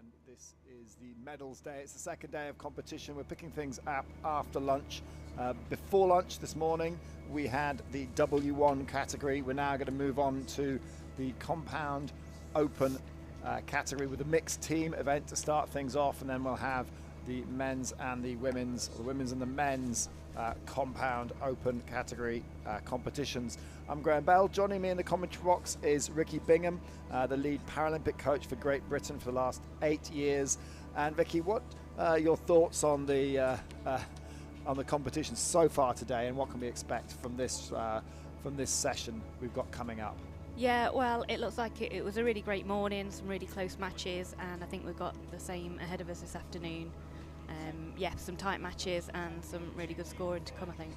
And this is the medals day. It's the second day of competition. We're picking things up after lunch. Before lunch this morning, we had the W1 category. We're now going to move on to the compound open category with a mixed team event to start things off, and then we'll have the men's and the women's, or the women's and the men's compound open category competitions. I'm Graham Bell. Joining me in the commentary box is Ricky Bingham, the lead Paralympic coach for Great Britain for the last 8 years. And Vicky, what are your thoughts on the competition so far today, and what can we expect from this session we've got coming up? Yeah, well, it looks like it was a really great morning, some really close matches, and I think we've got the same ahead of us this afternoon. Yeah, some tight matches and some really good scoring to come, I think.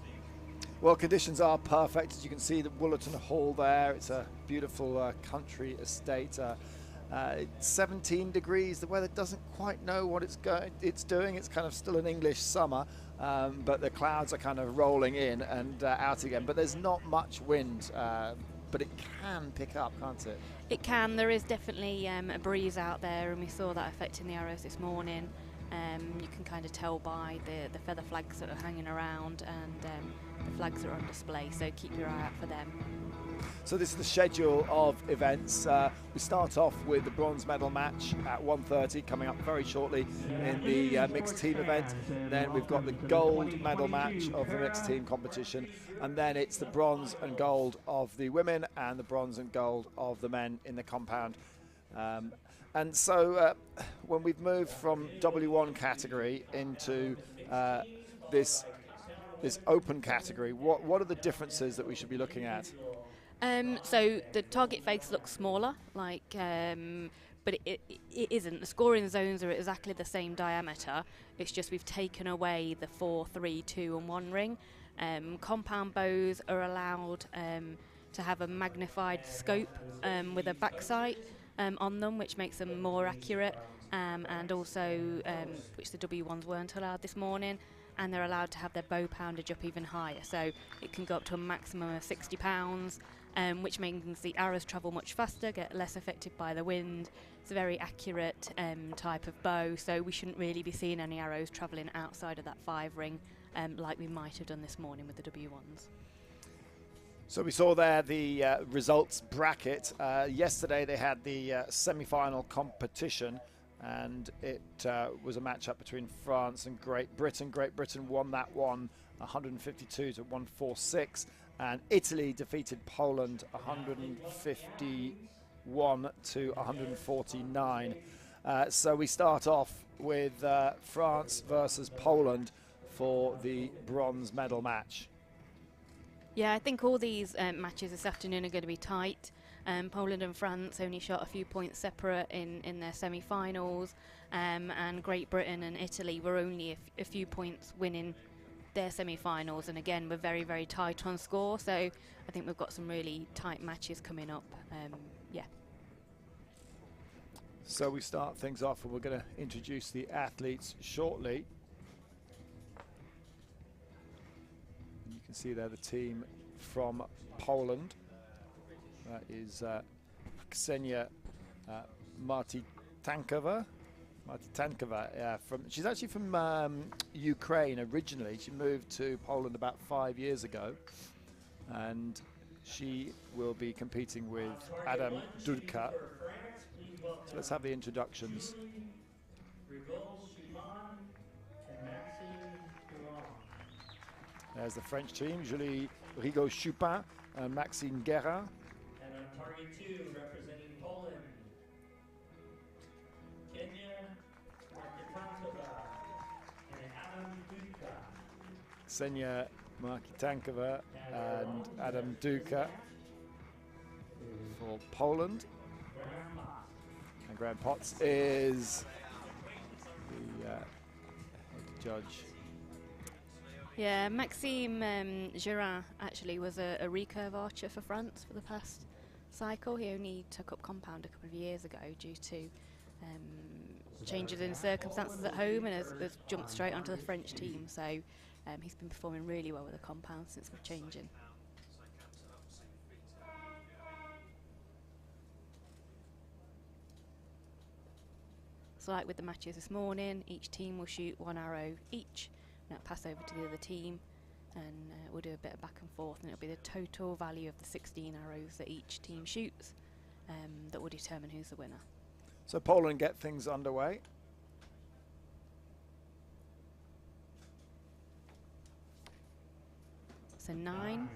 Well, conditions are perfect. As you can see, the Woollerton Hall there, it's a beautiful country estate. It's 17 degrees. The weather doesn't quite know what it's doing. It's kind of still an English summer, but the clouds are kind of rolling in and out again. But there's not much wind. But it can pick up, can't it? It can. There is definitely a breeze out there, and we saw that affecting the arrows this morning. You can kind of tell by the feather flags that are hanging around and the flags that are on display, so keep your eye out for them. So this is the schedule of events. We start off with the bronze medal match at 1:30, coming up very shortly in the mixed team event. Then we've got the gold medal match of the mixed team competition, and then it's the bronze and gold of the women and the bronze and gold of the men in the compound. And so when we've moved from W1 category into this open category, what are the differences that we should be looking at? So the target face looks smaller, but it isn't. The scoring zones are exactly the same diameter. It's just we've taken away the 4, 3, 2 and 1 ring. Compound bows are allowed to have a magnified scope with a backside on them, which makes them more accurate, and also which the W1s weren't allowed this morning, and they're allowed to have their bow poundage up even higher, so it can go up to a maximum of 60 pounds, which means the arrows travel much faster, get less affected by the wind. It's a very accurate type of bow, so we shouldn't really be seeing any arrows travelling outside of that 5 ring like we might have done this morning with the W1s. So we saw there the results bracket. Yesterday they had the semi-final competition, and it was a match-up between France and Great Britain. Great Britain won that one 152 to 146, and Italy defeated Poland 151 to 149. So we start off with France versus Poland for the bronze medal match. Yeah, I think all these matches this afternoon are going to be tight. Poland and France only shot a few points separate in their semi-finals, and Great Britain and Italy were only a few points winning their semi-finals, and again we're very, very tight on score, so I think we've got some really tight matches coming up. Yeah. So we start things off, and we're going to introduce the athletes shortly. You can see there the team from Poland. That is Ksenia Martytankova. She's actually from Ukraine originally. She moved to Poland about 5 years ago, and she will be competing with Adam Dudka. So let's have the introductions. There's the French team, Julie Rigaud-Chupin and Maxime Guerra. And on target 2, representing Poland, Ksenia Martytankova and Adam Dudka. Ksenia Martytankova and Adam Dudka for Poland. And Graham Potts is the head judge. Yeah, Maxime Guerra actually was a recurve archer for France for the past cycle. He only took up compound a couple of years ago due to changes in circumstances at home, and has jumped straight onto the French team. So he's been performing really well with the compound since we're changing. So like with the matches this morning, each team will shoot 1 arrow each, and it'll pass over to the other team, and we'll do a bit of back and forth, and it'll be the total value of the 16 arrows that each team shoots that will determine who's the winner. So Poland get things underway. So 9.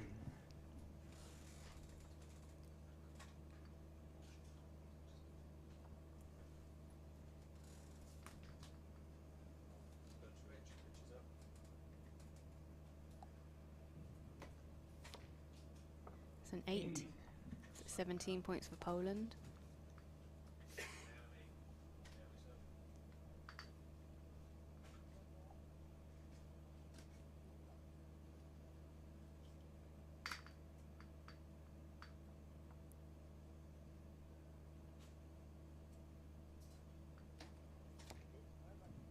It's an 8. So 17 points for Poland.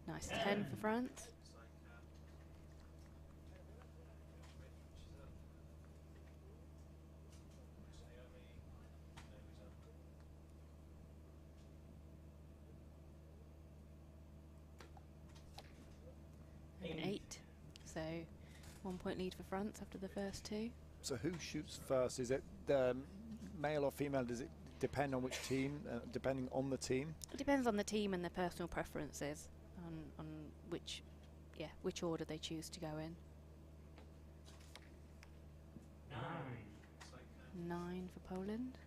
Nice 10 for France. And an 8. So 1 point lead for France after the first 2. So who shoots first? Is it male or female? Does it depend on which team? Depending on the team? It depends on the team and their personal preferences on which order they choose to go in. 9 for Poland.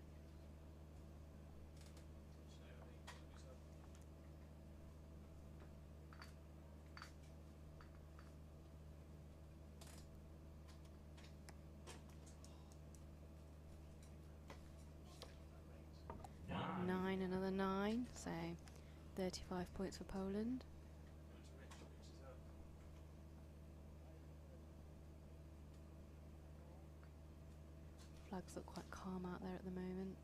Another 9, so 35 points for Poland. Flags look quite calm out there at the moment.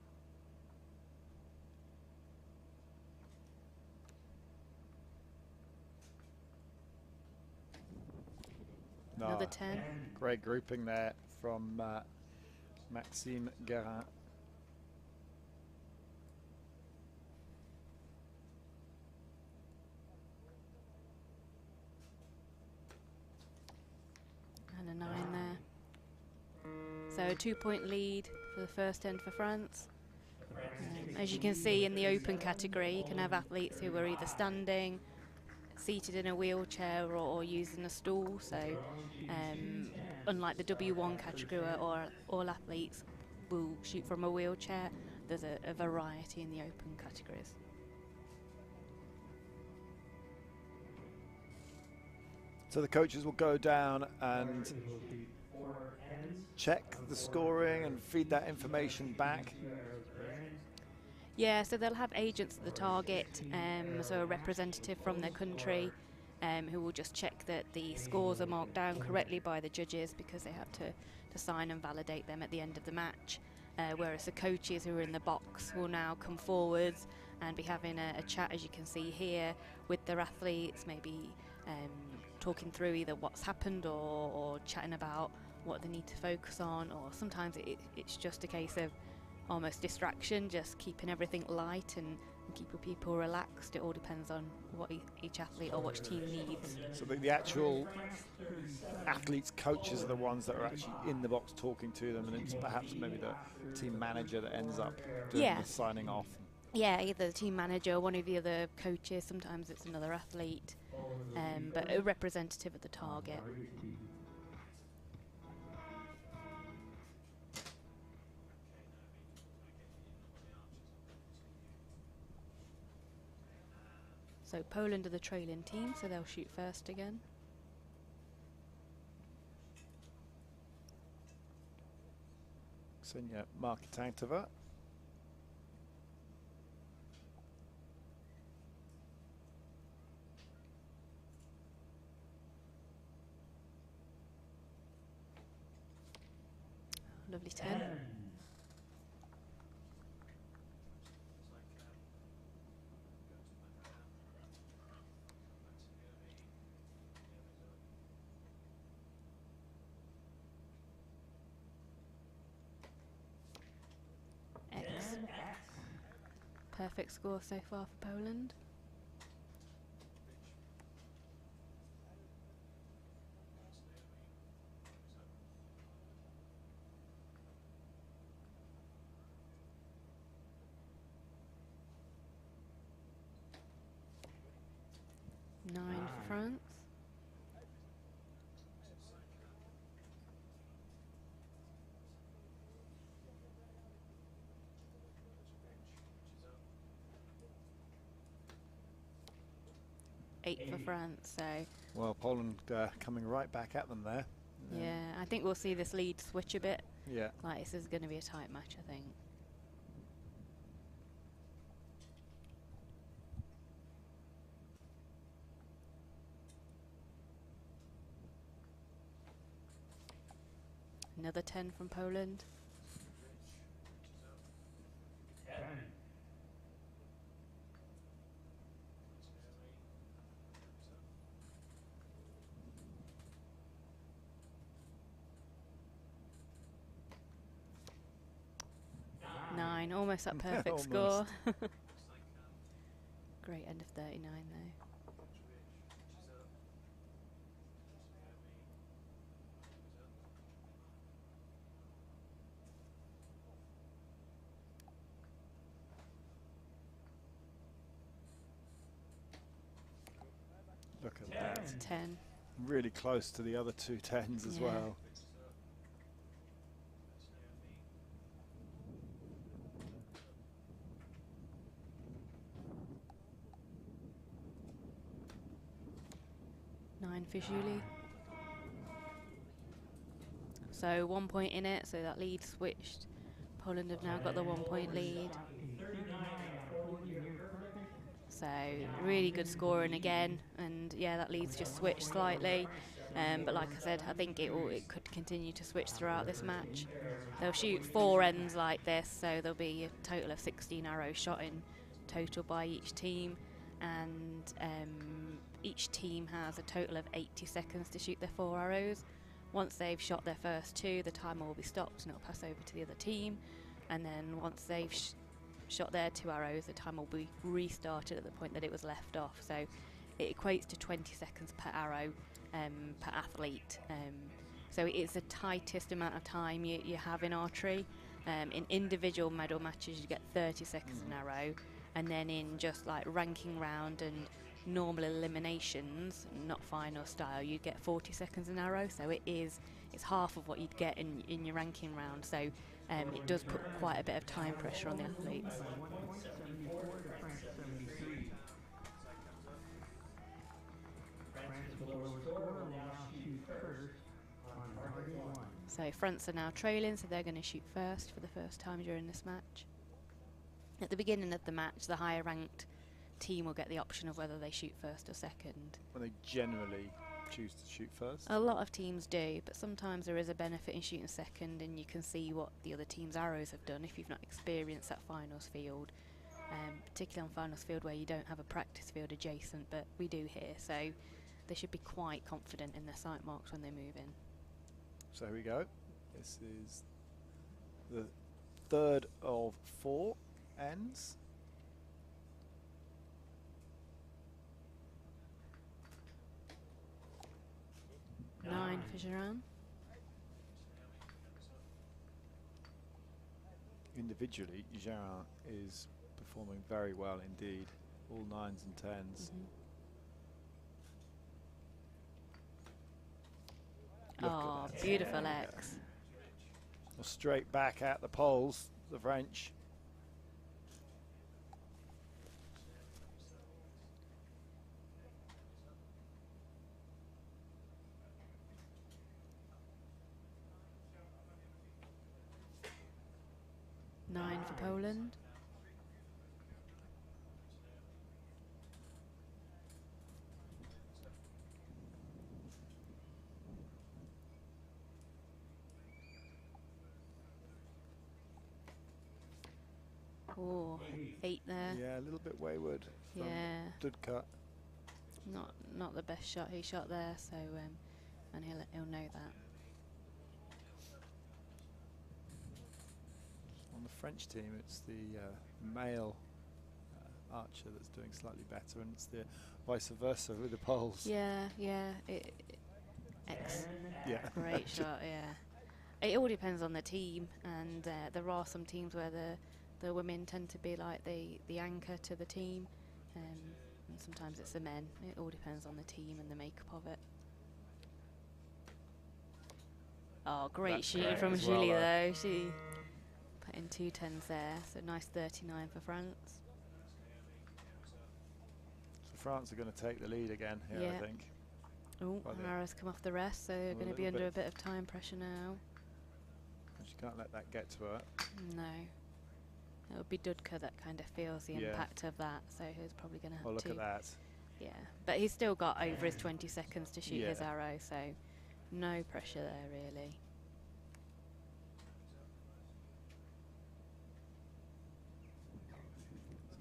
Another 10. Great grouping there from Maxime Guérin. And a 9 there. So a 2 point lead for the first end for France. As you can see in the open category, you can have athletes who are either standing, seated in a wheelchair, or using a stool. So unlike the W1 category where all athletes will shoot from a wheelchair, there's a variety in the open categories. So the coaches will go down and check the scoring and feed that information back. Yeah, so they'll have agents at the target, so a representative from their country who will just check that the scores are marked down correctly by the judges, because they have to sign and validate them at the end of the match. Whereas the coaches who are in the box will now come forwards and be having a chat, as you can see here, with their athletes, maybe talking through either what's happened or chatting about what they need to focus on, or sometimes it's just a case of almost distraction, just keeping everything light and keeping people relaxed. It all depends on what each athlete or which team needs. So the actual athletes' coaches are the ones that are actually in the box talking to them, and it's perhaps maybe the team manager that ends up doing the signing off. Yeah, either the team manager or one of the other coaches. Sometimes it's another athlete, but a representative of the target. So Poland are the trailing team, so they'll shoot first again. Ksenia Markitankova. Lovely 10. X. Perfect score so far for Poland. France. Eight for France, so Well, Poland coming right back at them there. yeah, I think we'll see this lead switch a bit. Yeah. Like, this is going to be a tight match, I think. Another 10 from Poland. 10. Nine, almost that perfect Almost. score. Great end of 39 though. Look at that. 10. Really close to the other two 10s as Yeah. well. Nine for Julie. So 1 point in it, so that lead switched. Poland have now got the 1 point lead. 39 and 40 Recurve. So really good scoring again, and yeah, that lead's just switched slightly. But like I said, I think it could continue to switch throughout this match. They'll shoot 4 ends like this, so there'll be a total of 16 arrows shot in total by each team, and each team has a total of 80 seconds to shoot their 4 arrows. Once they've shot their first 2, the timer will be stopped and it'll pass over to the other team, and then once they've shot their 2 arrows, the time will be restarted at the point that it was left off. So it equates to 20 seconds per arrow per athlete. So it is the tightest amount of time you have in archery. In individual medal matches you get 30 seconds an arrow, and then in just like ranking round and normal eliminations, not final style, you get 40 seconds an arrow. So it's half of what you'd get in your ranking round. So it does put quite a bit of time pressure on the athletes. So France are now trailing, so they're going to shoot first for the first time during this match. At the beginning of the match, the higher ranked team will get the option of whether they shoot first or second. When they generally choose to shoot first. A lot of teams do, but sometimes there is a benefit in shooting second, and you can see what the other team's arrows have done if you've not experienced that finals field, particularly on finals field where you don't have a practice field adjacent, but we do here, so they should be quite confident in their sight marks when they move in. So here we go. This is the third of 4 ends. Nine for Geran. Individually, Geran is performing very well indeed. All 9s and 10s. Look Oh, at that. beautiful Yeah. X. Well, straight back at the poles, the French. Nine for Poland. Oh, 8 there. Yeah, a little bit wayward from Yeah. Dudka. Not the best shot he shot there, so and he'll know that. On the French team, it's the male archer that's doing slightly better, and it's the vice versa with the Poles. Yeah. X. Yeah. Great shot. Yeah. It all depends on the team, and there are some teams where the women tend to be like the anchor to the team, and sometimes it's the men. It all depends on the team and the makeup of it. Oh, great That's shooting great from as well, Julie though. though. She put in 2 10s there, so nice 39 for France. So France are going to take the lead again here, Yeah. I think. Oh, Well, they- Harris come off the rest, so they're a going to be little under a bit. bit of time pressure now. She can't let that get to her. No. It would be Dudka that kind of feels the Yeah. impact of that, so he's probably going to have Oh, look to. at that. Yeah, but he's still got over his 20 seconds to shoot his Yeah. arrow, so no pressure there really.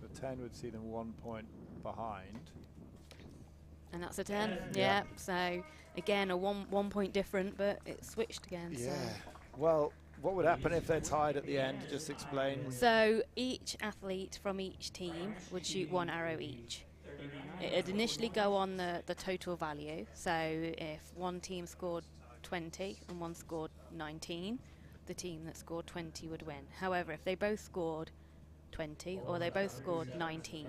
So 10 would see them 1 point behind. And that's a 10. Yeah. Yeah. So again, a one point different, but it switched again. Yeah. Well, what would happen if they're tied at the end? Just explain. So each athlete from each team would shoot 1 arrow each. It'd initially go on the total value. So if one team scored 20 and one scored 19, the team that scored 20 would win. However, if they both scored 20 or they both scored 19,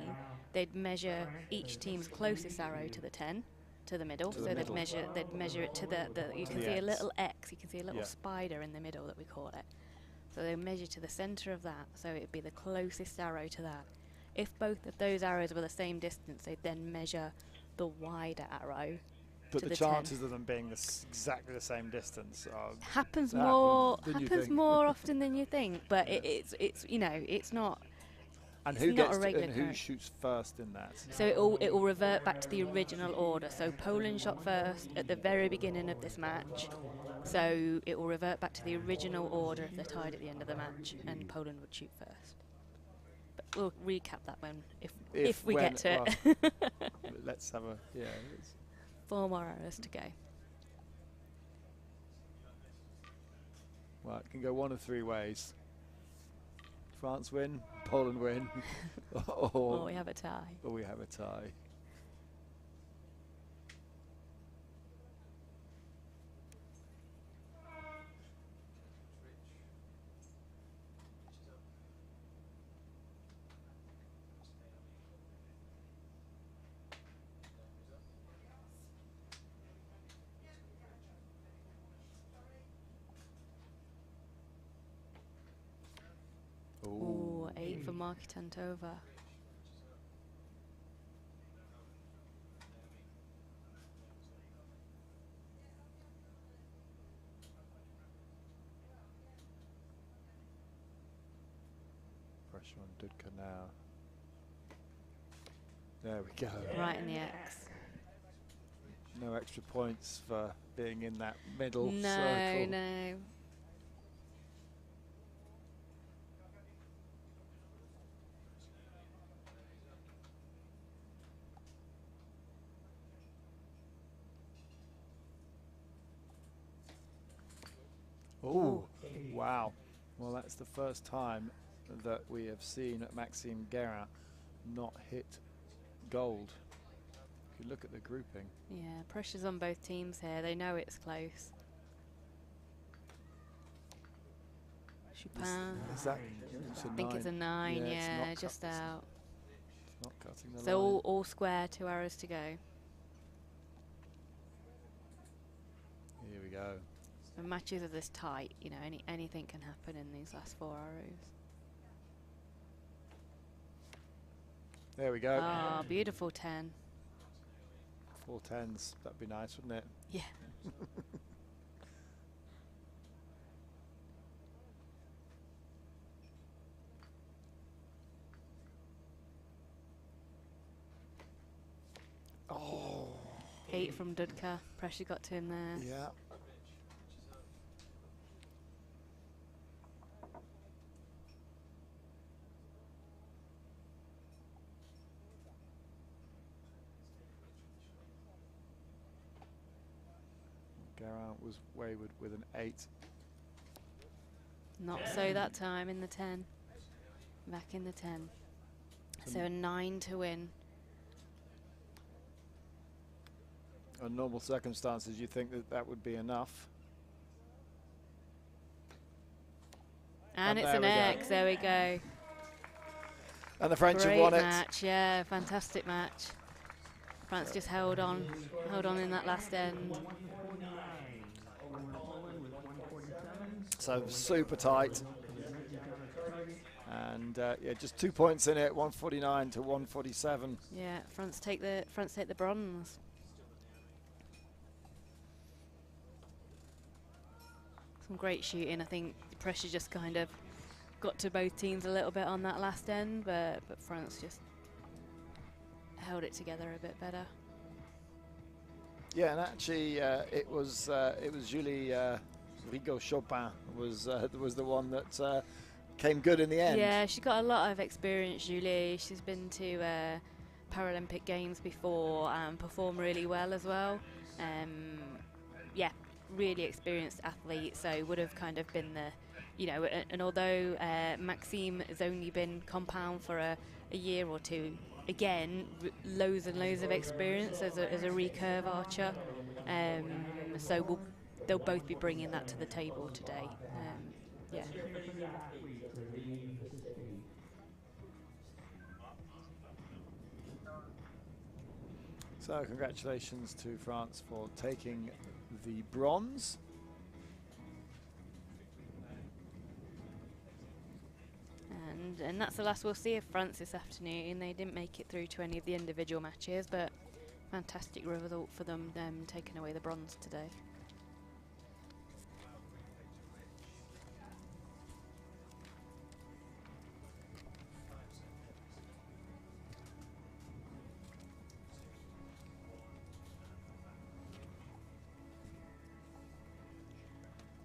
they'd measure each team's closest arrow to the 10, to the middle. To So the they'd middle. measure it to the you can the see a X. little X, you can see a little Yeah. spider in the middle that we call it. So they measure to the center of that, so it'd be the closest arrow to that. If both of those arrows were the same distance, they'd then measure the wider arrow. But to the the 10. chances of them being exactly the same distance are Happens That more than you happens think. more often than you think, but it's you know, it's not. and It's who not a gets to, regular and who occurrence. shoots first in that? So it will revert back to the original order. So Poland shot first at the very beginning of this match. So it will revert back to the original order if they're tied at the end of the match, and Poland would shoot first. But we'll recap that when if we when- get to it. well, let's have a it's- 4 more arrows to go. well, it can go one of 3 ways. France win, Poland win, Or we have a tie. or we have a tie. Ooh, 8 for Marky Tantova. Pressure on Dudka now. There we go. Right in the X. No extra points for being in that middle No, circle. no. Oh, wow. Well, that's the first time that we have seen Maxime Guérin not hit gold. If you look at the grouping. Yeah, pressure's on both teams here. They know it's close. Chupin. Is that it's a I think 9? it's a 9, Yeah, it's yeah, not just cut- out. It's not cutting the So line. all square, 2 arrows to go. Here we go. And matches are this tight, you know, anything can happen in these last 4 arrows. There we go. Ah, beautiful 10. 4 10s. That'd be nice, wouldn't it? Yeah. Oh, 8 from Dudka. Pressure got to him there. yeah. Guérin was wayward with an 8. Not so that time in the 10. Back in the 10. So a 9 to win. On normal circumstances, you think that that would be enough? And it's there an we go. X, there we go. And the French have Great won it. match, yeah, fantastic match. France just held on in that last end. So super tight. And yeah, just 2 points in it, 149 to 147. Yeah, France take the bronze. Some great shooting. I think the pressure just kind of got to both teams a little bit on that last end, but France just held it together a bit better. Yeah, and actually it was Julie Rigaud-Chopin was the one that came good in the end. Yeah, she's got a lot of experience, Julie. She's been to Paralympic Games before and performed really well as well. Yeah, really experienced athlete, so would have kind of been the, you know, and although Maxime has only been compound for a year or two, again, loads and loads of experience as a recurve archer. So they'll both be bringing that to the table today. Yeah. So congratulations to France for taking the bronze. And that's the last we'll see of France this afternoon. They didn't make it through to any of the individual matches, but fantastic result for them taking away the bronze today.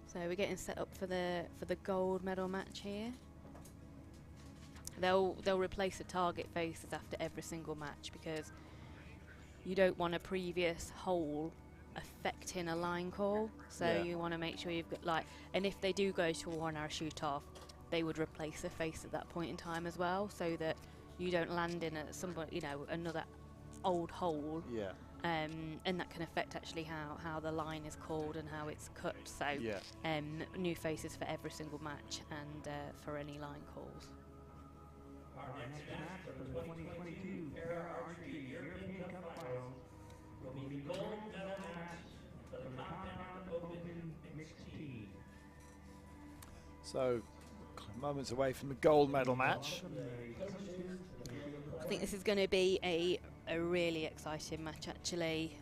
So we're getting set up for the gold medal match here. They'll replace the target faces after every single match because you don't want a previous hole affecting a line call. So yeah. You want to make sure you've got and if they do go to a 1 hour shoot off, they would replace the face at that point in time as well, so that you don't land in another old hole. Yeah. And that can affect actually how the line is called and how it's cut. So yeah. New faces for every single match and for any line calls. Our next match for the 2022 Para-Archery European Cup Finals will be the gold medal match for the Nottingham Open mixed team. So moments away from the gold medal match. I think this is going to be a really exciting match actually.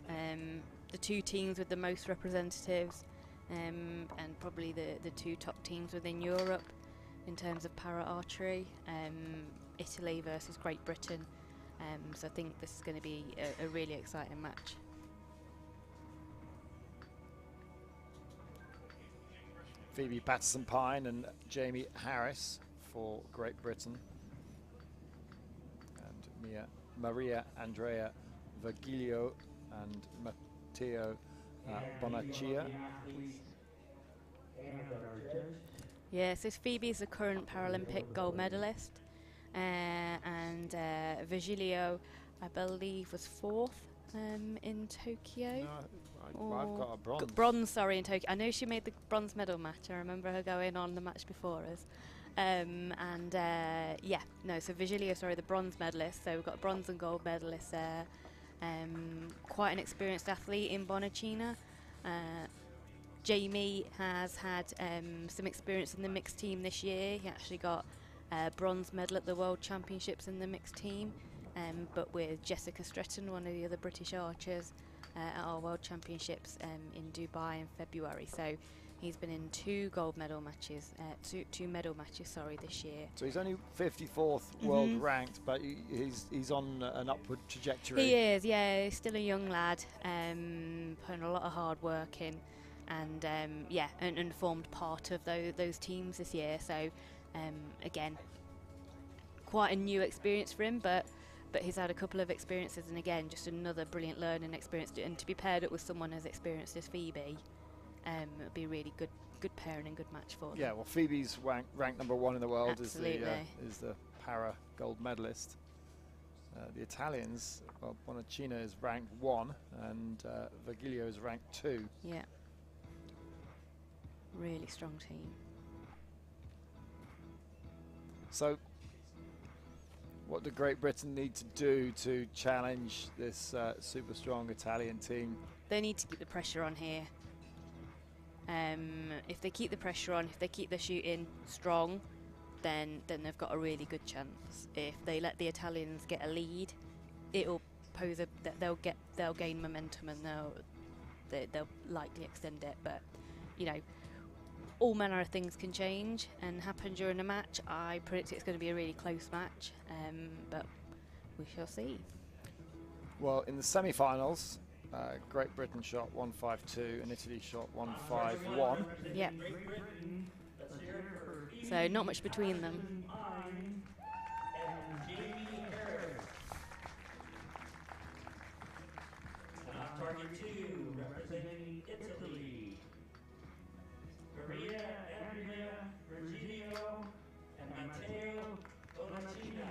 The two teams with the most representatives and probably the two top teams within Europe in terms of para-archery. Italy versus Great Britain. So I think this is going to be a really exciting match. Phoebe Patterson-Pine and Jamie Harris for Great Britain. And Maria Andrea Virgilio and Matteo Bonaccia. Yeah, so Phoebe's the current Paralympic gold medalist. And Virgilio, I believe, was 4th in Tokyo. No, I've got a bronze. Bronze, sorry, in Tokyo. I know she made the bronze medal match. I remember her going on the match before us. So Virgilio, the bronze medalist. So we've got a bronze and gold medalist there. Quite an experienced athlete in Bonacina. Jamie has had some experience in the mixed team this year. He actually got bronze medal at the World Championships in the mixed team, but with Jessica Stretton, one of the other British archers, at our World Championships in Dubai in February. So he's been in two medal matches this year. So he's only 54th world ranked, but he's on an upward trajectory. He is, yeah. He's still a young lad, putting a lot of hard work in, and and formed part of those teams this year. So again, quite a new experience for him, but he's had a couple of experiences, and again, just another brilliant learning experience. And to be paired up with someone as experienced as Phoebe, it'll be a really good pairing and good match for them. Yeah, well, Phoebe's ranked number 1 in the world. Absolutely. is the para gold medalist. The Italians, well, Bonacina is ranked 1, and Virgilio is ranked 2. Yeah, really strong team. So What do Great Britain need to do to challenge this super strong Italian team? They need to keep the pressure on here. If they keep the pressure on, if they keep their shooting strong, then they've got a really good chance. If they let the Italians get a lead, it'll pose they'll gain momentum, and they'll likely extend it. But you know, all manner of things can change and happen during a match. I predict it's going to be a really close match, but we shall see. Well, in the semi-finals, Great Britain shot 152 and Italy shot 151. Yep. So not much between them. Target 2, representing Italy. Maria Andrea Virgilio and Matteo Bonacina.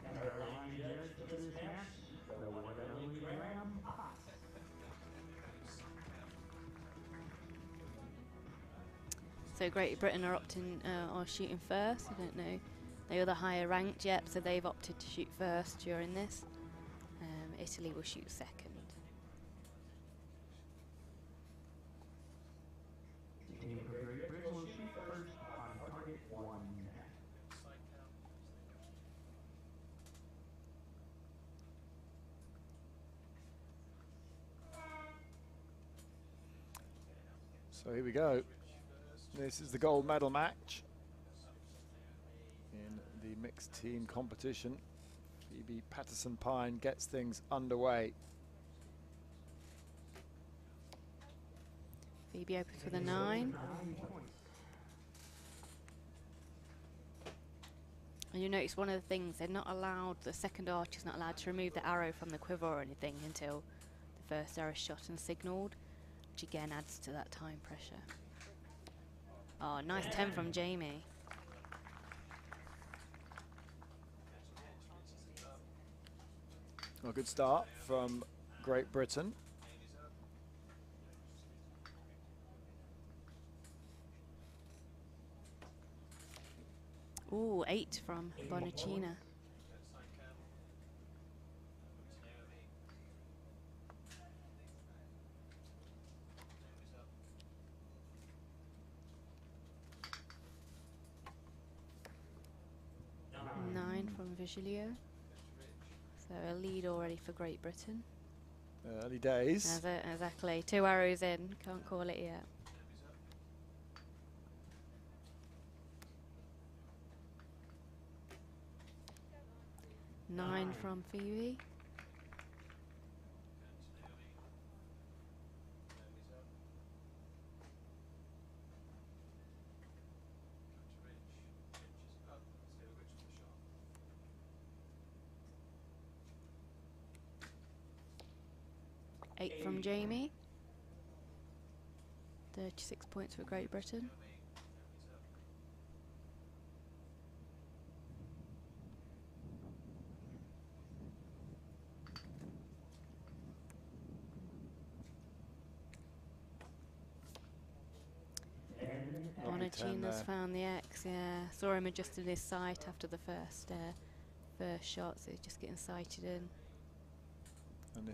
And our line judge for this match, the one and only Graham Potts. So Great Britain are are shooting first. I don't know. They are the higher ranked, yep, so they've opted to shoot first during this. Italy will shoot second. Team for Great Britain will shoot first on target 1. So here we go. This is the gold medal match in the mixed team competition. Phoebe Patterson-Pine gets things underway. Phoebe opens with a 9. And you notice one of the things, they're not allowed, the second archer's not allowed to remove the arrow from the quiver or anything until the first arrow is shot and signalled, which again adds to that time pressure. Oh, nice 10 from Jamie. A good start from Great Britain. Ooh, 8 from Bonacina. From Vigilio. So a lead already for Great Britain. Early days. Exactly. 2 arrows in. Can't call it yet. Nine from Phoebe. Eight from Jamie. 36 points for Great Britain. Bonacina's found the X, yeah. Saw him adjusting his sight after the first shot, so he's just getting sighted in. And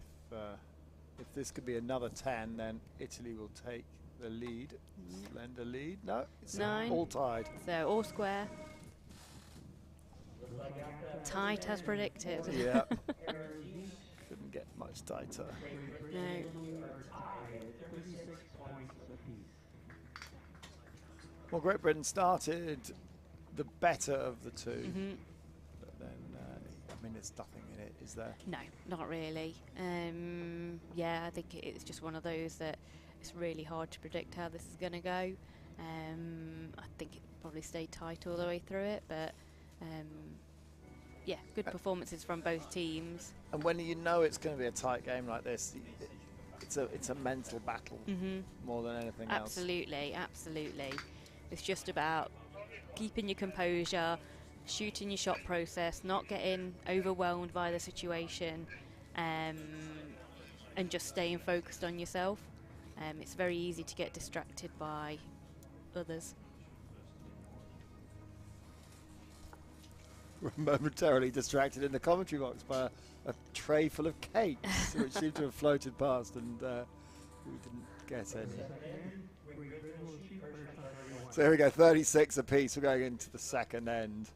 if this could be another 10, then Italy will take the lead. Slender lead. No, it's 9. All tied. So all square. Tight as predicted. Yeah. Couldn't get much tighter. No. Well, Great Britain started the better of the two. But then, I mean, there's nothing in it, is there? No, not really. Yeah, I think it's just one of those that it's really hard to predict how this is going to go. I think it probably stayed tight all the way through it, but yeah, good performances from both teams. And when you know it's going to be a tight game like this, it's a mental battle more than anything else. Absolutely, absolutely. It's just about keeping your composure, shooting your shot process, not getting overwhelmed by the situation, and just staying focused on yourself. It's very easy to get distracted by others. were momentarily distracted in the commentary box by a tray full of cakes, which seemed to have floated past, and we didn't get any. So here we go, 36 apiece. We're going into the second end.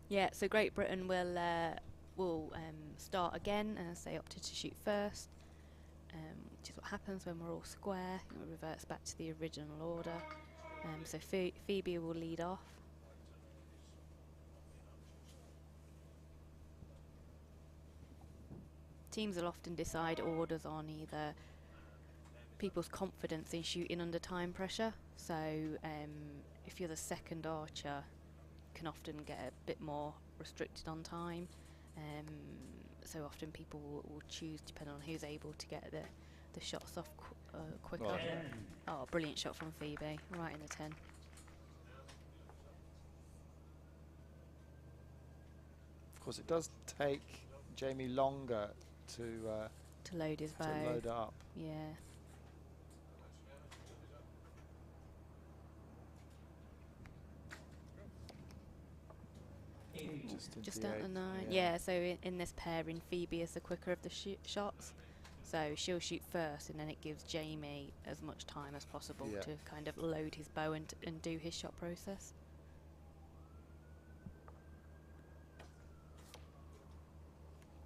Yeah, so Great Britain will start again, and as they opted to shoot first, which is what happens when we're all square. It reverts back to the original order. So Phoebe will lead off. Teams will often decide orders on either people's confidence in shooting under time pressure. So if you're the second archer, you can often get a bit more restricted on time. So often people will choose, depending on who's able to get the shots off quicker. Well, oh, brilliant shot from Phoebe, right in the 10. Of course, it does take Jamie longer to load his bow. to load up. Yeah. Just out the 9. Yeah, so in this pairing, Phoebe is the quicker of the shots. So she'll shoot first, and then it gives Jamie as much time as possible to kind of load his bow and do his shot process.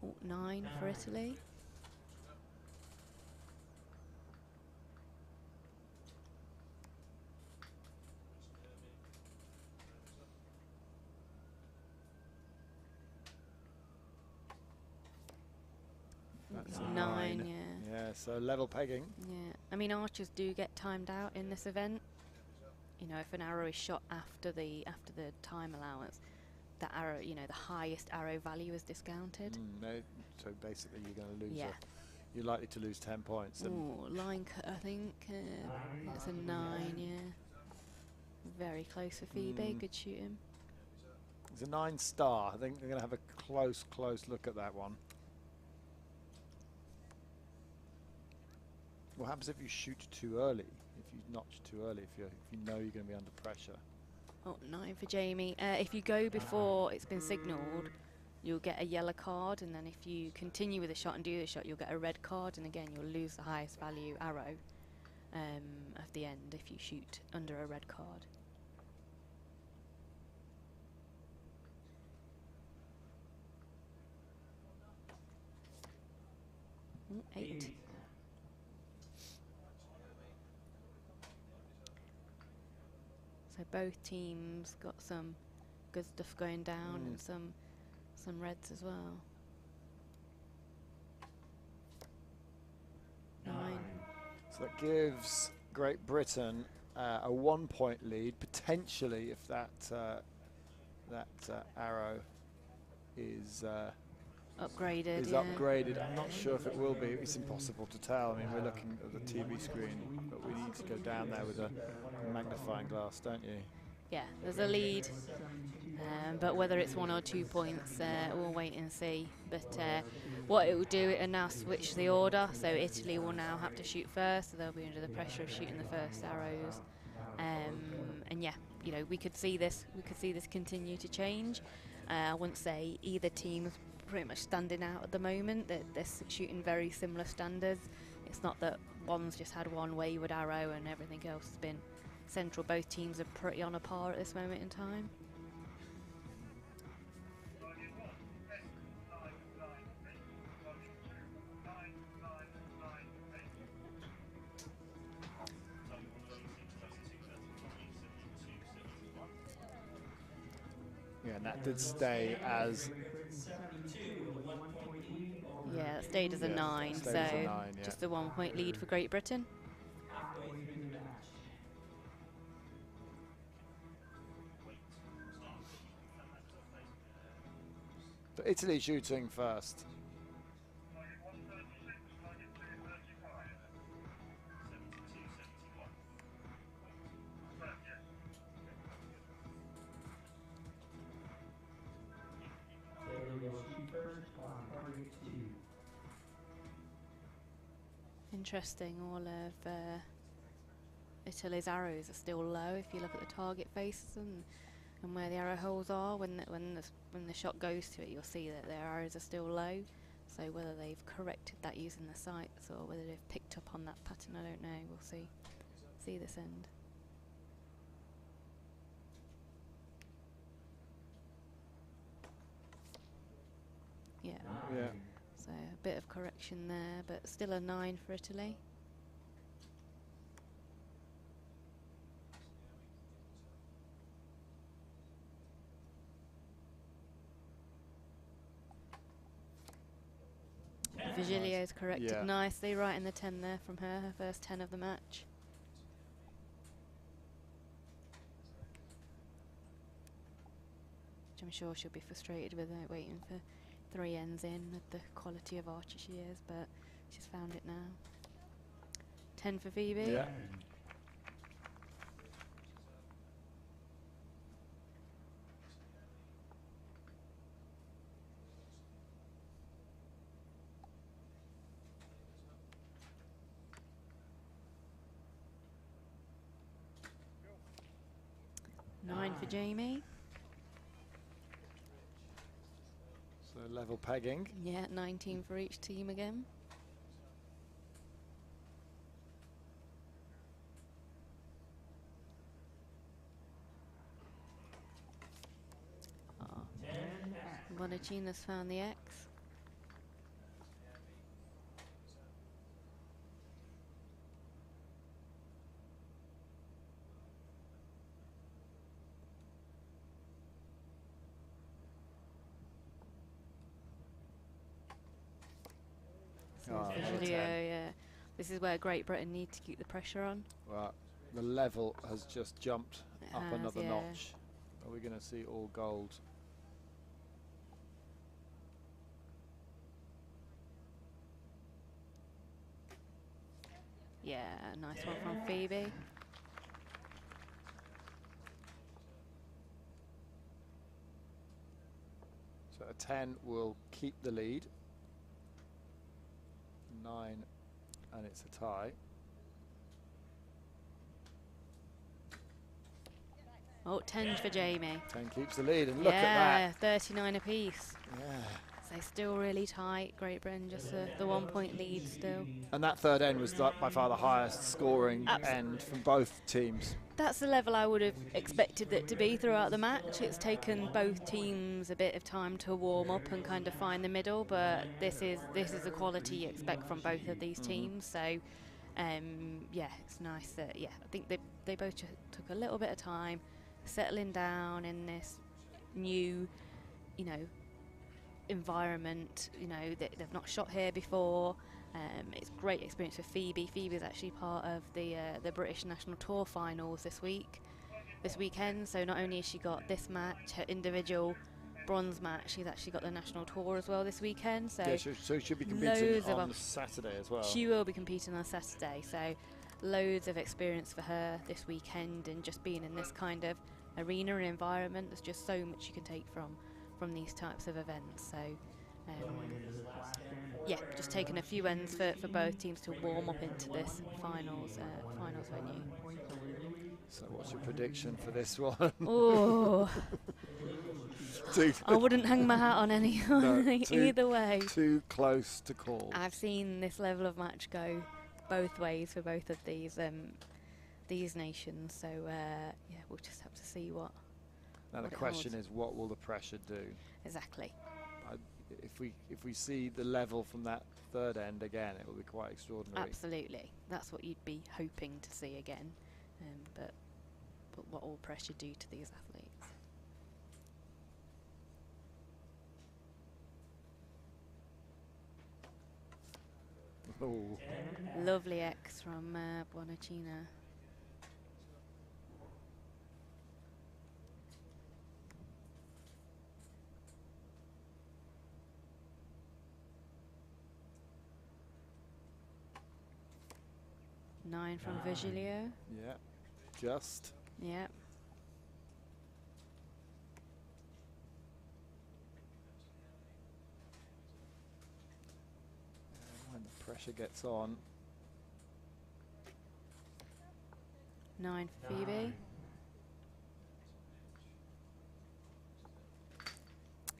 Oh, 9 for Italy. That's 9, yeah. Yeah, so level pegging. Yeah, I mean archers do get timed out in this event. You know, if an arrow is shot after the time allowance, the arrow, you know, the highest arrow value is discounted. No, so basically you're going to lose. Yeah. You're likely to lose 10 points. Ooh, line cut, I think. It's a 9, yeah. Very close for Phoebe. Good shooting. It's a 9 star. I think they're going to have a close look at that one. What happens if you shoot too early? If you notch too early, if you know you're going to be under pressure? Oh, 9 for Jamie. If you go before it's been signalled, you'll get a yellow card, and then if you continue with the shot and do the shot, you'll get a red card, and again you'll lose the highest value arrow at the end if you shoot under a red card. Ooh, 8. So both teams got some good stuff going down and some reds as well. 9. So that gives Great Britain a 1-point lead, potentially, if that arrow is Upgraded. upgraded. I'm not sure if it will be. It's impossible to tell. I mean, we're looking at the TV screen, but we need to go down there with a magnifying glass, don't you? Yeah, there's a lead, but whether it's 1 or 2 points, we'll wait and see. But what it will do, it will now switch the order, so Italy will now have to shoot first, so they'll be under the pressure of shooting the first arrows. And yeah, you know, we could see this continue to change. I wouldn't say either team's pretty much standing out at the moment. They're shooting very similar standards. It's not that one's just had one wayward arrow and everything else has been central. Both teams are pretty on a par at this moment in time. Yeah, and that did stay as... Yeah, it stayed as a 9, so just a 1-point lead for Great Britain. So Italy shooting first. Interesting, all of Italy's arrows are still low if you look at the target faces, and and where the arrow holes are, when the shot goes to it, you'll see that their arrows are still low. So whether they've corrected that using the sights or whether they've picked up on that pattern, I don't know. We'll see. See this end. Yeah. Yeah. So a bit of correction there, but still a 9 for Italy. Vigilio's corrected nicely, right in the 10 there from her first 10 of the match. Which I'm sure she'll be frustrated with waiting for 3 ends in with the quality of archer she is, but she's found it now. 10 for Phoebe. Yeah. Nine for Jamie. So level pegging. Yeah, 19 for each team again. Bonacina's found the X. Yeah. This is where Great Britain need to keep the pressure on. Well, the level has just jumped up another notch. Are we going to see all gold? Yeah, nice one from Phoebe. So a 10 will keep the lead. 9, and it's a tie. Oh, 10 for Jamie. 10 keeps the lead, and look at that. Yeah, 39 apiece. Yeah. So still really tight. Great Britain just the 1 point lead still. And that third end was by far the highest scoring end from both teams. That's the level I would have expected it to be throughout the match. It's taken both teams a bit of time to warm up and kind of find the middle, but this is the quality you expect from both of these teams. So yeah, it's nice that I think they both took a little bit of time settling down in this new, environment. They've not shot here before. It's great experience for Phoebe. Phoebe's actually part of the British National Tour finals this weekend. So not only has she got this match, her individual bronze match, she's actually got the National Tour as well this weekend. So, yeah, so she'll be competing on Saturday as well. She will be competing on Saturday. So loads of experience for her this weekend, and just being in this kind of arena and environment. There's just so much you can take from these types of events. So yeah, just taking a few ends for both teams to warm up into this finals venue. So what's your prediction for this one? Oh, I wouldn't hang my hat on any either way. Too close to call. I've seen this level of match go both ways for both of these nations. So yeah, we'll just have to see what. Now the question is, what will the pressure do? Exactly. If we see the level from that third end again, it will be quite extraordinary. Absolutely, that's what you'd be hoping to see again. But what will pressure do to these athletes? Oh. Lovely X from Bonacina. Nine from Vigilio. Yeah, just. Yeah. When the pressure gets on. 9 for Phoebe.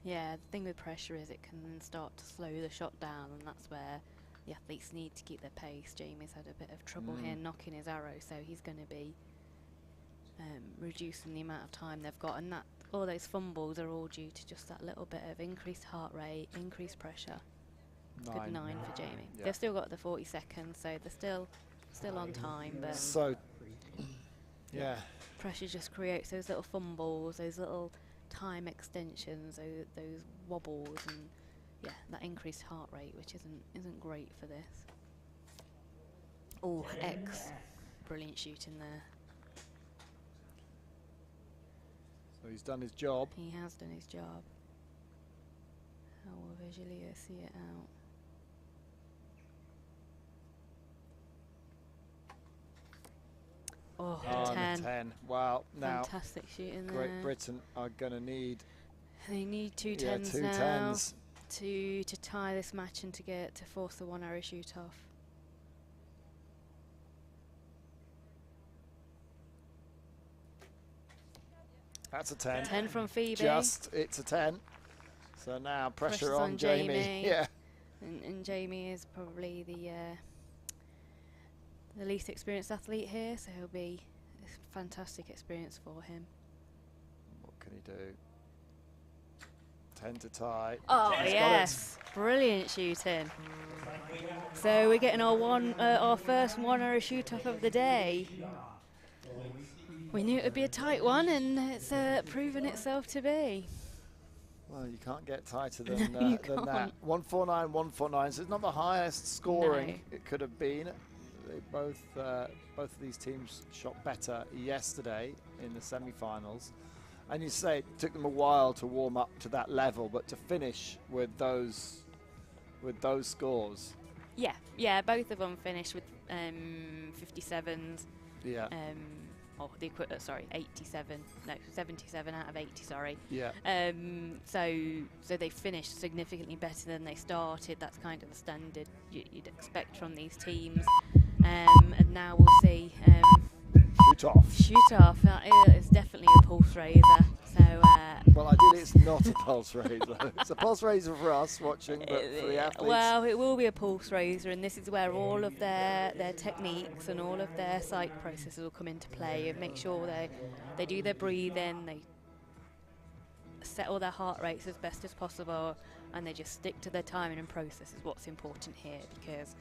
Yeah, the thing with pressure is it can then start to slow the shot down, and that's where the athletes need to keep their pace. Jamie's had a bit of trouble here knocking his arrow, so he's going to be reducing the amount of time they've got, and that all those fumbles are all due to just that little bit of increased heart rate, increased pressure. Good 9 for Jamie. Yeah. They've still got the 40 seconds, so they're still on time, but So, yeah. pressure just creates those little fumbles, those little time extensions, those wobbles, and yeah, that increased heart rate, which isn't great for this. Oh, brilliant shooting there. So he's done his job. He has done his job. How will visually see it out? Oh, Oh, 10. 10. Wow. Now, Fantastic shooting there. Great Britain are going to need They need two yeah, tens two now tens. to tie this match and to force the 1 arrow shoot off. That's a 10. 10 from Phoebe. It's a 10. So now pressure Pressure's on on Jamie. Jamie. Yeah. And Jamie is probably the least experienced athlete here, so it'll be a fantastic experience for him. What can he do? 10 to tie. Oh, He's got yes. Brilliant shooting. So we're getting our first 1 arrow shoot off of the day. We knew it would be a tight one, and it's proven itself to be. Well, you can't get tighter than, No, you than that. can't. 149, 149. So it's not the highest scoring No. it could have been. They both of these teams shot better yesterday in the semi-finals. And you say it took them a while to warm up to that level, but to finish with those scores. Yeah, both of them finished with 57s. Yeah. Or the 87. No, 77 out of 80. Sorry. Yeah. So they finished significantly better than they started. That's kind of the standard you'd expect from these teams. And now we'll see. Shoot off. Shoot off. It's definitely a pulse raiser. So. Well, ideally it's not a pulse raiser. It's a pulse raiser for us watching, but for the athletes. Well, it will be a pulse raiser, and this is where all of their techniques and all of their psych processes will come into play, and make sure they do their breathing, they set all their heart rates as best as possible, and they just stick to their timing and process is what's important here, because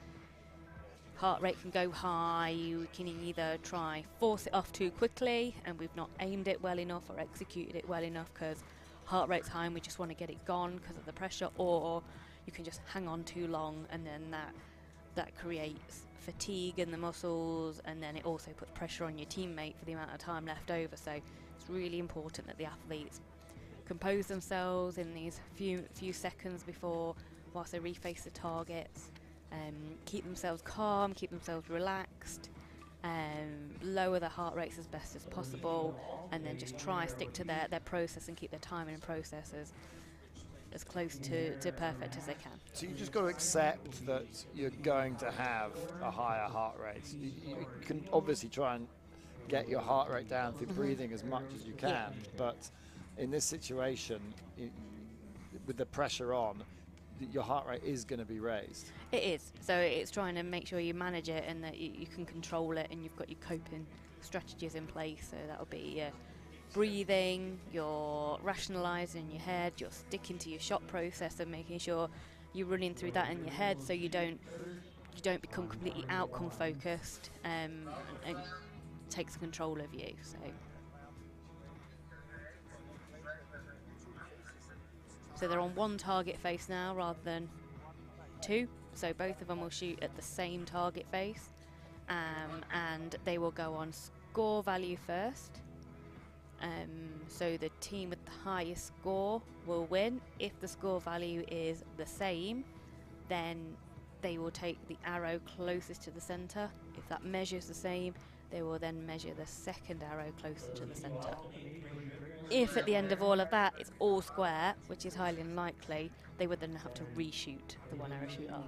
heart rate can go high. You can either try force it off too quickly, and we've not aimed it well enough or executed it well enough because heart rate's high and we just want to get it gone because of the pressure, or you can just hang on too long, and then that creates fatigue in the muscles, and then it also puts pressure on your teammate for the amount of time left over. So it's really important that the athletes compose themselves in these few seconds before, whilst they reface the targets. Keep themselves calm, keep themselves relaxed, lower their heart rates as best as possible, and then just try stick to their process and keep their timing and process as close to perfect as they can. So you just got to accept that you're going to have a higher heart rate. You can obviously try and get your heart rate down through breathing as much as you can, but in this situation, with the pressure on, your heart rate is going to be raised. It is. So it's trying to make sure you manage it and that you can control it, and you've got your coping strategies in place. So that'll be your breathing, your rationalising in your head, you're sticking to your shot process and making sure you're running through that in your head, so you don't become completely outcome focused, and takes control of you. So they're on 1 target face now rather than 2. So both of them will shoot at the same target face, and they will go on score value first. So the team with the highest score will win. If the score value is the same, then they will take the arrow closest to the centre. If that measures the same, they will then measure the second arrow closer to the centre. if at the end of all of that it's all square, which is highly unlikely, they would then have to reshoot the 1 arrow shoot off.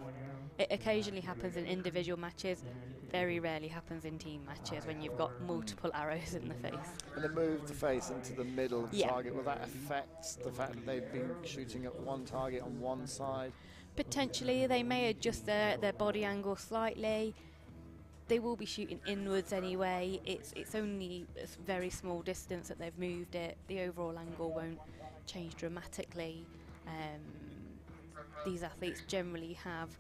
It occasionally happens in individual matches, very rarely happens in team matches when you've got multiple arrows in the face. And they move the face into the middle of the Yeah. target. Will that affect the fact that they've been shooting at one target on one side? Potentially, they may adjust their body angle slightly. They will be shooting inwards anyway. It's only a very small distance that they've moved it. The overall angle won't change dramatically. These athletes generally have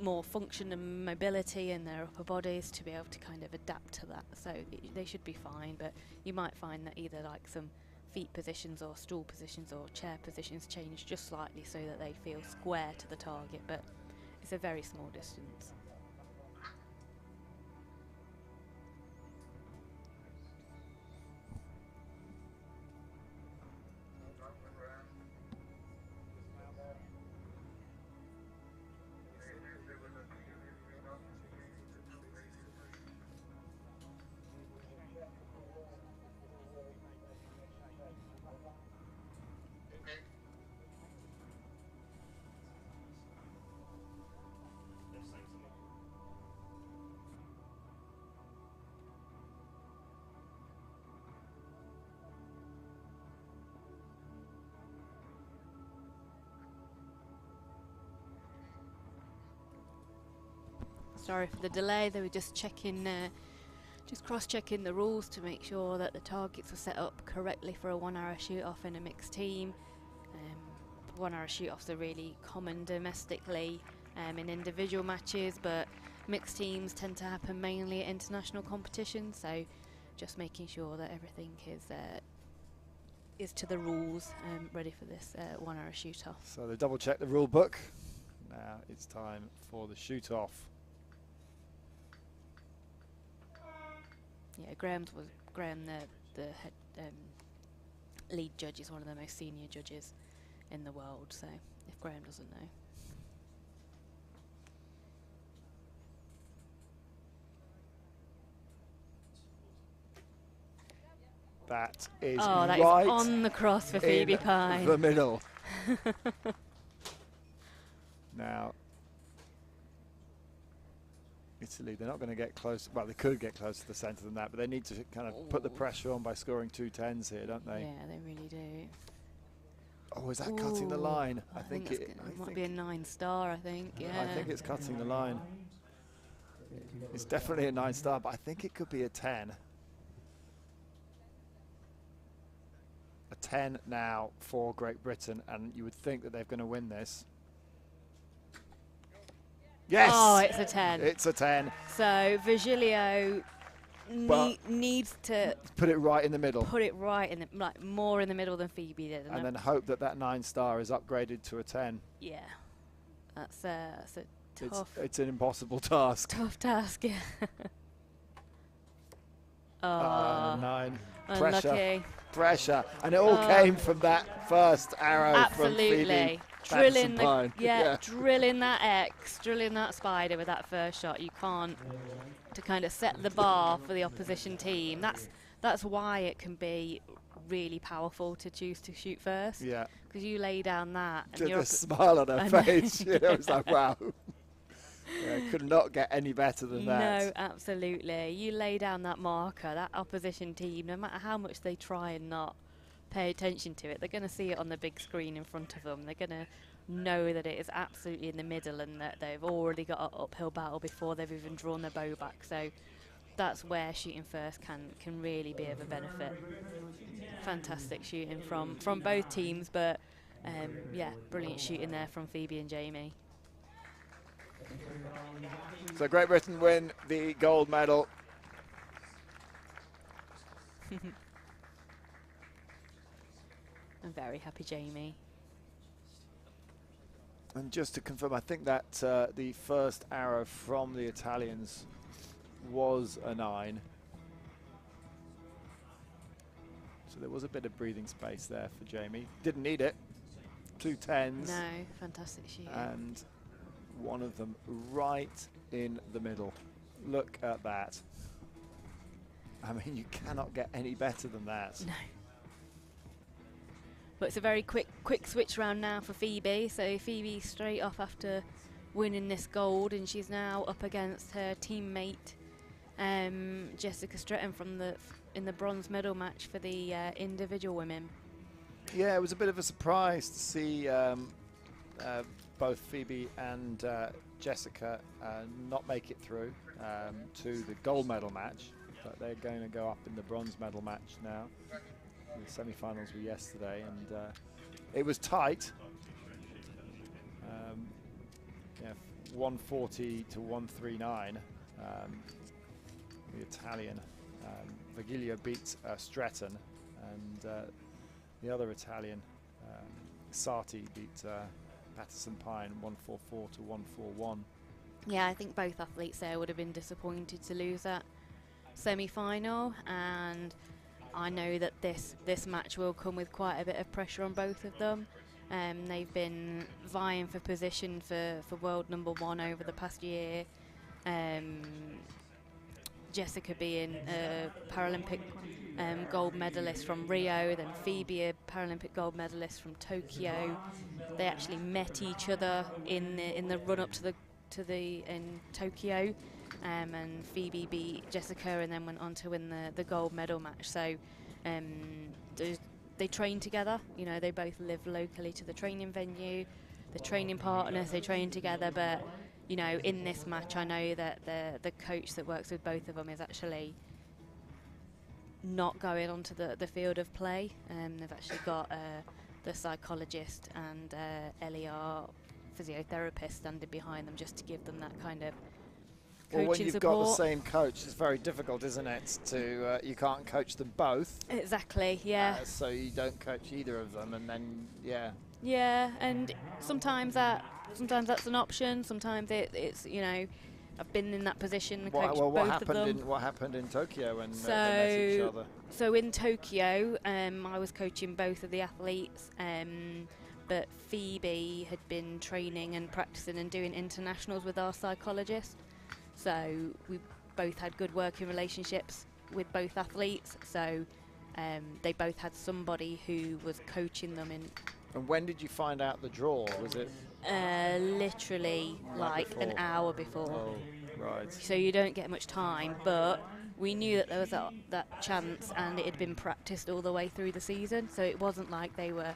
more function and mobility in their upper bodies to be able to kind of adapt to that. So they should be fine, but you might find that either like some feet positions or stool positions or chair positions change just slightly so that they feel square to the target, but it's a very small distance. Sorry for the delay, they were just checking, just cross-checking the rules to make sure that the targets were set up correctly for a 1 arrow shoot-off in a mixed team. 1 arrow shoot-offs are really common domestically in individual matches, but mixed teams tend to happen mainly at international competitions, so just making sure that everything is to the rules, ready for this 1 arrow shoot-off. So they double-check the rule book. Now it's time for the shoot-off. Yeah, Graham, the head lead judge, is one of the most senior judges in the world, so if Graham doesn't know. That is that right is on the cross for Phoebe in Pine. the middle. Now, Italy, they're not going to get close. Well, they could get close to the centre than that, but they need to kind of put the pressure on by scoring 2 10s here, don't they? Yeah, they really do. Oh, is that cutting the line? I think it might be a 9-star, I think. Yeah. I think it's cutting the line. It's definitely a 9-star, but I think it could be a 10. A 10 now for Great Britain, and you would think that they're going to win this. Yes! Oh, it's a 10. It's a 10. So Virgilio needs to put it right in the middle. Put it right in the, like, more in the middle than Phoebe did. And then hope that that 9-star is upgraded to a 10. Yeah. That's a tough... It's an impossible task. Tough task, yeah. 9. Unlucky. Pressure. And it all came from that first arrow from Phoebe. Drilling drilling that X, drilling that spider with that first shot. You can't, to kind of set the bar for the opposition team. That's why it can be really powerful to choose to shoot first. Yeah. Because you lay down that. And Just a smile on her face. You know, it's like, wow. Yeah, could not get any better than that. No, absolutely. You lay down that marker, that opposition team, no matter how much they try and not pay attention to it, they're going to see it on the big screen in front of them. They're going to know that it is absolutely in the middle and that they've already got an uphill battle before they've even drawn their bow back. So that's where shooting first can really be of a benefit. Fantastic shooting from both teams, but yeah, brilliant shooting there from Phoebe and Jamie. So Great Britain win the gold medal. I'm very happy, Jamie. And just to confirm, I think that the first arrow from the Italians was a 9. So there was a bit of breathing space there for Jamie. Didn't need it. 2 10s. No, fantastic shooting. And one of them right in the middle. Look at that. I mean, you cannot get any better than that. No. But it's a very quick switch round now for Phoebe. So Phoebe straight off after winning this gold, and she's now up against her teammate Jessica Stretton in the bronze medal match for the individual women. Yeah, it was a bit of a surprise to see both Phoebe and Jessica not make it through to the gold medal match, but they're going to go up in the bronze medal match now. The semi-finals were yesterday, and it was tight. Yeah, 140 to 139. The Italian Virgilio beat Stretton, and the other Italian Sarti beat Patterson Pine 144 to 141. Yeah, I think both athletes there would have been disappointed to lose that semi-final, and I know that this match will come with quite a bit of pressure on both of them. They've been vying for position for world #1 over the past year. Jessica being a Paralympic gold medalist from Rio, then Phoebe a Paralympic gold medalist from Tokyo. They actually met each other in the run up to the in Tokyo, and Phoebe beat Jessica and then went on to win the gold medal match. So they train together. You know, they both live locally to the training venue. The training partners, they train together, but you know, in this match, I know that the coach that works with both of them is actually not going onto the field of play. They've actually got the psychologist and LER physiotherapist standing behind them just to give them that kind of coaching well, when you've support. got the same coach, it's very difficult, isn't it? To you can't coach them both. Exactly, yeah. So you don't coach either of them, and then Yeah, and sometimes that's an option. Sometimes it's you know, I've been in that position and coached both of them. What happened in Tokyo when they met each other? So in Tokyo, I was coaching both of the athletes, but Phoebe had been training and practicing and doing internationals with our psychologist. So we both had good working relationships with both athletes. So they both had somebody who was coaching them in. And when did you find out the draw? Was it? Literally like an hour before. Oh, right. So you don't get much time, but we knew that there was that chance, and it had been practiced all the way through the season. So it wasn't like they were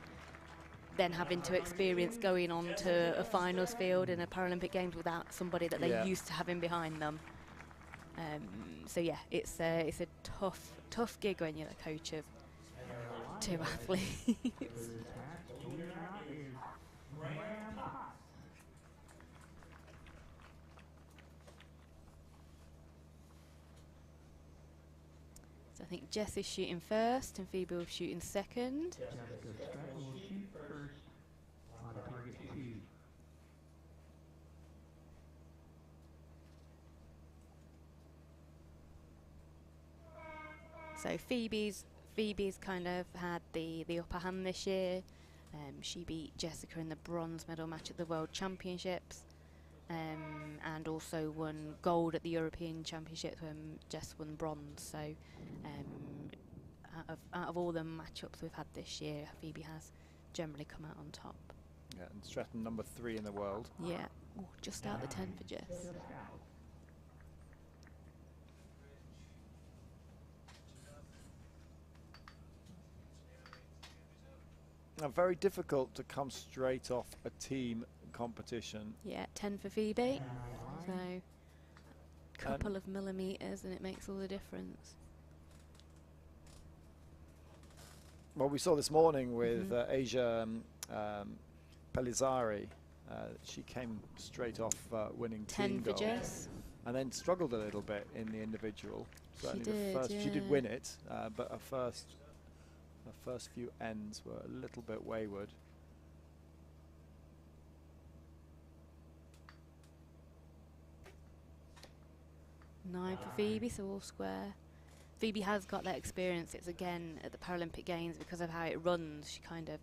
then having to experience going on to a finals field in a Paralympic Games without somebody that they're used to having behind them. So yeah, it's a tough gig when you're the coach of two athletes. So I think Jess is shooting first and Phoebe will shoot in second. Jessica Stratton will shoot first on target 2. So Phoebe's kind of had the upper hand this year. She beat Jessica in the bronze medal match at the World Championships, and also won gold at the European Championships when Jess won bronze. So out of all the matchups we've had this year, Phoebe has generally come out on top. Yeah, and Stratton #3 in the world. Yeah, just out the 10 for Jess. Very difficult to come straight off a team competition. Yeah, 10 for Phoebe. So a couple of millimetres and it makes all the difference. Well, we saw this morning with Asia Pellizzari. She came straist off winning 10 team for gold, Jess. and then struggled a little bit in the individual. Certainly She she did win it, but her first few ends were a little bit wayward. Nine for Phoebe, so all square. Phoebe has got that experience. It's again at the Paralympic Games because of how it runs. She kind of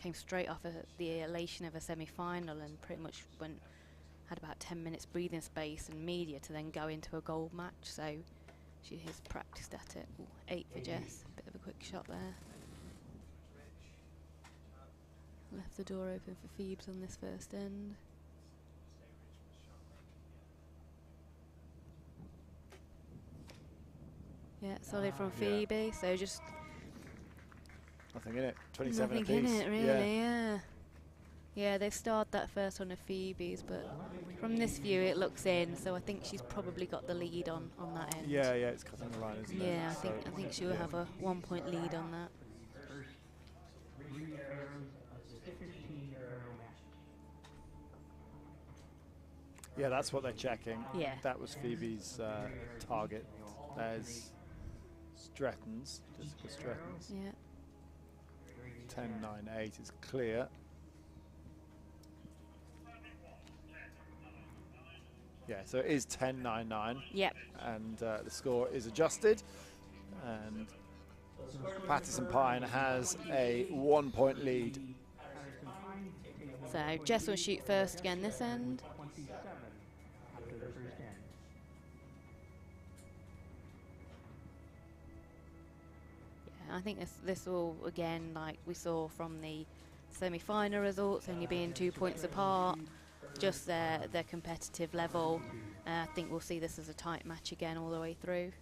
came straight off the elation of a semi-final and pretty much had about 10 minutes breathing space and media to then go into a gold match. So she has practiced at it. Ooh, 8 for Jess. Bit of a quick shot there. Left the door open for Phoebes on this first end. Yeah, solid from Phoebe, so just nothing in it. 27 nothing apiece. in it, really, yeah. Yeah, they've starred that first on a Phoebe's, but from this view it looks in, so I think she's probably got the lead on that end. Yeah, it's cutting the line, isn't it? Yeah, I think she'll have a 1 point lead on that. First 3 arrows of the 15 arrow match. Yeah, that's what they're checking. Yeah. That was Phoebe's target. There's Stretton's, Jessica Stretton's. Yeah. 10.98 is clear. Yeah, so it is 10.99. Yep. And the score is adjusted. And Pattison Pine has a 1 point lead. So Jess will shoot first again this end. 27 after the first end. Yeah, I think this will, again, like we saw from the semi-final results, only being 2 points apart, just their competitive level. I think we'll see this as a tight match again all the way through.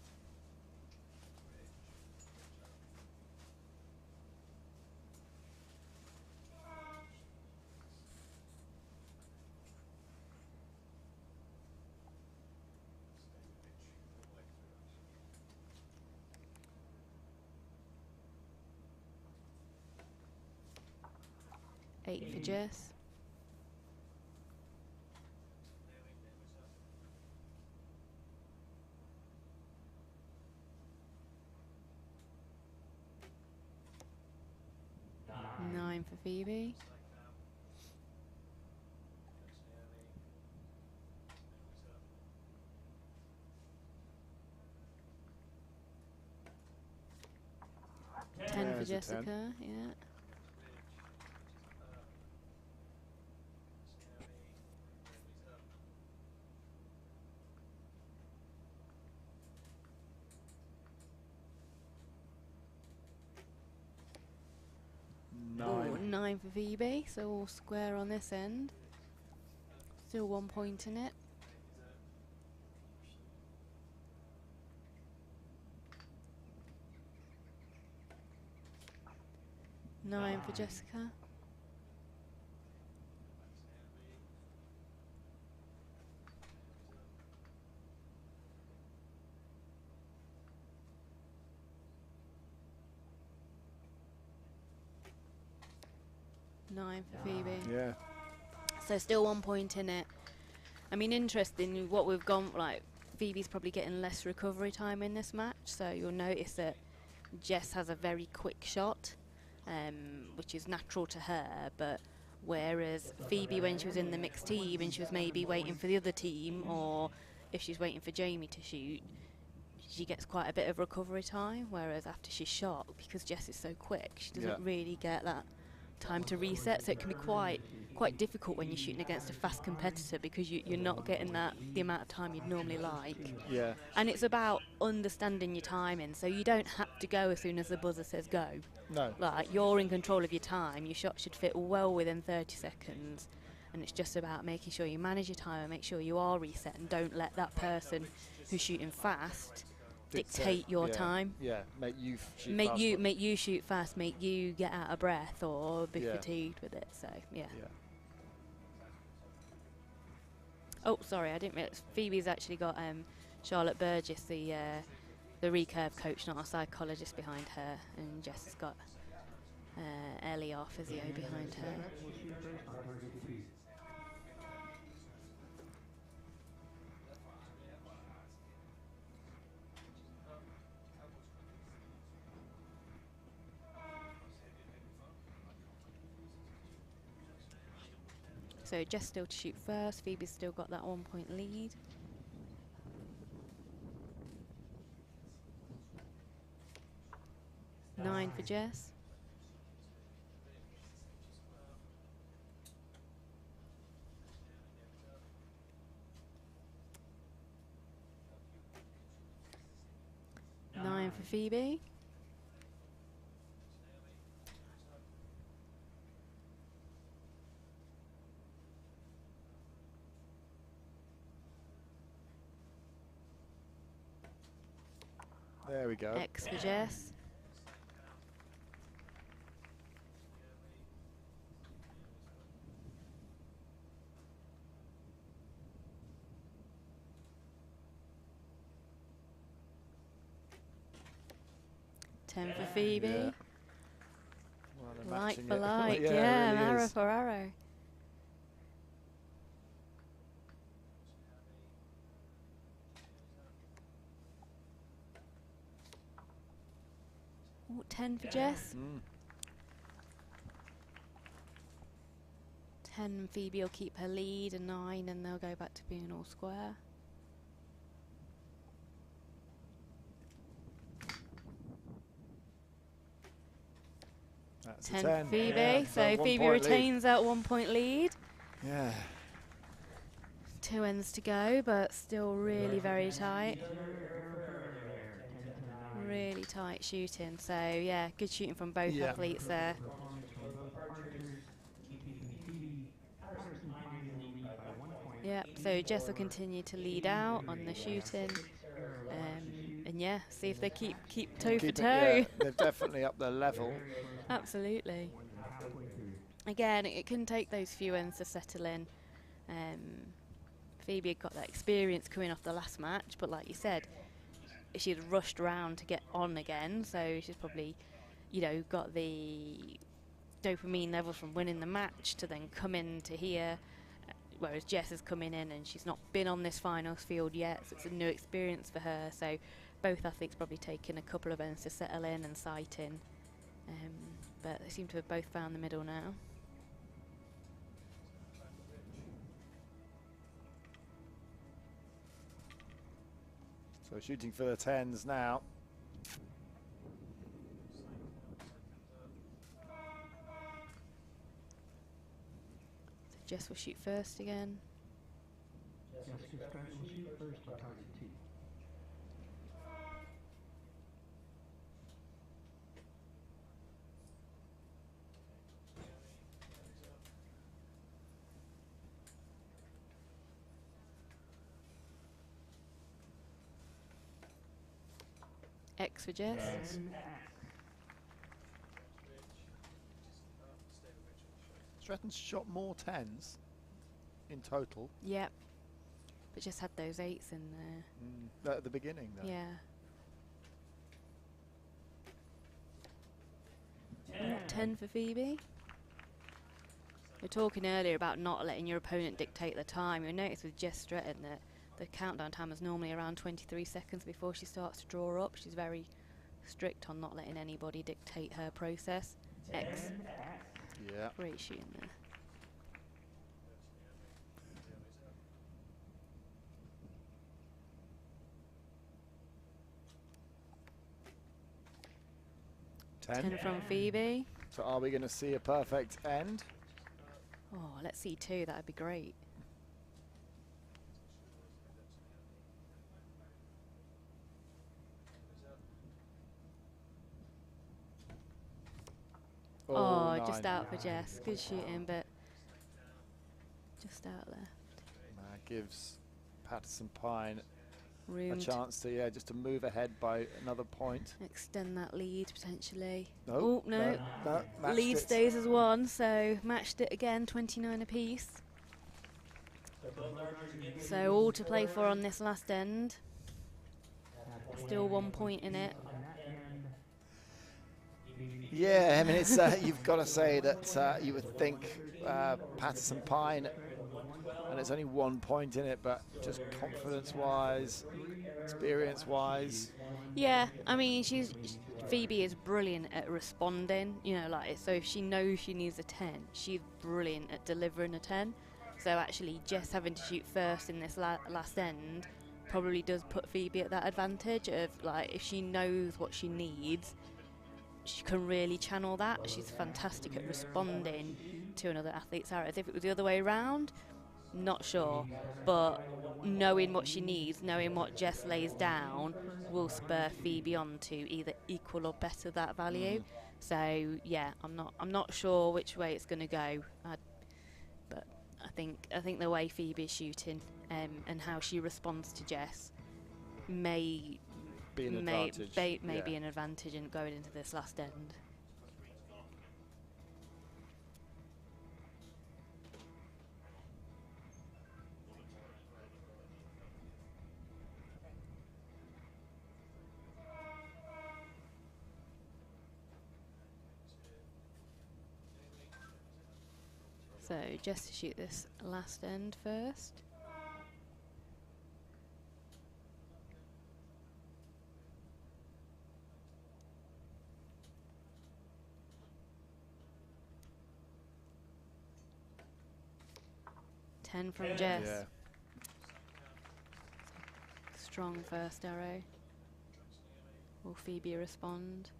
Eight for Jess. Nine for Phoebe. Ten for Jessica, yeah. Ooh, 9 for Phoebe, so all square on this end. Still 1 point in it. Nine for Jessica. Nine for Phoebe. Yeah. So still 1 point in it. I mean, interesting what we've gone, like, Phoebe's probably getting less recovery time in this match, so you'll notice that Jess has a very quick shot, which is natural to her, but whereas Phoebe, when she was in the mixed team and she was maybe waiting for the other team, or if she's waiting for Jamie to shoot, she gets quite a bit of recovery time, whereas after she's shot, because Jess is so quick, she doesn't really get that time to reset, so it can be quite difficult when you're shooting against a fast competitor, because you're not getting the amount of time you'd normally like. Yeah. And it's about understanding your timing, so you don't have to go as soon as the buzzer says go. No. Like, you're in control of your time. Your shot should fit well within 30 seconds, and it's just about making sure you manage your time and make sure you are reset, and don't let that person who's shooting fast dictate your time. Yeah, make you shoot make fast. make you shoot fast, make you get out of breath or be fatigued with it. So yeah. Oh, sorry, I didn't realize Phoebe's actually got Charlotte Burgess, the recurve coach, not a psychologist, behind her, and Jess has got Ellie, our physio, behind her. So Jess still to shoot first, Phoebe's still got that 1 point lead. Nine for Jess. Nine for Phoebe. There we go. X for Jess. Ten for Phoebe. Yeah. Well, they're Like matching for it. like, Yeah, yeah, it really arrow is. for arrow. Ooh, 10 for Jess. 10, Phoebe will keep her lead, a 9, and they'll go back to being all square. That's 10 a 10. for Phoebe, Yeah, so 1 Phoebe point lead. retains that 1 point lead. Yeah. 2 ends to go, but still really very tight. Really tight shooting, so yeah, good shooting from both Yeah. athletes there. Performance from both archers, keeping Phoebe Patterson Pine in the lead by 1 point. Yeah, so Jess will continue to lead out on the shooting, and yeah, see if they keep toe for Keep it, toe. yeah, they're definitely up their level. Absolutely. Halfway through. Again, it can take those few ends to settle in. Phoebe had got that experience coming off the last match, but like you said, she'd rushed around to get on again, so she's probably, you know, got the dopamine level from winning the match to then come into here, whereas Jess is coming in and she's not been on this finals field yet, so it's a new experience for her. So both athletes probably taken a couple of ends to settle in and sight in, but they seem to have both found the middle now. So shooting for the 10s now. So Jess will shoot first again. Jessica Scott will shoot first at target 2. X for Jess. Stratton's shot more 10s in total. Yep. But just had those 8s in there. At the beginning, though. Yeah. Ooh, 10 for Phoebe. We were talking earlier about not letting your opponent dictate the time. You'll notice with Jess Stratton that the countdown time is normally around 23 seconds before she starts to draw up. She's very strict on not letting anybody dictate her process. X. Yeah. Great shooting there. Ten. 10 from Phoebe. So are we going to see a perfect end? Oh, let's see 2. That'd be great. Oh, just 9. out for Jess. Good shooting, but just out left. That gives Patterson Pine a Room to chance to, yeah, just to move ahead by another point. extend that lead potentially. No, Oh, no. matched Lead it. stays as 1, so matched it again, 29 apiece. So all to play for on this last end. Still 1 point in it. Yeah, I mean, it's you've got to say that you would think Patterson Pine, and it's only 1 point in it, but just confidence-wise, experience-wise. Yeah, I mean, Phoebe is brilliant at responding, you know, like, so if she knows she needs a 10, she's brilliant at delivering a 10. So actually, Jess having to shoot first in this last end probably does put Phoebe at that advantage of, like, if she knows what she needs, she can really channel that. She's fantastic at responding to another athlete's arrows. If it was the other way around, not sure, but knowing what she needs, knowing what Jess lays down, will spur Phoebe on to either equal or better that value. So yeah, I'm not sure which way it's going to go, but I think the way Phoebe's shooting and how she responds to Jess may be an advantage. Maybe an advantage in going into this last end. So just to shoot this last end first. Ten from Jess. Yeah. Strong first arrow. Will Phoebe respond?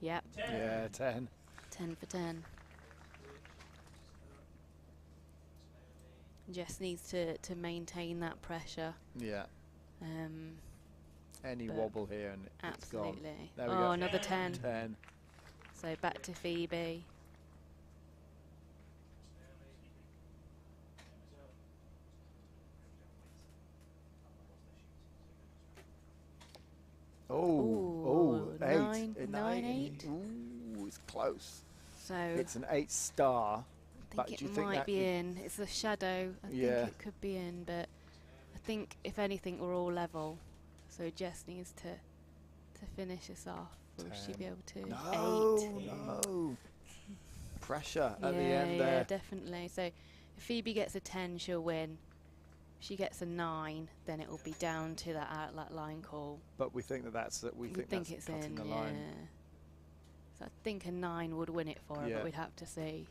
Yep. Yeah, 10. 10 for 10. Jess needs to maintain that pressure. Yeah. Any But wobble here and it's gone. absolutely. There we Oh, go. another 10. 10. So back to Phoebe. Oh, 8. Nine, A 9, 8. Ooh, it's close. So It's an 8 star. I but think do you it think might that be in. It's the shadow. I think it could be in, but I think if anything, we're all level. So Jess needs to finish this off. Will she be able to? No, 8. no. Pressure at the Yeah, end there. definitely. So if Phoebe gets a 10, she'll win. If she gets a 9, then it will be down to that line call. But we think that's We think that's it's cutting in, the yeah. line. So I think a 9 would win it for her, Yeah. but we'd have to see.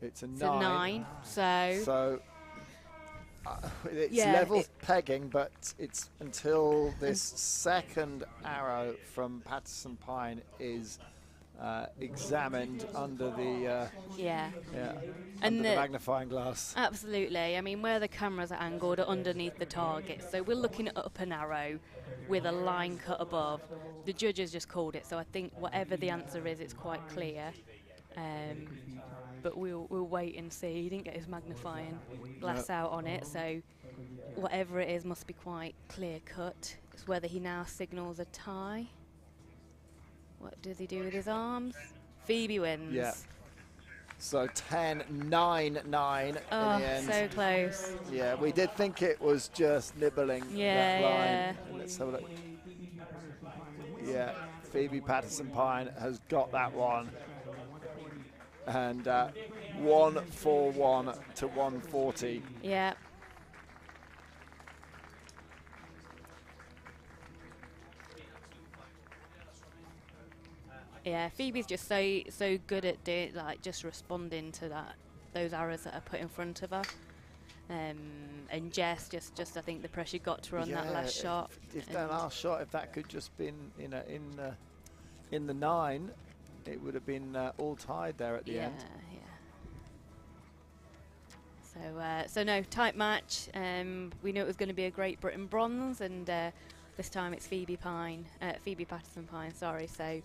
It's a It's 9. a 9, so So it's Yeah, level pegging, but it's until this second arrow from Patterson Pine is examined under the yeah. under the the- magnifying glass. Absolutely. I mean, where the cameras are angled are underneath the target. So we're looking up an arrow with a line cut above. The judges just called it. So I think whatever the answer is, it's quite clear. But we'll wait and see. He didn't get his magnifying glass out on it. So whatever it is must be quite clear cut. It's whether he now signals a tie. What does he do with his arms? Phoebe wins. Yeah. So 10-9-9 in Oh, the end. so close. Yeah, we did think it was just nibbling Yeah, that line. yeah. Let's have a look. Yeah, Phoebe Patterson Pine has got that one. And 141 to 140. Yeah. Yeah, Phoebe's just so good at just responding to those arrows that are put in front of her. And Jess just I think the pressure got to her on that last shot. If that last shot, if that could just been in the 9, it would have been all tied there at the end. Yeah. So no, tight match. We knew it was going to be a Great Britain bronze, and this time it's Phoebe Patterson Pine. Sorry. So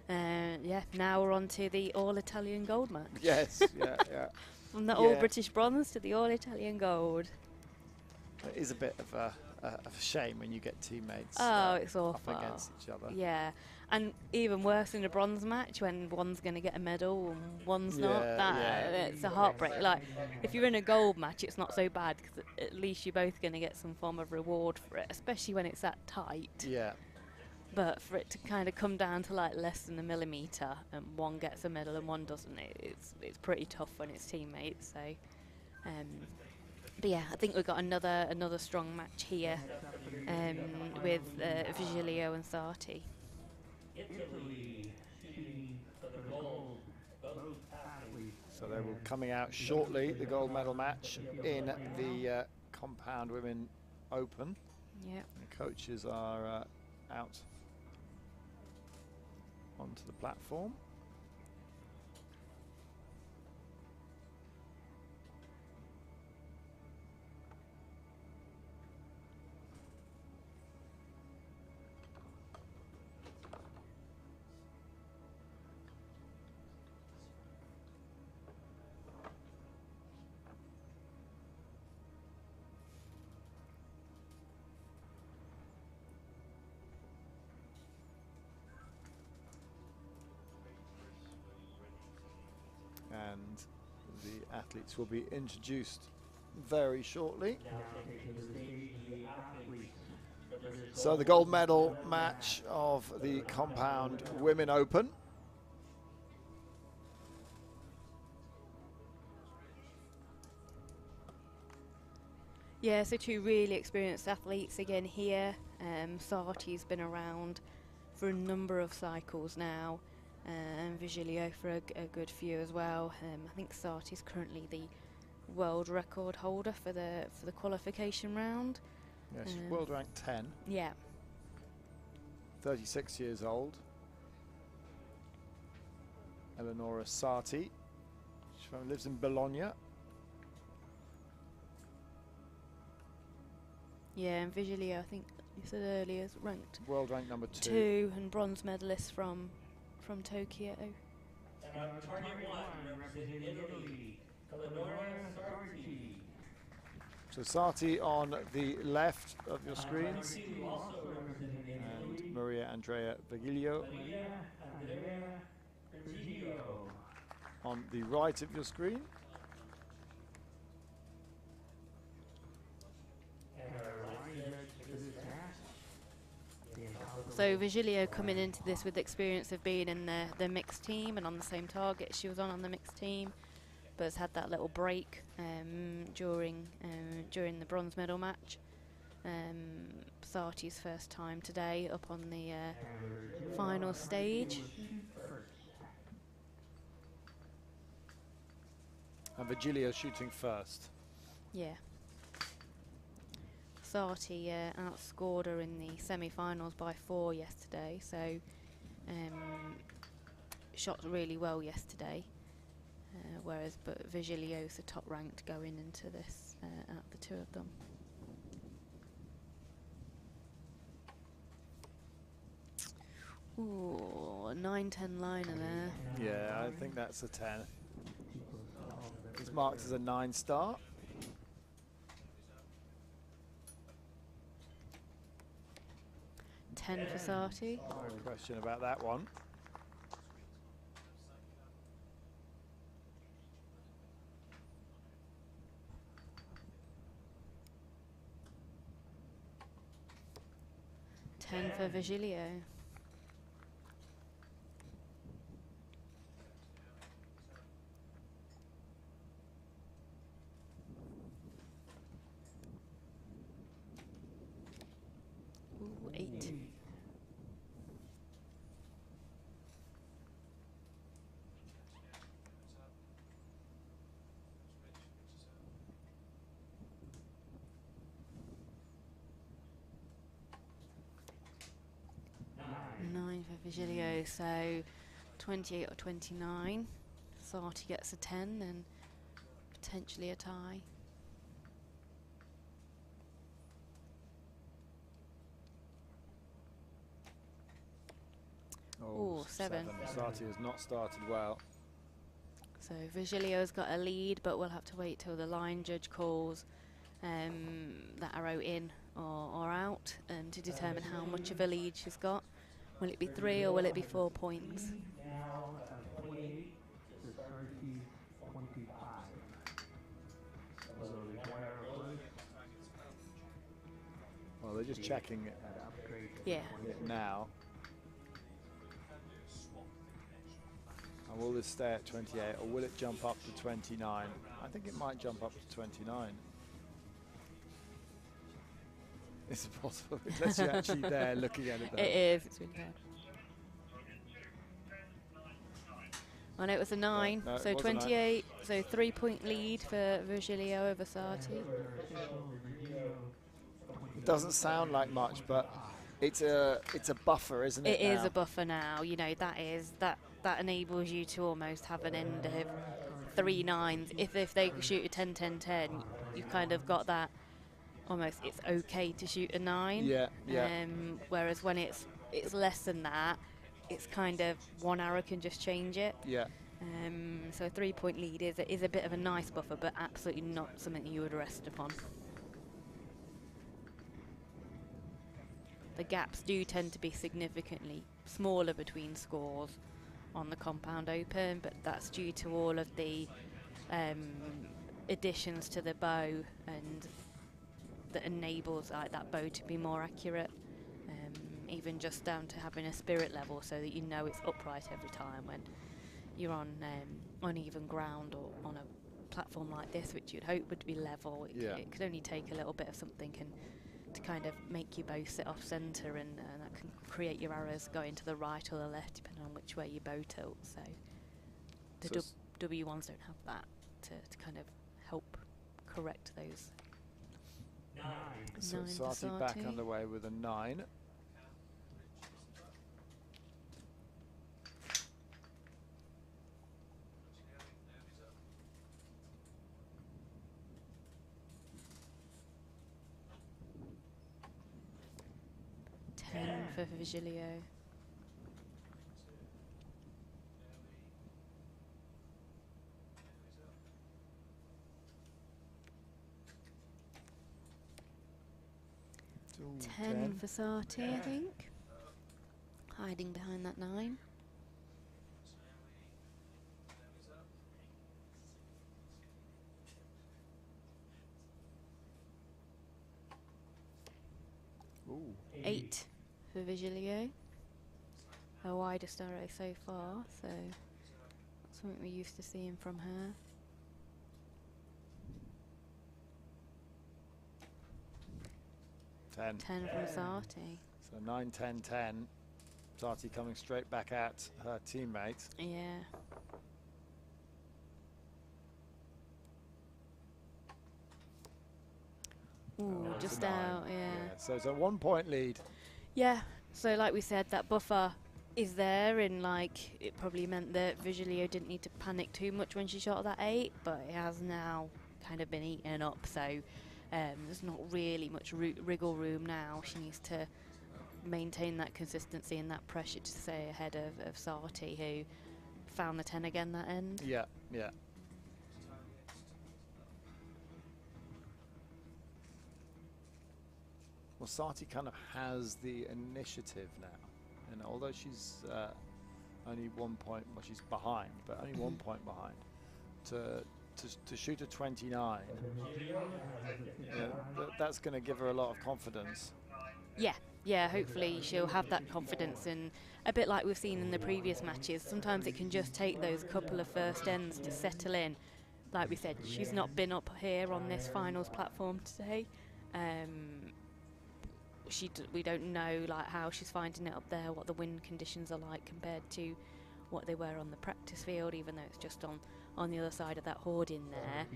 yeah, now we're on to the all-Italian gold match. Yes. Yeah. From the all-British bronze to the all-Italian gold. It is a bit of a shame when you get teammates it's awful. up against each other. Yeah, and even worse in a bronze match when one's going to get a medal and one's not. It's a heartbreak. Like, if you're in a gold match, it's not so bad because at least you're both going to get some form of reward for it, especially when it's that tight. Yeah. But for it to kind of come down to like less than a millimetre and one gets a medal and one doesn't, it's pretty tough when it's teammates. So, but yeah, I think we've got another strong match here with Vigilio and Sarti. So they will coming out shortly, the gold medal match in the Compound Women Open. Yeah. The coaches are out onto the platform. The athletes will be introduced very shortly. So the gold medal match of the Compound Women Open. Yeah, so two really experienced athletes again here. Sarti's been around for a number of cycles now, and Vigilio for a good few as well. I think Sarti's currently the world record holder for the qualification round. Yeah, she's world rank 10. Yeah. 36 years old. Eleonora Sarti. She lives in Bologna. Yeah, and Vigilio, I think you said earlier, is ranked World rank number 2. 2 and bronze medalist from Tokyo. Target 1, representing Italy, Eleonora Sarti. So Sarti on the left of your screens, and Maria Andrea Virgilio on the right of your screen. So Vigilio coming into this with experience of being in the mixed team and on the same target she was on the mixed team, but has had that little break during the bronze medal match. Sarti's first time today up on the final stage. And Virgilio shooting first. Yeah. Sarti outscored her in the semi-finals by 4 yesterday, so shot really well yesterday. But Vigilio's the top ranked going into this out of the two of them. Ooh, a 9-10 liner there. Yeah, I think that's a 10. It's marked as a 9-star. For Sarti. No question about that one. For Vigilio. Ooh, 8. For Vigilio, so 28 or 29. Sarti gets a 10 and potentially a tie. Oh, 7. Sarti has not started well. So Vigilio's got a lead, but we'll have to wait till the line judge calls that arrow in or out to determine how much of a lead she's got. Will it be 3 or will it be 4 points? Now 28 to Sarti 25. So there's 1 arrow close. Well, they're just checking it Yeah. now. And will this stay at 28 or will it jump up to 29? I think it might jump up to 29. It's possible unless you're actually there looking at it. Though. It is. It's really bad. Oh no, it was a 9. No, So 28. So 3-point lead for Virgilio over Sarti. It doesn't sound like much, but it's a buffer, isn't it? It is a buffer now. You know, that enables you to almost have an end of 3 9s. If they shoot a 10-10-10, you've kind of got that. Almost, it's okay to shoot a 9. Yeah, yeah. Whereas when it's less than that, it's kind of 1 arrow can just change it. Yeah. So a 3-point lead is a bit of a nice buffer, but absolutely not something you would rest upon. The gaps do tend to be significantly smaller between scores on the Compound Open, but that's due to all of the additions to the bow, and that enables like that bow to be more accurate. Even just down to having a spirit level, so that you know it's upright every time when you're on uneven ground or on a platform like this, which you'd hope would be level. It could only take a little bit of something to kind of make your bow sit off centre, and that can create your arrows going to the right or the left depending on which way your bow tilts. So the W1s don't have that to kind of help correct those. So Sati back underway with a 9. For Vigilio. Ooh, 10 for Sati, I think. Hiding behind that 9. Ooh. 8 for Vigilio. Her widest arrow so far, so that's something we're used to seeing from her. Ten. 10 from Sati. So 9, 10, 10. Sati coming straight back at her teammate. Yeah. Ooh, Oh, just it's a 9. out, yeah. So it's a 1-point lead. Yeah, so like we said, that buffer is there, and like it probably meant that Vigilio didn't need to panic too much when she shot that 8, but it has now kind of been eaten up, so there's not really much wriggle room now. She needs to maintain that consistency and that pressure to stay ahead of Sati, who found the 10 again that end. Yeah, yeah. Well, Sati kind of has the initiative now, and although she's only 1 point, well, she's behind, but only 1 point behind, to shoot a 29, that's going to give her a lot of confidence. Yeah, hopefully she'll have that confidence, and a bit like we've seen in the previous matches, sometimes it can just take those couple of first ends to settle in. Like we said, she's not been up here on this finals platform today. We don't know like how she's finding it up there, what the wind conditions are like compared to what they were on the practice field, even though it's just on the other side of that hoarding there.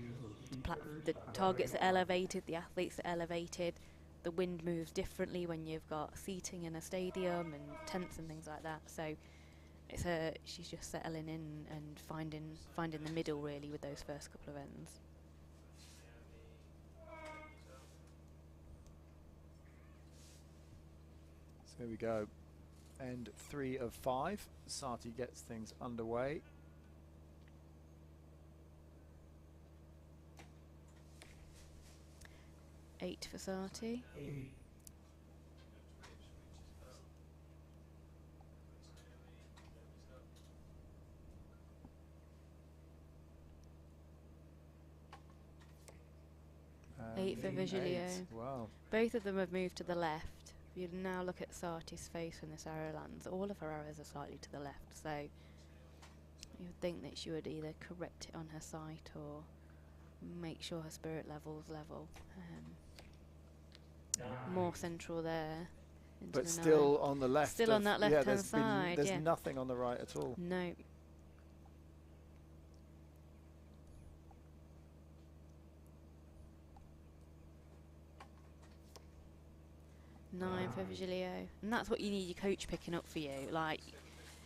The targets are elevated, the athletes are elevated, the wind moves differently when you've got seating in a stadium and tents and things like that. So she's just settling in and finding the middle really with those first couple of ends. So here we go. End 3 of 5. Sati gets things underway. Eight for Sati. 8 for Vigilio. Wow. Both of them have moved to the left. If you now look at Sati's face when this arrow lands, all of her arrows are slightly to the left, so you would think that she would either correct it on her sight or make sure her spirit level's level. More central there. But still on the left. Still on that left-hand side. There's nothing on the right at all. No. Nine for Vigilio. And that's what you need your coach picking up for you. Like,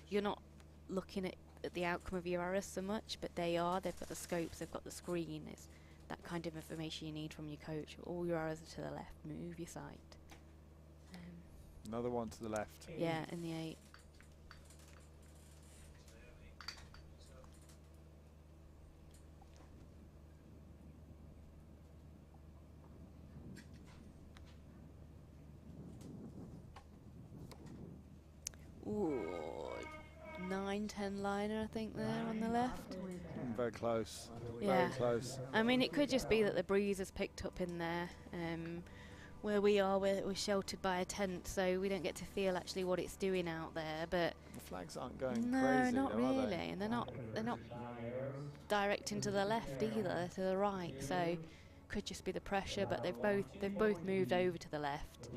you're not looking at the outcome of your arrows so much, but they are. They've got the scopes, they've got the screen. It's that kind of information you need from your coach. All your arrows are to the left. Move your sight. Another one to the left. Yeah, in the 8. Ooh, 9 9-10 liner, I think, there on the left. Very close. Yeah. Very close. I mean, it could just be that the breeze has picked up in there. Where we are, we're sheltered by a tent, so we don't get to feel actually what it's doing out there. But The flags aren't going no, crazy, not though, are really, they? and they're not directing to the left either, they're to the right. So could just be the pressure, but they've both moved over to the left.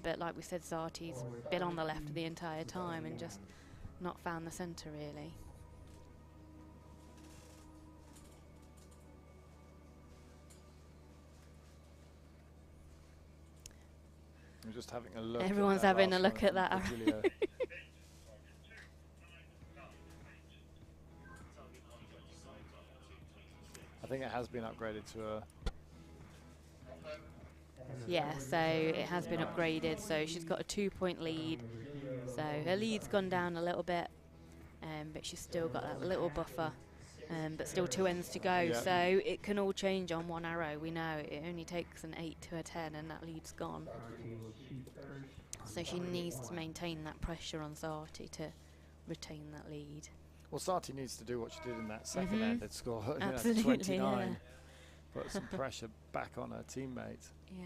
But like we said, Sarti's been on the left the entire time and just not found the centre really. I'm just having a look. Everyone's having a look at that. I think it has been upgraded to a... Yeah, so it has been upgraded, so she's got a 2-point lead. So her lead's gone down a little bit, but she's still got that little buffer, but still 2 ends to go. Yep. So it can all change on one arrow. We know it only takes an 8 to a 10 and that lead's gone. So she needs to maintain that pressure on Sarti to retain that lead. Well, Sarti needs to do what she did in that second end and score Absolutely, 29. yeah. Put some pressure back on her teammate. Yeah.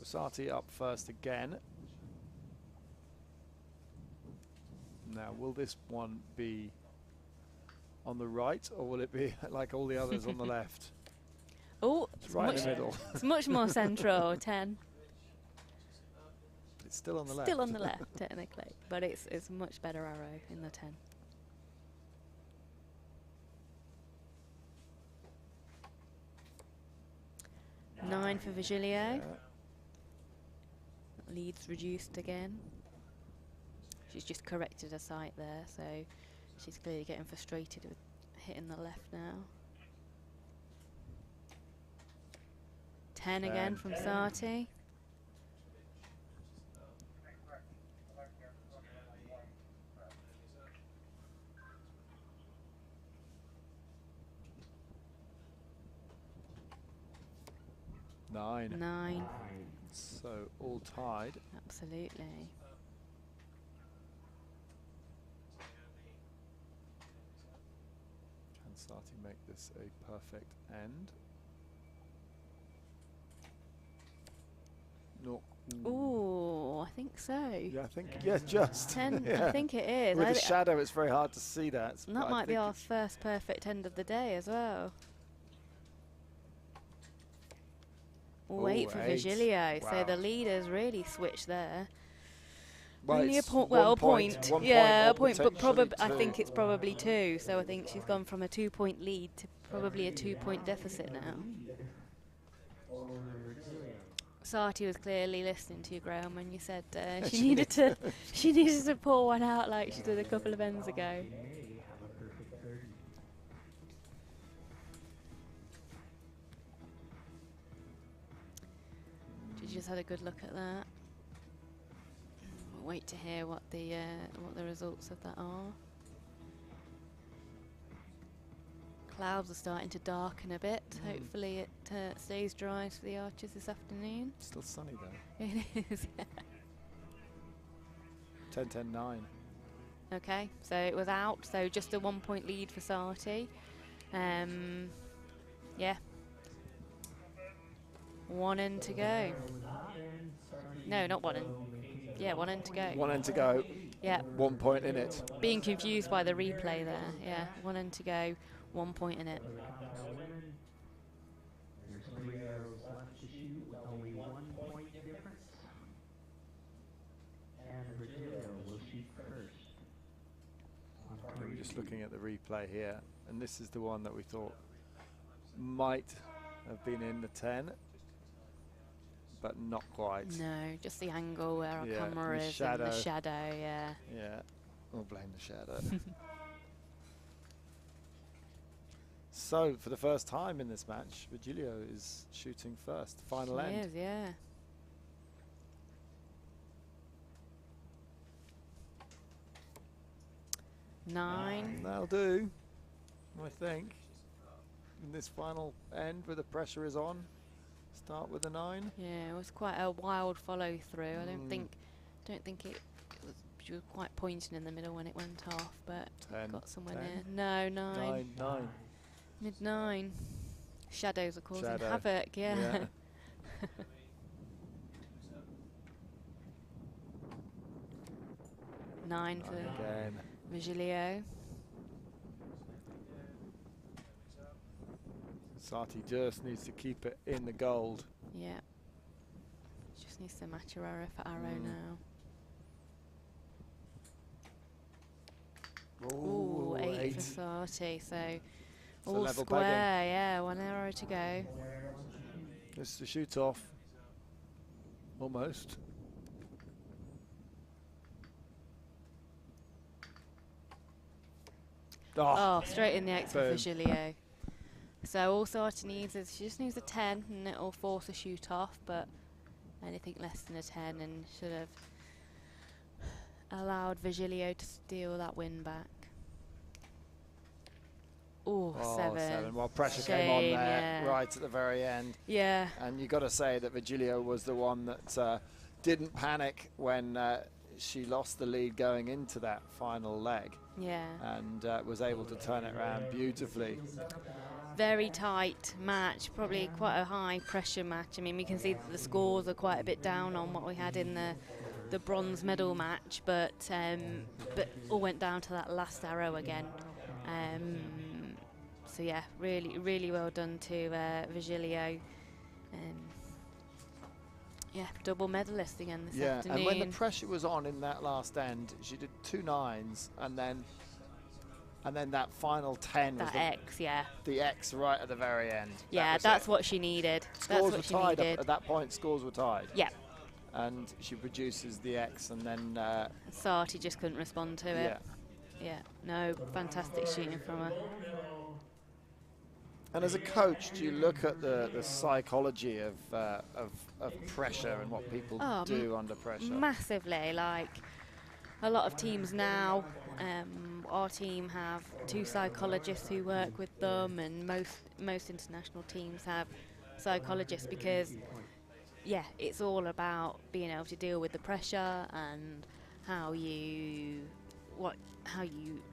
So Sarti up first again. Now, will this one be on the right, or will it be like all the others on the left? Oh, It's right in the middle. It's much more central, 10. It's still on the left. Still on the left, technically, but it's a much better arrow in the 10. Yeah. 9 for Virgilio. Lead's reduced again. She's just corrected her sight there, so she's clearly getting frustrated with hitting the left now. 10 again from Sarti. Nine. 9. So all tied. Absolutely. Can Sarti make this a perfect end? No. Ooh, I think so. Yeah, I think, yeah, just. 10, Yeah. I think it is. With the shadow, it's very hard to see that. And that might be our first perfect end of the day as well. Ooh, 8 for 8. Virgilio, so Wow. the leaders really switched there. Well, Only a it's point, 1 well, a point, point. 1 Yeah, a point, point, but potentially I 2. think it's probably 2. So I think she's gone from a 2-point lead to probably a 2-point deficit now. Sarti was clearly listening to you, Graham, when you said she needed to pour one out like she did a couple of ends ago. She just had a good look at that. We'll wait to hear what the results of that are. Clouds are starting to darken a bit. Hopefully it stays dry for the Archers this afternoon. Still sunny though. It is, yeah. 10, 10, 9. Okay, so it was out, so just a 1-point lead for Sarti. Yeah. 1 end to go. No, not 1 end. Yeah, 1 end to go. 1 end to go. Yeah. 1 point in it. Being confused by the replay there. Yeah, 1 end to go, 1 point in it. There's 3 arrows left to shoot with only 1 point difference. And Virgilio will shoot first. We're just looking at the replay here, and this is the one that we thought might have been in the 10, but not quite. No, just the angle where our camera the is shadow. and the shadow, yeah. Yeah, we'll blame the shadow. So, for the first time in this match, Virgilio is shooting first, final She end. is, yeah. Nine. That'll do, I think. In this final end, where the pressure is on, start with a 9. Yeah, it was quite a wild follow through. I don't think it was. She was quite pointing in the middle when it went off, but 10, got somewhere 10. near. No, 9. 9. Mid 9. Shadows are causing Shadow. havoc. Yeah. 9 for Again. Vigilio. Sati just needs to keep it in the gold. Yeah. Just needs to match her arrow for arrow now. Ooh, 8 for Sati. So all level square. pegging. Yeah, 1 arrow to go. Just to shoot off. Almost. Oh, straight in the X for Boom. Vigilio. So all Sati needs is, she just needs a 10 and it'll force a shoot off, but anything less than a 10 and should have allowed Vigilio to steal that win back. Ooh, 7. Well, pressure Shame, came on there yeah. right at the very end. Yeah. And you've got to say that Vigilio was the one that didn't panic when she lost the lead going into that final leg. Yeah. And was able to turn it around beautifully. Very tight match, probably quite a high pressure match. I mean, we can see that the scores are quite a bit down on what we had in the bronze medal match, but all went down to that last arrow again. So yeah, really well done to Vigilio. Yeah, double medalist again this afternoon. And when the pressure was on in that last end, she did 2 9s, and then that final 10 was the X right at the very end. Yeah, that's what she needed. Scores were tied up at that point. Scores were tied. Yeah. And she produces the X, and then Sati just couldn't respond to it. Yeah. No, fantastic shooting from her. And as a coach, do you look at the psychology of pressure and what people do under pressure? Massively. Like a lot of teams now, our team have 2 psychologists who work with them, and most international teams have psychologists, because it's all about being able to deal with the pressure and how you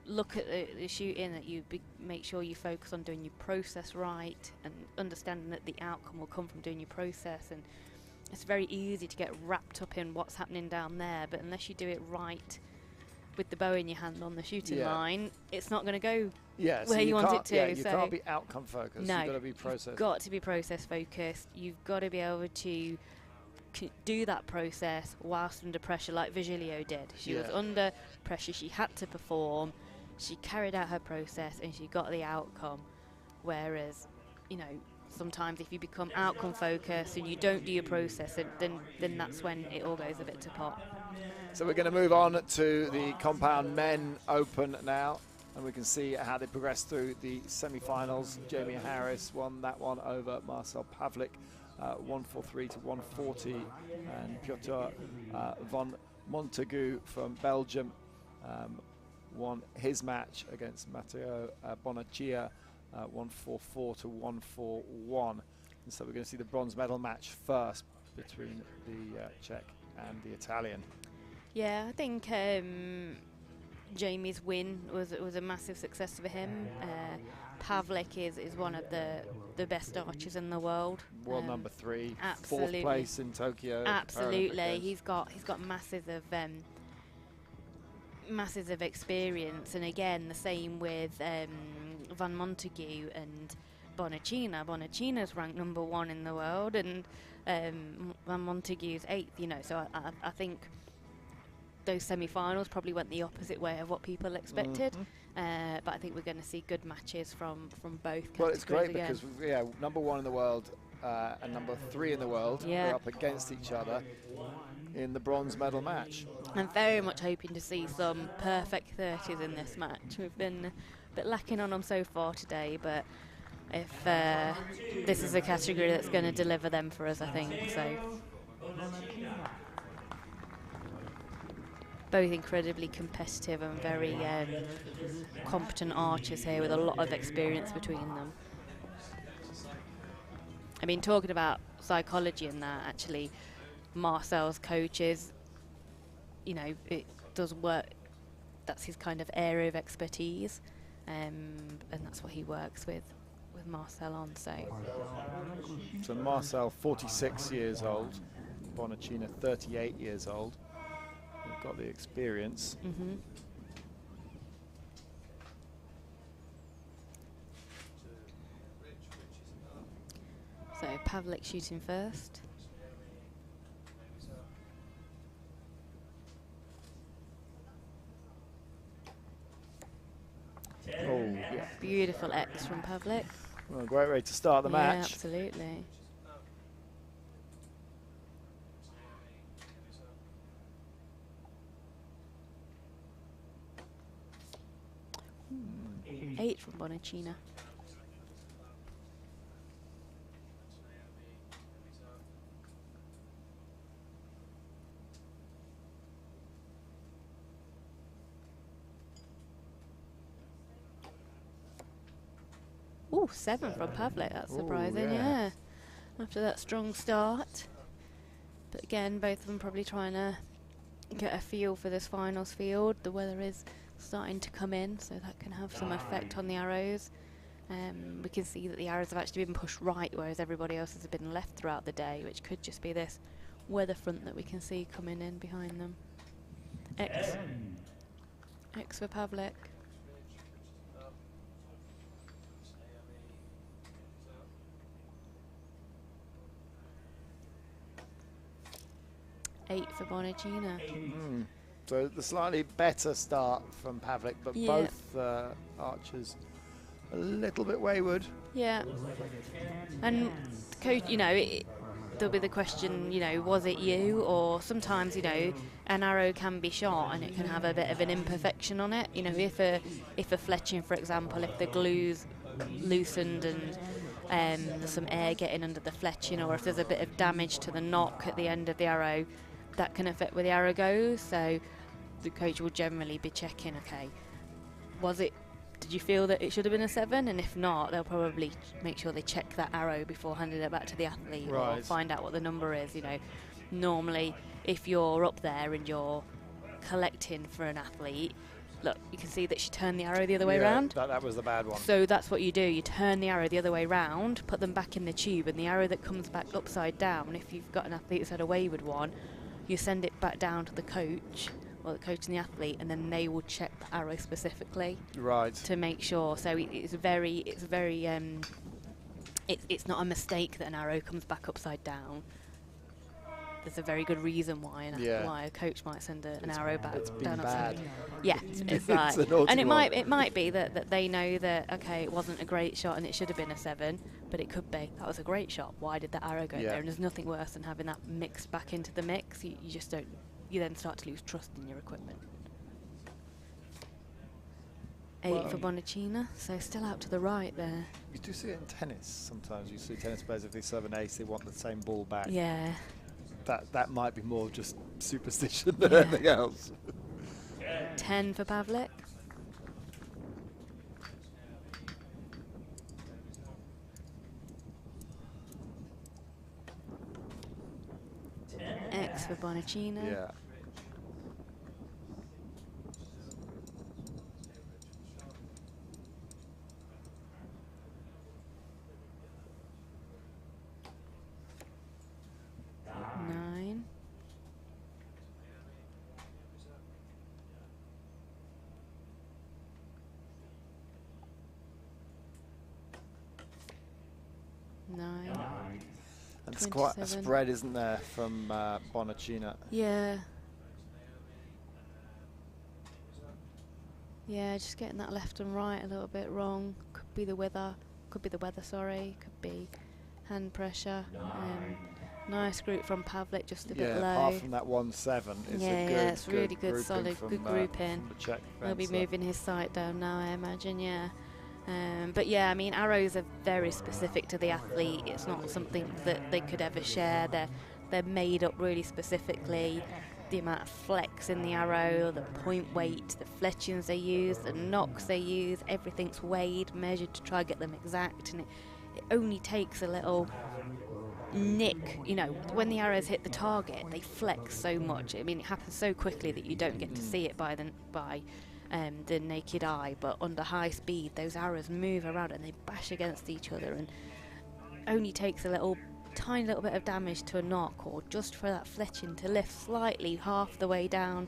look at the shooting, that you make sure you focus on doing your process right and understanding that the outcome will come from doing your process. And it's very easy to get wrapped up in what's happening down there, but unless you do it right with the bow in your hand on the shooting line, it's not going to go where you want it to. Yeah, you can't be outcome focused. No, you've got to be process. You've got to be process focused. You've got to be able to do that process whilst under pressure, like Vigilio did. She was under pressure, she had to perform, she carried out her process, and she got the outcome. Whereas, sometimes if you become outcome focused and you don't do your process, then that's when it all goes a bit to pot. So we're going to move on to the Compound Men Open now, and we can see how they progressed through the semi-finals. Jamie Harris won that one over Marcel Pavlik, 143 to 140, and Piotr von Montagu from Belgium won his match against Matteo Bonaccia, 144 to 141. And so we're going to see the bronze medal match first between the Czech and the Italian. Yeah, I think Jamie's win was a massive success for him. Pavlik is one of the best archers in the world. World number 3, absolutely. 4th place in Tokyo. Absolutely, he's got masses of experience, and again the same with Van Montagu and Bonacina. Bonacina's ranked number 1 in the world, and Van Montagu's 8th. So I think those semi-finals probably went the opposite way of what people expected. But I think we're going to see good matches from both categories. Well, it's great again. because number 1 in the world and number 3 in the world are up against each other in the bronze medal match. I'm very much hoping to see some perfect 30s in this match. We've been a bit lacking on them so far today, but if this is a category that's going to deliver them for us, I think. So both incredibly competitive and very competent archers here with a lot of experience between them. I mean, talking about psychology and that, actually, Marcel's coaches, you know, it does work. That's his kind of area of expertise, and that's what he works with Marcel on. So Marcel, 46 years old, Bonacina, 38 years old. They've got the experience. Mm-hmm. So Pavlik shooting first. Oh, yeah. Beautiful X from Pavlik. Well, a great way to start the Yeah, match. absolutely. Hmm. 8 from Bonacina. Ooh, 7 from Pavlik. That's surprising, Ooh, yeah. After that strong start. But again, both of them probably trying to get a feel for this finals field. The weather is starting to come in, so that can have some effect on the arrows. We can see that the arrows have actually been pushed right, whereas everybody else has been left throughout the day, which could just be this weather front that we can see coming in behind them. X for Pavlik. Eight for Bonacina. Mm. So the slightly better start from Pavlik, but Yeah. both archers a little bit wayward. Yeah. And coach, you know, there'll be the question, you know, was it you? Or sometimes, you know, an arrow can be shot and it can have a bit of an imperfection on it. You know, if a fletching, for example, if the glue's loosened and there's some air getting under the fletching, or if there's a bit of damage to the nock at the end of the arrow, that can affect where the arrow goes. So the coach will generally be checking, okay, did you feel that it should have been a 7? And if not, they'll probably make sure they check that arrow before handing it back to the athlete, or find out what the number is. You know, normally if you're up there and you're collecting for an athlete, look, you can see that she turned the arrow the other way around. That was the bad one. So that's what you do. You turn the arrow the other way round, put them back in the tube, and the arrow that comes back upside down, if you've got an athlete who's had a wayward one, you send it back down to the coach, or the coach and the athlete, and then they will check the arrow specifically to make sure. So it's not a mistake that an arrow comes back upside down. There's a very good reason why a coach might send an arrow back down upside down. Yeah, it's like, and it might be that they know that, okay, it wasn't a great shot and it should have been a 7, but it could be that was a great shot. Why did that arrow go there? And there's nothing worse than having that mixed back into the mix. You just don't. You then start to lose trust in your equipment. 8 for Bonacina, so still out to the right there. You do see it in tennis. Sometimes you see tennis players, if they serve an ace, they want the same ball back. Yeah. That might be more just superstition than anything else. 10 for Pavlik. X for Bonacina. Yeah. And it's quite a spread, isn't there, from Bonacina? Yeah. Yeah, just getting that left and right a little bit wrong. Could be the weather, sorry. Could be hand pressure. Nice group from Pavlik, just a bit low. Apart from that 1-7, it's a good, it's really good, solid, good grouping. He'll be moving his sight down now, I imagine, yeah. But yeah, I mean, arrows are very specific to the athlete. It's not something that they could ever share. They're made up really specifically. The amount of flex in the arrow, the point weight, the fletchings they use, the knocks they use, everything's weighed, measured to try and get them exact. And it only takes a little nick, you know, when the arrows hit the target, they flex so much. I mean, it happens so quickly that you don't get to see it by the naked eye, but under high speed, those arrows move around and they bash against each other, and only takes a tiny little bit of damage to a knock, or just for that fletching to lift slightly half the way down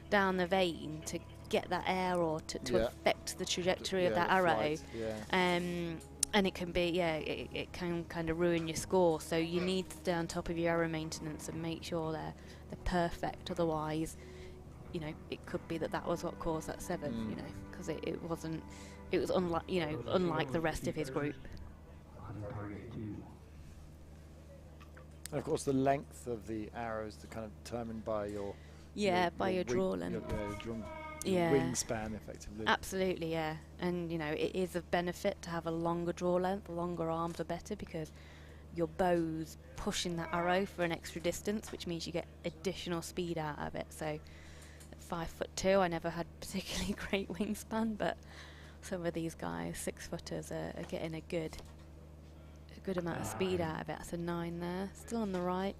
the vein to get that air, or to affect the trajectory of that arrow. Flight, And it can be, it can kind of ruin your score. So you need to stay on top of your arrow maintenance and make sure they're perfect. Otherwise, you know, it could be that was what caused that 7. You know, because it was unlike the rest of his group. And of course, the length of the arrows is kind of determined by your draw length. Your wingspan, effectively. Absolutely, yeah. And you know, it is of benefit to have a longer draw length. The longer arms are better because your bow's pushing that arrow for an extra distance, which means you get additional speed out of it. So at 5'2", I never had particularly great wingspan, but some of these guys, 6-footers, are getting a good amount of speed out of it. That's a 9 there. Still on the right.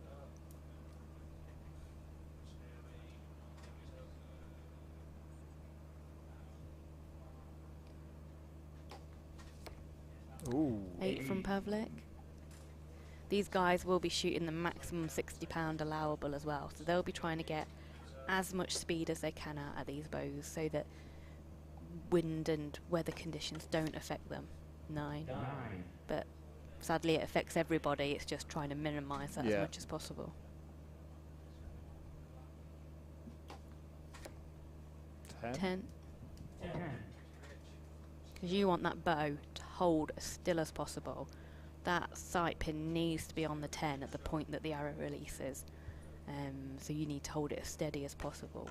Ooh. 8 from Pavlik. These guys will be shooting the maximum 60-pound allowable as well, so they'll be trying to get as much speed as they can out of these bows so that wind and weather conditions don't affect them. 9. But sadly it affects everybody. It's just trying to minimise that as much as possible. 10. Because you want that bow to hold as still as possible. That sight pin needs to be on the 10 at the point that the arrow releases. So you need to hold it as steady as possible.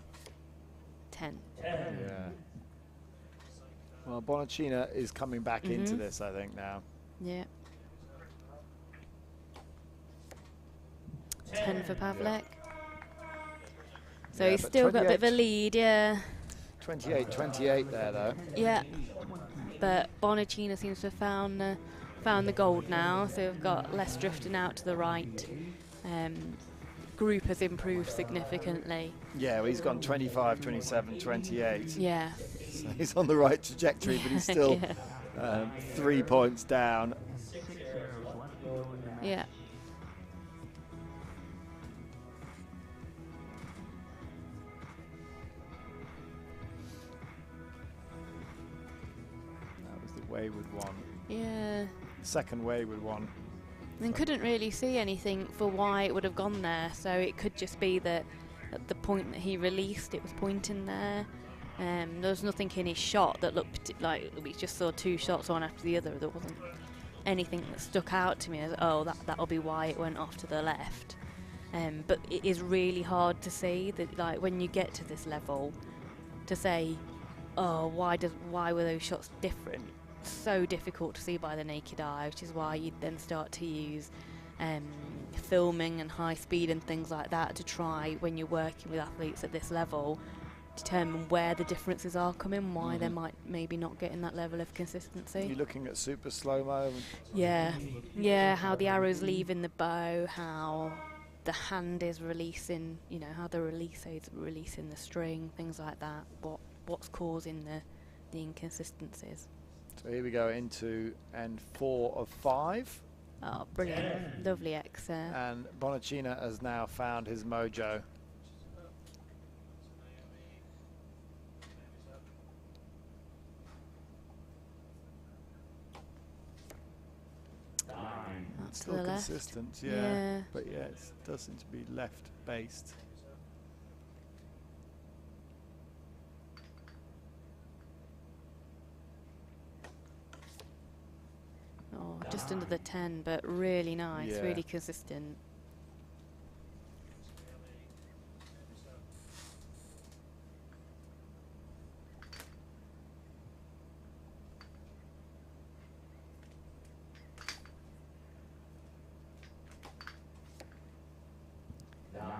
10. Yeah. Well, Bonacina is coming back into this, I think, now. Yeah. 10 for Pavlik. So he's still got a bit of a lead, 28-28 there, though. Yeah. But Bonacina seems to have found the gold now, so we've got less drifting out to the right. Group has improved significantly. Yeah, well, he's gone 25, 27, 28. Yeah. So he's on the right trajectory, but he's still 3 points down. Yeah. That was the wayward one. Yeah. Second wayward one. And couldn't really see anything for why it would have gone there, so it could just be that at the point that he released it was pointing there. There was nothing in his shot that looked like we just saw 2 shots one after the other. There wasn't anything that stuck out to me as, oh, that'll be why it went off to the left. But it is really hard to see that, like, when you get to this level, to say, oh, why were those shots different? So difficult to see by the naked eye, which is why you then start to use filming and high speed and things like that to try, when you're working with athletes at this level, determine where the differences are coming, why they might maybe not getting that level of consistency. You're looking at super slow-mo? Yeah, how the arrow's leaving the bow, how the hand is releasing, you know, how the release aids releasing the string, things like that, what's causing the inconsistencies. So here we go into end 4 of 5. Oh, brilliant. Lovely X there. And Bonacina has now found his mojo. Still to the left. Consistent, yeah. But yeah, it does seem to be left-based. Oh, just under the 10, but really nice, really consistent.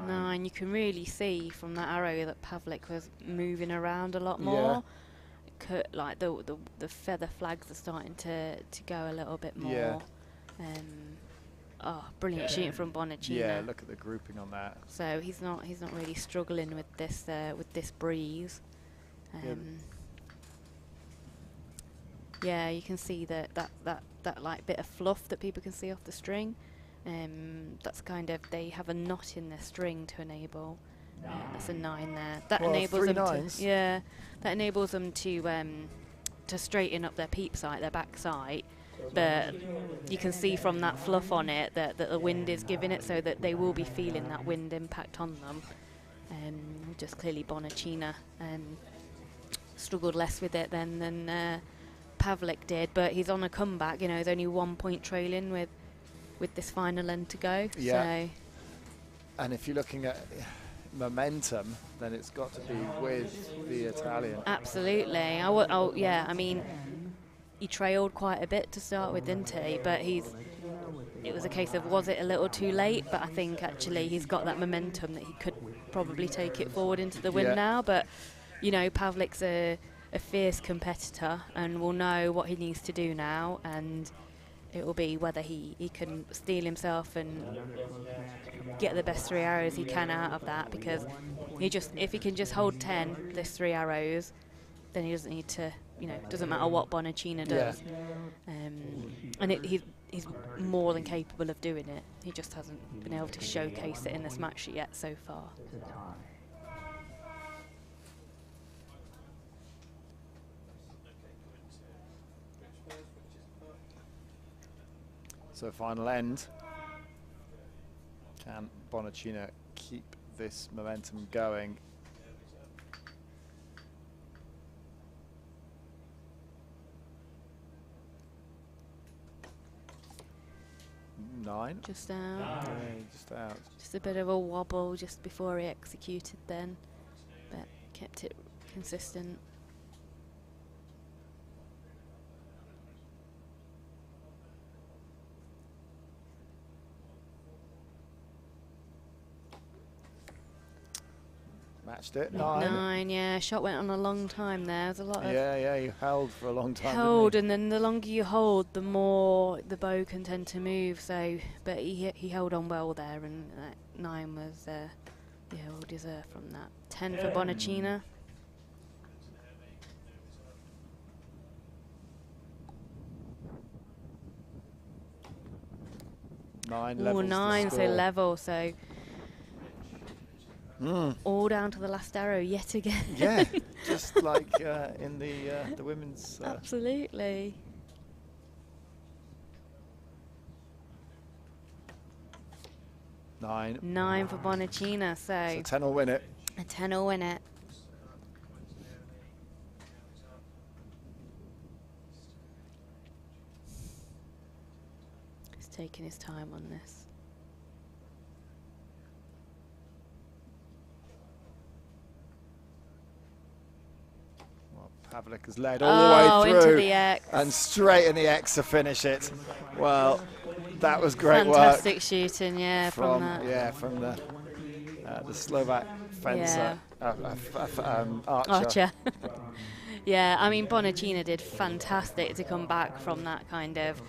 And you can really see from that arrow that Pavlik was moving around a lot more. Like the feather flags are starting to go a little bit more. Oh, brilliant shooting from Bonacina. Yeah, look at the grouping on that. So he's not really struggling with this breeze. Yeah, you can see that like bit of fluff that people can see off the string. That's kind of, they have a knot in their string to enable. That's a 9 there. That enables them that enables them to straighten up their peep sight, their back sight. But you can see from that fluff on it that the wind is giving it, so that they will be feeling that wind impact on them. Just clearly Bonacina struggled less with it than Pavlik did, but he's on a comeback. You know, he's only 1 point trailing with this final end to go. Yeah. So. And if you're looking at momentum, then it's got to be with the Italian. Absolutely. Yeah, I mean, he trailed quite a bit to start with, didn't he? But it was a case of, was it a little too late? But I think actually he's got that momentum that he could probably take it forward into the wind now. But, you know, Pavlik's a fierce competitor and will know what he needs to do now, and it will be whether he can steel himself and get the best 3 arrows he can out of that, because if he can just hold 10 this 3 arrows, then he doesn't need to, you know, doesn't matter what Bonacina does. And he's more than capable of doing it. He just hasn't been able to showcase it in this match yet so far. So final end. Can Bonacina keep this momentum going? Nine. Just out. Yeah, just out. Just a bit of a wobble just before he executed then, but kept it consistent. Matched it. 9, yeah. Shot went on a long time there. There's a lot of... Yeah, you held for a long time. Hold, and then the longer you hold, the more the bow can tend to move. So, but he held on well there, and 9 was well deserved from that. 10 for Bonacina. Nine, so level. So. All down to the last arrow yet again. Yeah, just like in the women's. Absolutely. Nine for Bonacina, so 10 will win it. A 10 will win it. He's taking his time on this. Pavlik has led all the way through into the X. And straight in the X to finish it. Well, that was great Fantastic work. Shooting, yeah, from that. Yeah, from the Slovak fencer, Archer. Yeah, I mean, Bonacina did fantastic to come back from that kind of,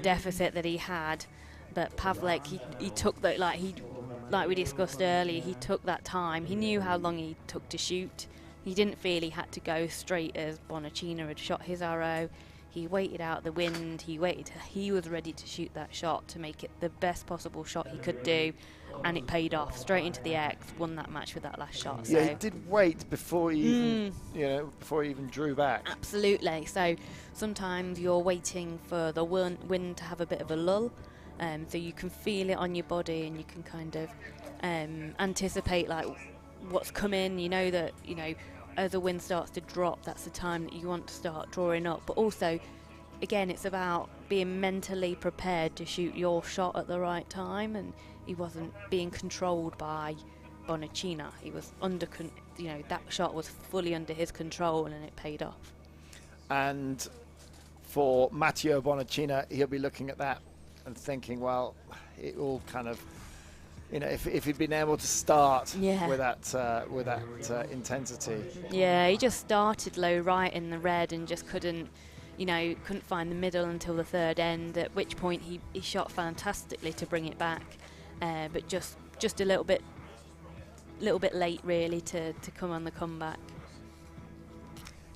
deficit that he had. But Pavlik, he took that, like we discussed earlier, he took that time. He knew how long he took to shoot. He didn't feel he had to go straight as Bonacina had shot his arrow. He waited out the wind. He waited till he was ready to shoot that shot to make it the best possible shot he could do, and it paid off. Straight into the X, won that match with that last shot. Yeah, he did wait before he before he even drew back. Absolutely. So sometimes you're waiting for the wind to have a bit of a lull. So you can feel it on your body, and you can kind of anticipate like what's coming. You know that as the wind starts to drop, that's the time that you want to start drawing up. But also, again, it's about being mentally prepared to shoot your shot at the right time. And he wasn't being controlled by Bonacina. He was that shot was fully under his control, and it paid off. And for Matteo Bonacina, he'll be looking at that and thinking, well, it all kind of, if he'd been able to start with that intensity. Yeah, he just started low right in the red and just couldn't you know, couldn't find the middle until the third end, at which point he shot fantastically to bring it back, but just a little bit late really to come on the comeback.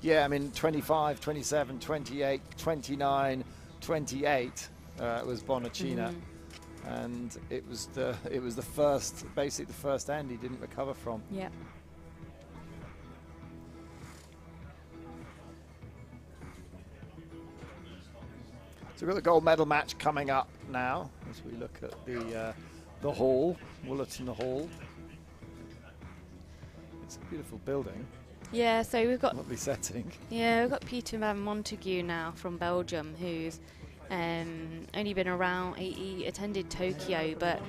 Yeah, I mean 25, 27, 28, 29, 28 was Bonacina, and it was the first, basically the first end he didn't recover from. Yeah. So we've got the gold medal match coming up now as we look at the hall, Woollerton Hall. It's a beautiful building. Yeah, so we've got lovely setting. Yeah, we've got Peter van Montague now from Belgium, who's only been around. He attended Tokyo, but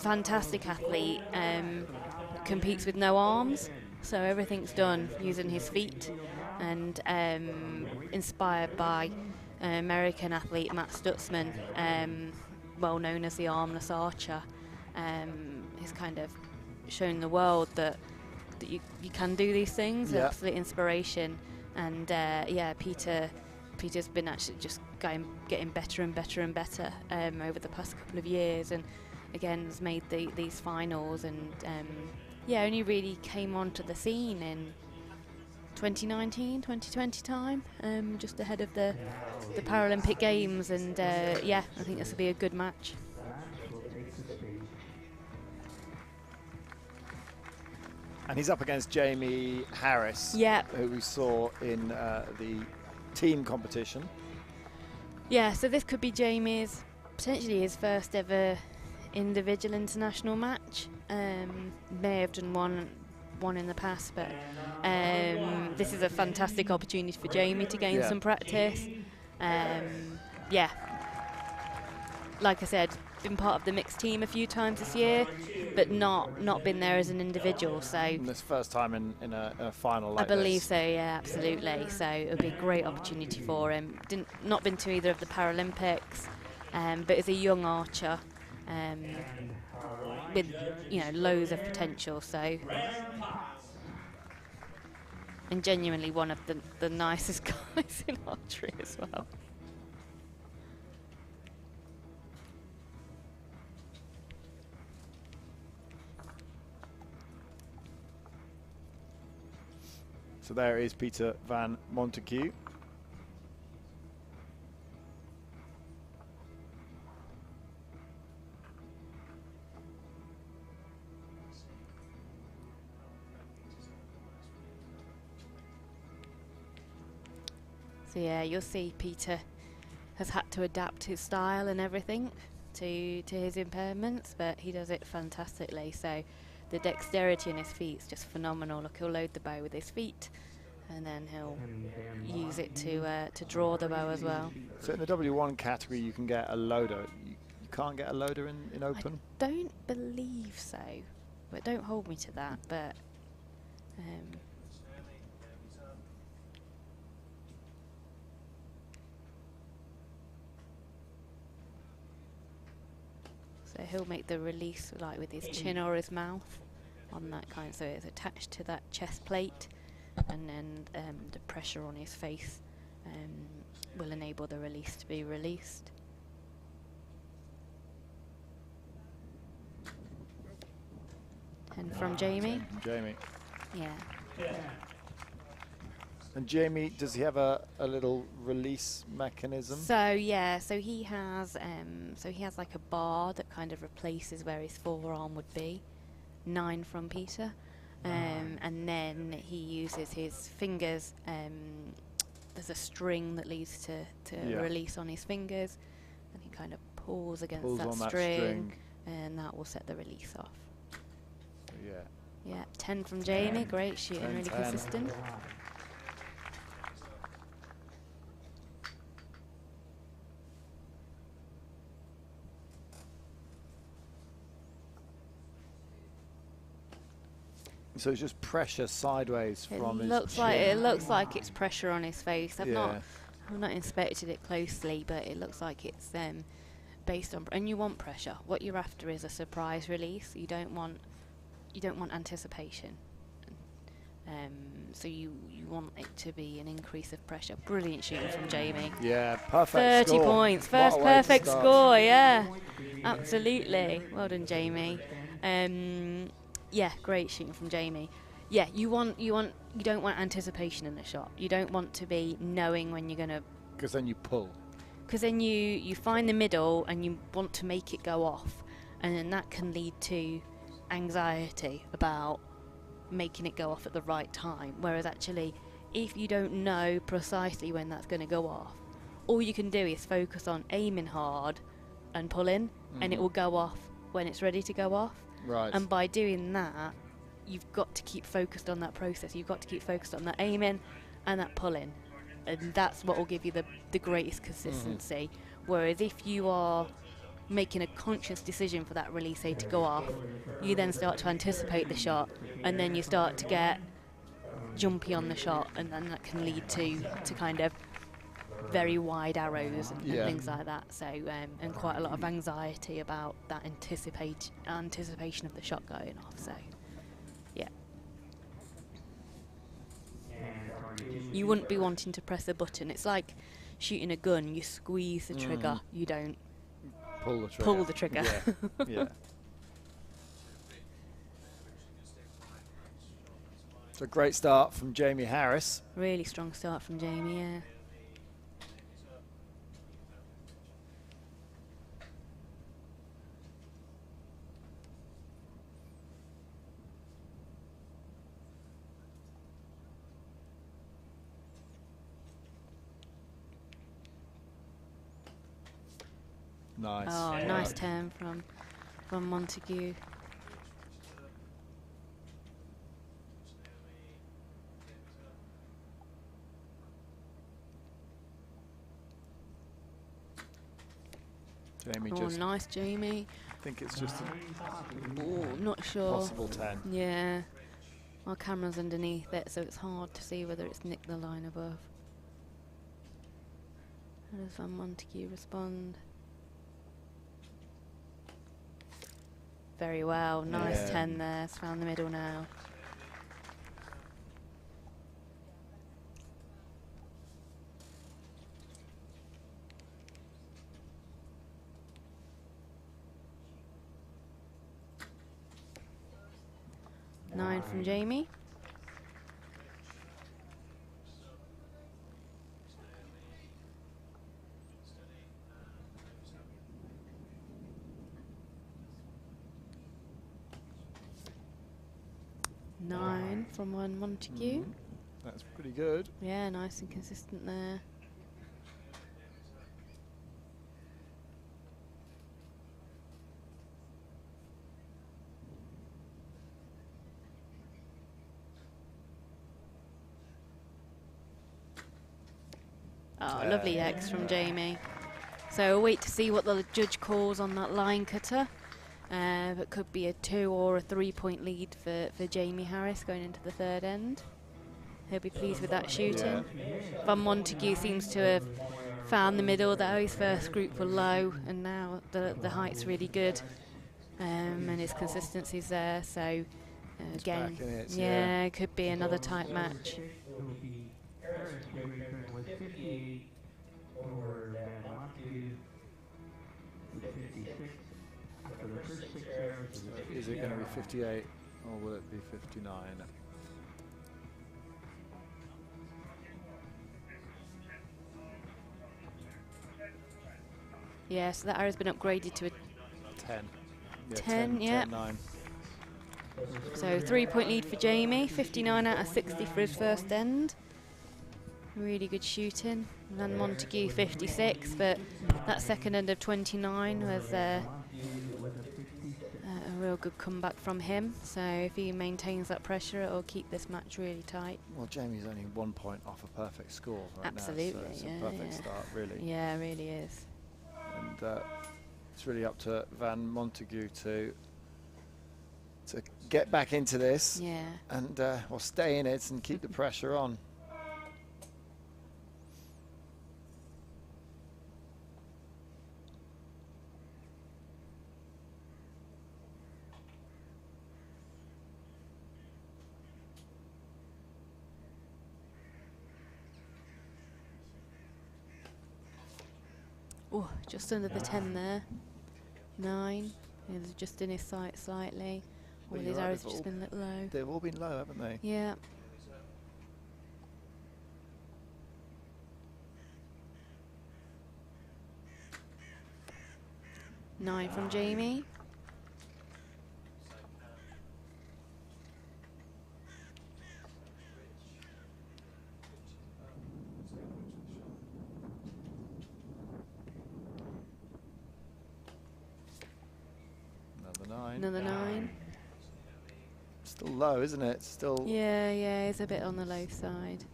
fantastic athlete. Competes with no arms, so everything's done using his feet, and inspired by American athlete Matt Stutzman, well known as the armless archer. He's kind of shown the world that you can do these things. Yeah. Absolute inspiration, and yeah, Peter's been actually just getting better and better and better over the past couple of years, and again has made these finals, and yeah, only really came onto the scene in 2019, 2020 time, just ahead of the Paralympic Games, and yeah, I think this will be a good match. And he's up against Jamie Harris, who we saw in the team competition. Yeah, so this could be Jamie's, potentially his first ever individual international match. May have done one in the past, but this is a fantastic opportunity for Jamie to gain some practice. Yeah, like I said, been part of the mixed team a few times this year, but not been there as an individual. So and this first time in a final like I believe this. so, yeah, absolutely. So it'll be a great opportunity for him. Not been to either of the Paralympics, but is a young archer with, you know, loads of potential. So, and genuinely one of the nicest guys in archery as well. So there is Peter van Montague. So yeah, you'll see Peter has had to adapt his style and everything to his impairments, but he does it fantastically. So the dexterity in his feet is just phenomenal. Look, he'll load the bow with his feet, and then he'll use it to draw the bow as well. So in the W1 category, you can get a loader. You can't get a loader in open? I don't believe so, but don't hold me to that. But so he'll make the release like with his chin or his mouth on that kind, so it's attached to that chest plate, and then the pressure on his face will enable the release to be released. And from Jamie? Jamie. Yeah. And Jamie, does he have a little release mechanism? So yeah, so he has like a bar that kind of replaces where his forearm would be. 9 from Peter, and then he uses his fingers. There's a string that leads to release on his fingers, and he kind of pulls against that string, and that will set the release off. Yeah. Yeah, 10 from Jamie. Great shooting, really 10. consistent. So it's just pressure sideways from his chin. It looks like it's pressure on his face. I've not inspected it closely, but it looks like it's based on. And you want pressure. What you're after is a surprise release. You don't want anticipation. So you want it to be an increase of pressure. Brilliant shooting from Jamie. Yeah, perfect 30 score. points. What a First way to perfect start. score, yeah. Absolutely. Well done, Jamie. Yeah, great shooting from Jamie. Yeah, you don't want anticipation in the shot. You don't want to be knowing when you're going to, Because then you pull. because then you find the middle and you want to make it go off, and then that can lead to anxiety about making it go off at the right time. Whereas actually, if you don't know precisely when that's going to go off, all you can do is focus on aiming hard and pulling, and it will go off when it's ready to go off. Right. And by doing that, you've got to keep focused on that process. You've got to keep focused on that aiming and that pulling, and that's what will give you the greatest consistency. Whereas if you are making a conscious decision for that release aid to go off, you then start to anticipate the shot, and then you start to get jumpy on the shot, and then that can lead to kind of very wide arrows and things like that. So and quite a lot of anxiety about that anticipation of the shot going off. So yeah, you wouldn't be wanting to press a button. It's like shooting a gun. You squeeze the trigger. You don't pull the trigger. Yeah. Yeah. So great start from Jamie Harris. Really strong start from Jamie, yeah. Nice. Oh, nice turn from Montague. Jamie Oh, just, nice, Jamie. I think it's just a Oh, not sure. possible 10. Yeah. Our camera's underneath it, so it's hard to see whether it's nicked the line above. How does Van Montague respond? Very well. Nice 10 there. It's found the middle now. Nine from Jamie. Nine from one Montague. That's pretty good. Yeah, nice and consistent there. Oh, lovely X from Jamie. So we'll wait to see what the judge calls on that line cutter. It could be a 2 or a 3 point lead for Jamie Harris going into the third end. He'll be pleased with that shooting. Van Montague seems to have found the middle though. His first group were low, and now the height's really good, and his consistency's there. So again, it could be another tight match. Is it going to be 58 or will it be 59? Yeah, so that arrow's been upgraded to a 10. Yeah, 10, yeah. 9. So 3 point lead for Jamie, 59 out of 60 for his first end. Really good shooting. Van Montague 56, but that second end of 29 was a real good comeback from him. So if he maintains that pressure, it'll keep this match really tight. Well, Jamie's only 1 point off a perfect score right Absolutely, now. So it's yeah, a perfect start, really. Yeah, it really is. And it's really up to Van Montague to get back into this. Yeah. And well, stay in it and keep the pressure on. Oh, just under the 10 there. 9. He's just in his sight slightly. All Well, his you're right, arrows they've have just all- been a little low. They've all been low, haven't they? Yeah. Nine from Jamie. Another 9. Another 9. Still low, isn't it? Still. Yeah, yeah, it's a bit on the low side.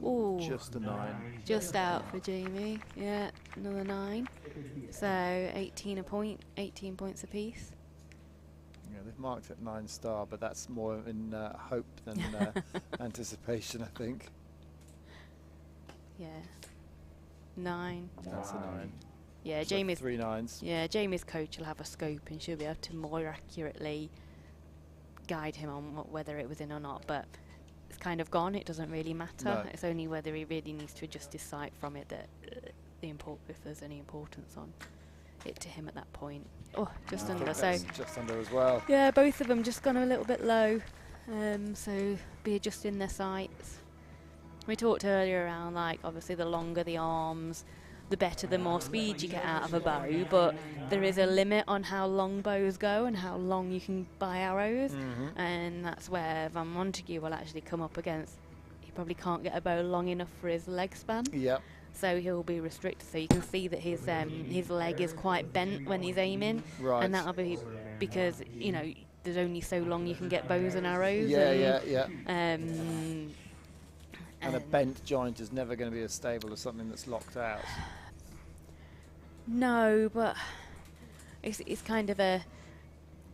Ooh, Just a 9. just out for Jamie. Yeah, another 9. So 18 points apiece. Yeah, they've marked it 9-star, but that's more in hope than anticipation, I think. Yeah. 9. That's a 9. Yeah, So Jamie's 3 9s. Yeah, Jamie's coach will have a scope and she'll be able to more accurately guide him on whether it was in or not. But it's kind of gone. It doesn't really matter. No. It's only whether he really needs to adjust his sight from it that if there's any importance on it to him at that point. Oh, just I think under. So that's just under as well. yeah, both of them just gone a little bit low. So be adjusting their sights. We talked earlier around, like, obviously the longer the arms, the better, the more speed you get out of a bow, but there is a limit on how long bows go and how long you can buy arrows, and that's where Van Montague will actually come up against. He probably can't get a bow long enough for his leg span, Yep. so he'll be restricted. So you can see that his leg is quite bent when he's aiming, Right. and that'll be because, you know, there's only so long you can get bows and arrows. Yeah, and, yeah, yeah. And a and- bent joint is never going to be as stable as something that's locked out. No, but it's kind of a.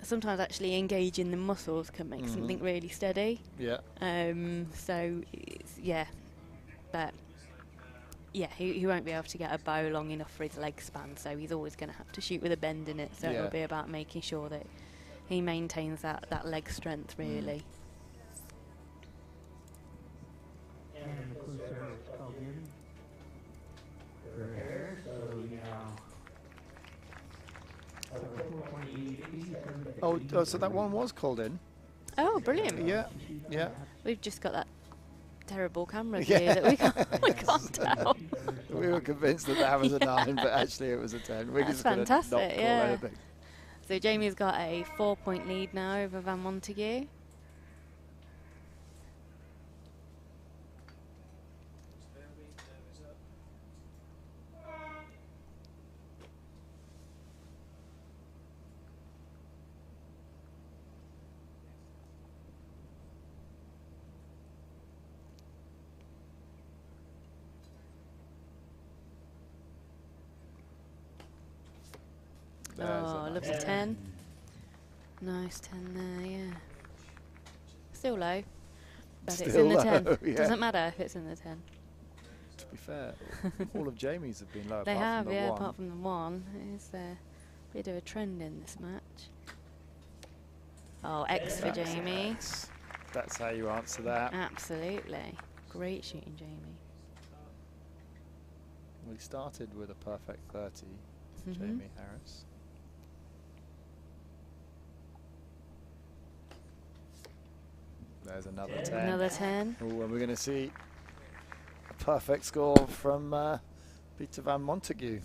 Sometimes actually engaging the muscles can make something really steady. Yeah. So it's, yeah, but yeah, he won't be able to get a bow long enough for his leg span. So he's always going to have to shoot with a bend in it. So Yeah. it'll be about making sure that he maintains that leg strength really. And the close arrow is called in. There, so now. 4.8 feet, Oh, so that one was called in. Oh, brilliant! Yeah. Yeah. We've just got that terrible camera Yeah. here that we can't tell. We were convinced that was a 9, but actually it was a 10. We That's just couldn't fantastic, not call yeah. anything. So Jamie's got a 4-point lead now over Van Montague. There's Oh, a loves a 10. Nice 10 there, yeah. Still low, but it's Still in the 10. low, yeah. Doesn't matter if it's in the 10. To be fair, all of Jamie's have been low They apart have, from the yeah, one. apart from the 1. Is a bit of a trend in this match. Oh, X for That's Jamie. X. That's how you answer that. Absolutely. Great shooting, Jamie. We started with a perfect 30, Mhm. Jamie Harris. There's another 10. Another 10. Oh, and we're going to see a perfect score from Peter Van Montague.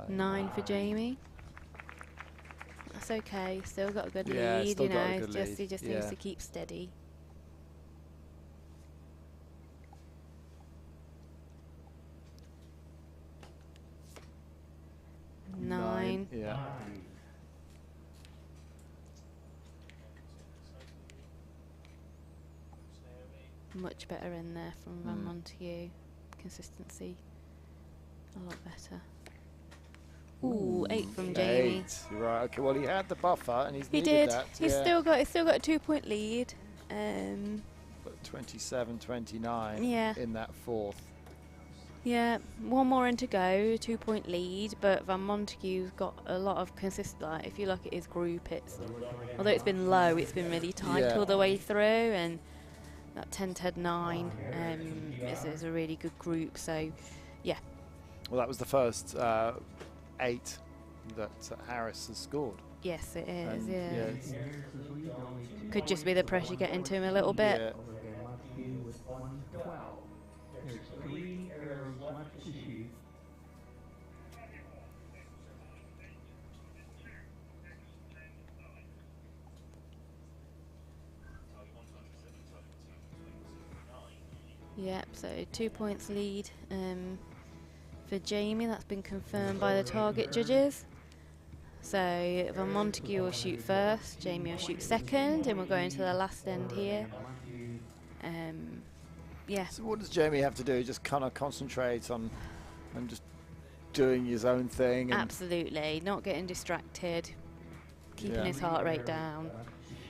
Nine for Jamie. That's okay. Still got a good Yeah, lead, still you got a know. good Just lead, he just yeah. needs to keep steady. Nine. Yeah. Much better in there from Van Mm. Montague. Consistency a lot better. Ooh, 8 from Jamie. 8. Right. Okay. Well, he had the buffer, and he's He needed did. that. He's yeah. still got a 2-point lead. But 27-29 Yeah. in that fourth. Yeah, one more in to go, 2-point lead, but Van Montague's got a lot of consistent. Like, if you look at his group, although it's been low, it's been really tight Yeah. all the way through, and that 10-10-9 is a really good group. So, yeah. Well, that was the first 8 that Harris has scored. Yes, it is. And, Yeah. it's- Could just be the pressure getting to him a little bit. yeah. With 112. There's 3 arrows left to shoot. Yep, so 2 points lead for Jamie. That's been confirmed by the target judges. So Van Montague will shoot first, Jamie will shoot second, and we're going to the last end here. Yeah. So what does Jamie have to do? Just kind of concentrate on and just doing his own thing? And Absolutely, not getting distracted, keeping Yeah. his heart rate down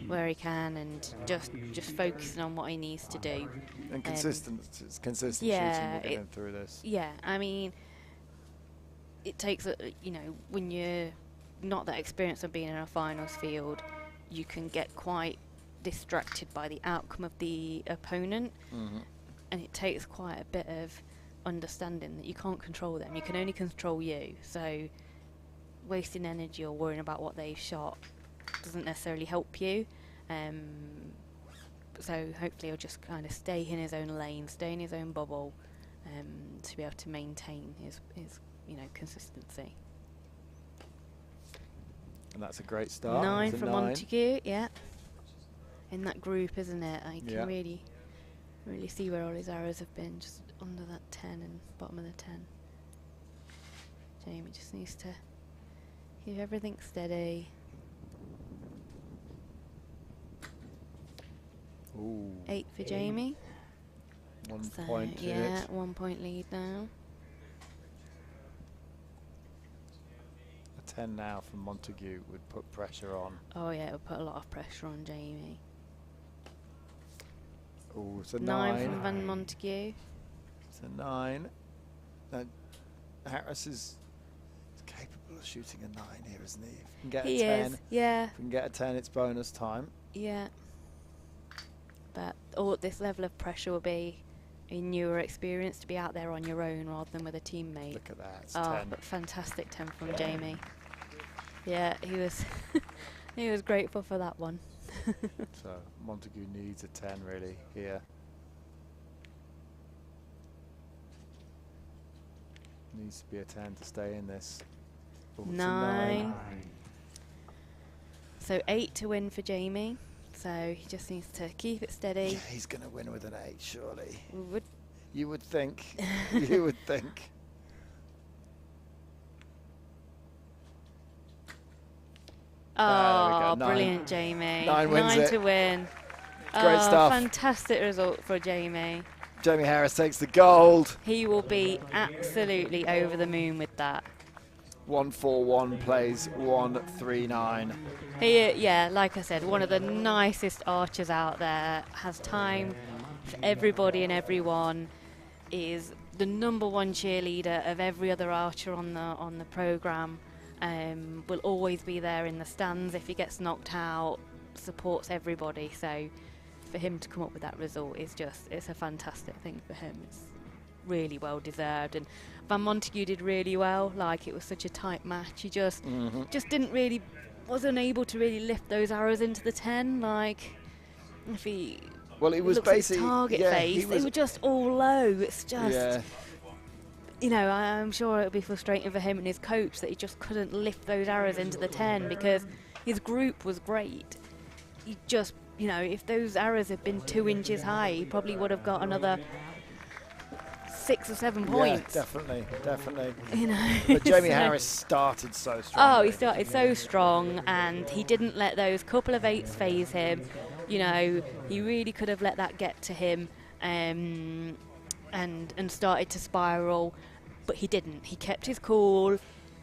where he can, and just focusing on what he needs to do. and consistent shooting yeah, will get him through this. Yeah, I mean, it takes when you're not that experienced of being in a finals field, you can get quite distracted by the outcome of the opponent, and it takes quite a bit of understanding that you can't control them. You can only control you. So wasting energy or worrying about what they've shot doesn't necessarily help you. So hopefully he'll just kind of stay in his own lane, stay in his own bubble, to be able to maintain his consistency. And that's a great start. 9 It's a from 9. Montague, yeah. In that group, isn't it? I Yeah. can really see where all his arrows have been, just under that 10 and bottom of the 10. Jamie just needs to keep everything steady. Ooh, 8 for Jamie. 1 So, point to yeah, it. 1 point lead now. A 10 now from Montague would put pressure on. Oh yeah, it would put a lot of pressure on Jamie. Ooh, it's a 9 from 9. Van Montague. It's a 9. Harris is capable of shooting a 9 here, isn't he? If he can get He a 10. is, yeah, If we can get a 10, it's bonus time. yeah. But all this level of pressure will be in your experience to be out there on your own rather than with a teammate. Look at that, it's Oh, 10. but fantastic 10 from Jamie. Yeah, he was he was grateful for that one. So Montague needs a 10 really here. Needs to be a 10 to stay in this. Oh, it's a 9. So 8 to win for Jamie. So he just needs to keep it steady. Yeah, he's going to win with an 8, surely. Would You would think. You would think. Oh, Nine. brilliant, Jamie. 9 wins 9 it. to win. Great stuff. Fantastic result for Jamie. Jamie Harris takes the gold. He will be absolutely over the moon with that. 1-4-1 plays 1-3-9. He, yeah, like I said, one of the nicest archers out there, has time for everybody and everyone, is the #1 cheerleader of every other archer on the programme, will always be there in the stands if he gets knocked out, supports everybody. So for him to come up with that result is it's a fantastic thing for him. It's really well deserved, and Van Montague did really well. Like, it was such a tight match. He just wasn't able to really lift those arrows into the 10. Like, if he Well, it was looks at his basically target face, they were just all low. It's just, I'm sure it would be frustrating for him and his coach that he just couldn't lift those arrows into the 10 because his group was great. He just, if those arrows had been 2 inches high, he probably would have got another 6 or 7 points. Yeah, definitely. But But Jamie Harris started so strong. Oh, he started so strong, and he didn't let those couple of 8s phase him. He really could have let that get to him, and started to spiral, but he didn't. He kept his cool.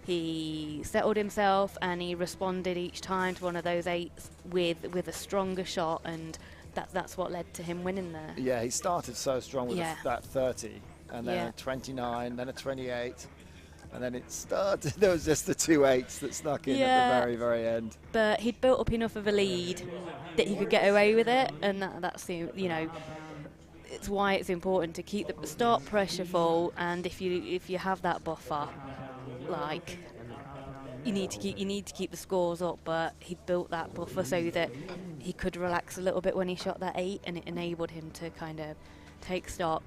He settled himself, and he responded each time to one of those 8s with a stronger shot, and that's what led to him winning there. Yeah, he started so strong with that 30, and then a 29, then a 28, and then it started. There was just the 2 8s that snuck in at the very, very end. But he'd built up enough of a lead that he could get away with it, and that's the, you know, it's why it's important to keep the start pressure full, and if you have that buffer, like, you need to keep the scores up. But he built that buffer so that he could relax a little bit when he shot that 8, and it enabled him to kind of take stock,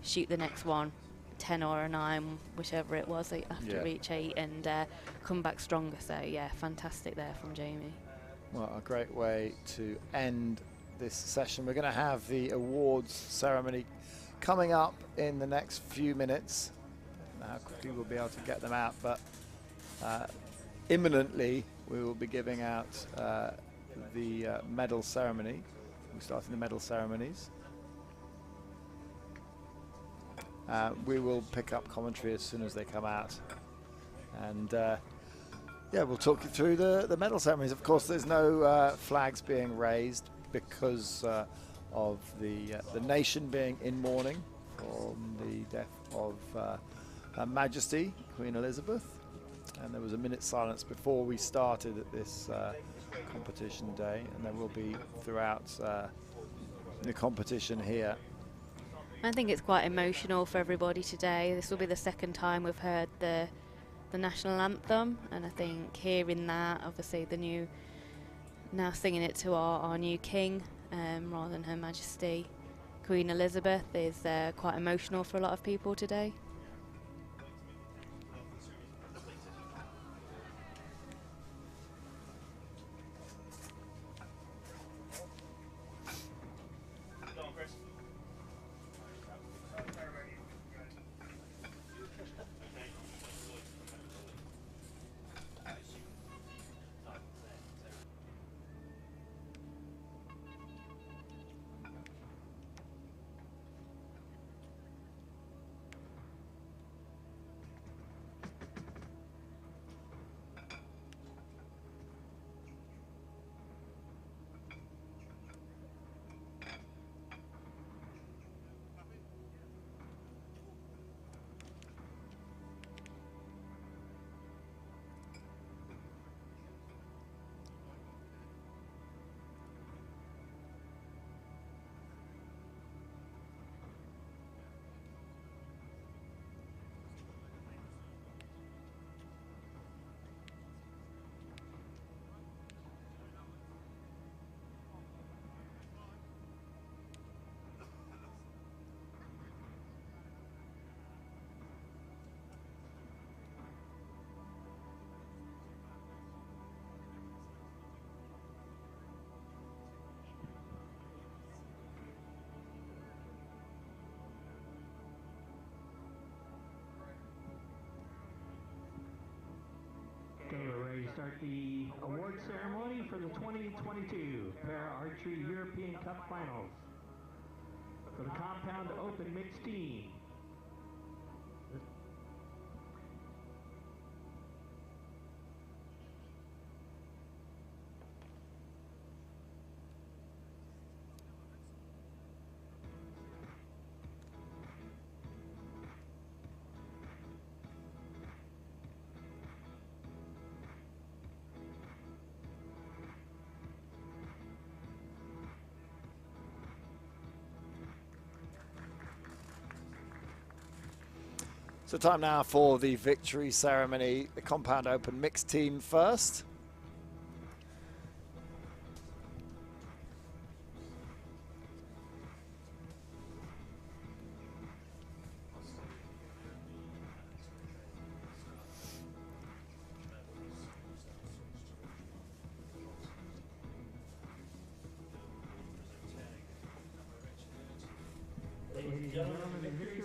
shoot the next one, 10 or a 9, whichever it was, after reach 8, and come back stronger. So yeah, fantastic there from Jamie. Well, a great way to end this session. We're going to have the awards ceremony coming up in the next few minutes. How quickly we'll be able to get them out, but imminently we will be giving out the medal ceremony. We're starting the medal ceremonies. We will pick up commentary as soon as they come out, and yeah, we'll talk you through the medal ceremonies. Of course, there's no flags being raised because of the nation being in mourning from the death of Her Majesty Queen Elizabeth, and there was a minute's silence before we started at this competition day, and there will be throughout the competition here. I think it's quite emotional for everybody today. This will be the second time we've heard the national anthem, and I think hearing that, obviously now singing it to our new king rather than Her Majesty Queen Elizabeth, is quite emotional for a lot of people today. Okay, we're ready to start the award ceremony for the 2022 Para-Archery European Cup Finals for the Compound Open Mixed Team. So time now for the victory ceremony. The Compound Open mixed team first.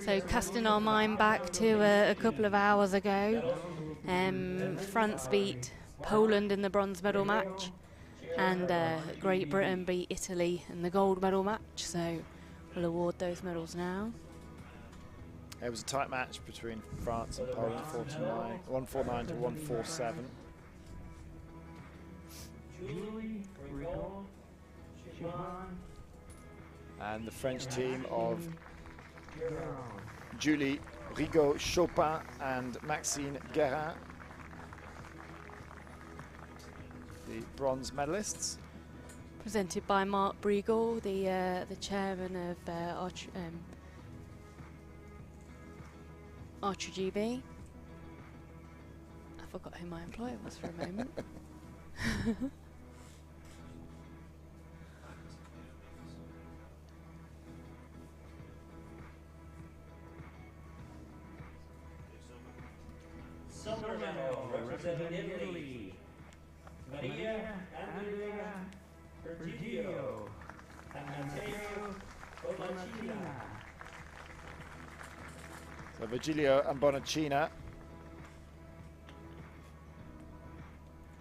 So casting our mind back to a couple of hours ago, France beat Poland in the bronze medal match, and Great Britain beat Italy in the gold medal match. So we'll award those medals now. It was a tight match between France and Poland, 149 to 147. Julie, Rigaud, Siobhan, And the French team of Julie Rigaud-Chopin and Maxine Guérin, the bronze medalists. Presented by Marc Briegel, the chairman of Archery GB. I forgot who my employer was for a moment. Silver medal representing Italy, Maria Andrea Virgilio and Matteo Bonacina. So Virgilio and Bonacina,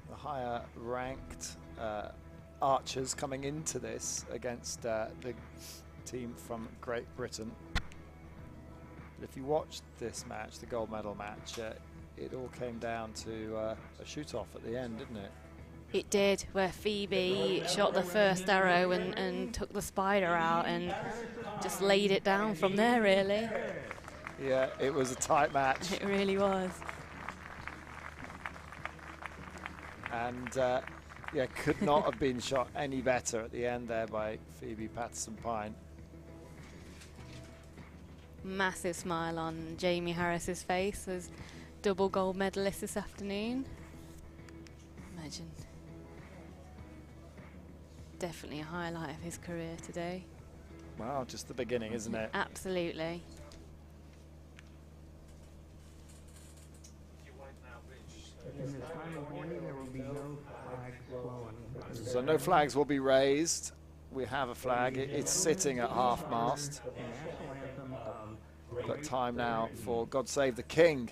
the higher ranked archers coming into this against the team from Great Britain. But if you watched this match, the gold medal match, it all came down to a shoot-off at the end, didn't it? It did, where Phoebe shot the first arrow and took the spider out and just laid it down from there, really. Yeah, it was a tight match. It really was. And yeah, could not have been shot any better at the end there by Phoebe Patterson-Pine. Massive smile on Jamie Harris's face as double gold medalist this afternoon. Imagine. Definitely a highlight of his career today. Wow, just the beginning, isn't it? Absolutely. In this final warning, there will be no flags flowing. So no flags will be raised. We have a flag. It's sitting at half-mast. The national anthem of But time now for God Save the King.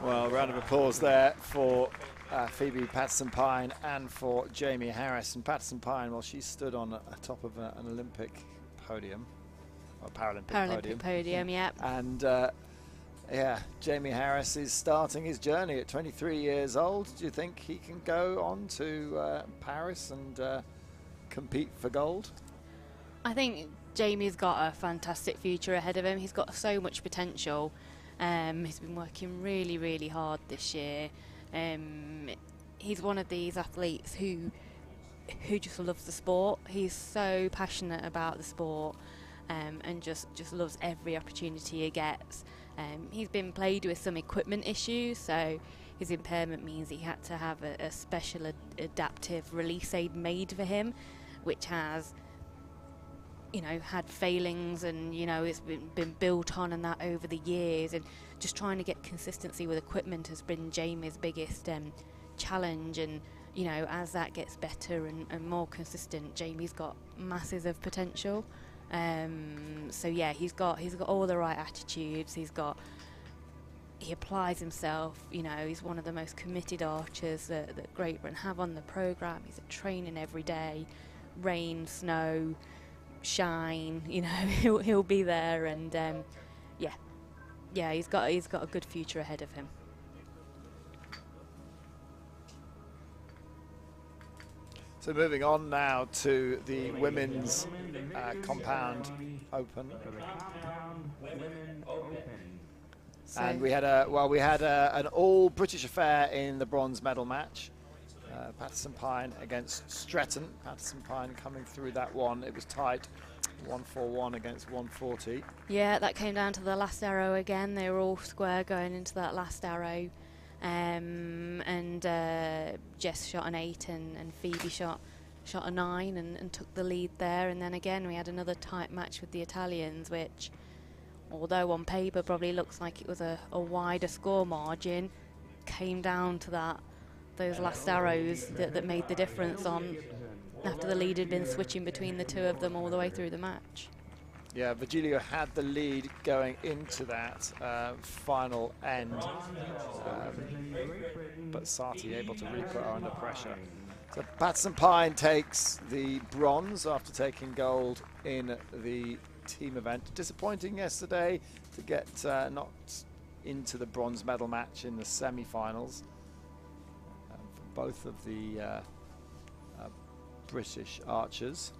Well, round of applause there for Phoebe Patterson-Pine and for Jamie Harris. And Patterson-Pine, well, she stood on top of an Olympic podium, or Paralympic podium, yep. And yeah, Jamie Harris is starting his journey at 23 years old. Do you think he can go on to Paris and compete for gold? I think Jamie's got a fantastic future ahead of him. He's got so much potential. He's been working really, really hard this year. He's one of these athletes who just loves the sport. He's so passionate about the sport and just loves every opportunity he gets. He's been plagued with some equipment issues, so his impairment means he had to have a special adaptive release aid made for him, which has, you know, had failings, and you know, it's been built on and that over the years, and just trying to get consistency with equipment has been Jamie's biggest challenge. And you know, as that gets better and more consistent, Jamie's got masses of potential. So yeah, he's got all the right attitudes. He applies himself. You know, he's one of the most committed archers that Great Britain have on the programme. He's at training every day, rain, snow, shine. You know, he'll be there, and yeah, he's got a good future ahead of him. So moving on now to the women's compound open. And we had an all British affair in the bronze medal match. Patterson-Pine against Stretton. Patterson-Pine coming through that one. It was tight, 141 against 140. Yeah, that came down to the last arrow again. They were all square going into that last arrow. And Jess shot an 8 and Phoebe shot a 9 and took the lead there. And then again we had another tight match with the Italians, which although on paper probably looks like it was a wider score margin, came down to those last arrows that made the difference on after the lead had been switching between the two of them all the way through the match. Yeah, Virgilio had the lead going into that final end, but Sati able to really put her under pressure. So Patterson Pine takes the bronze after taking gold in the team event. Disappointing yesterday to get not into the bronze medal match in the semi-finals for both of the British archers.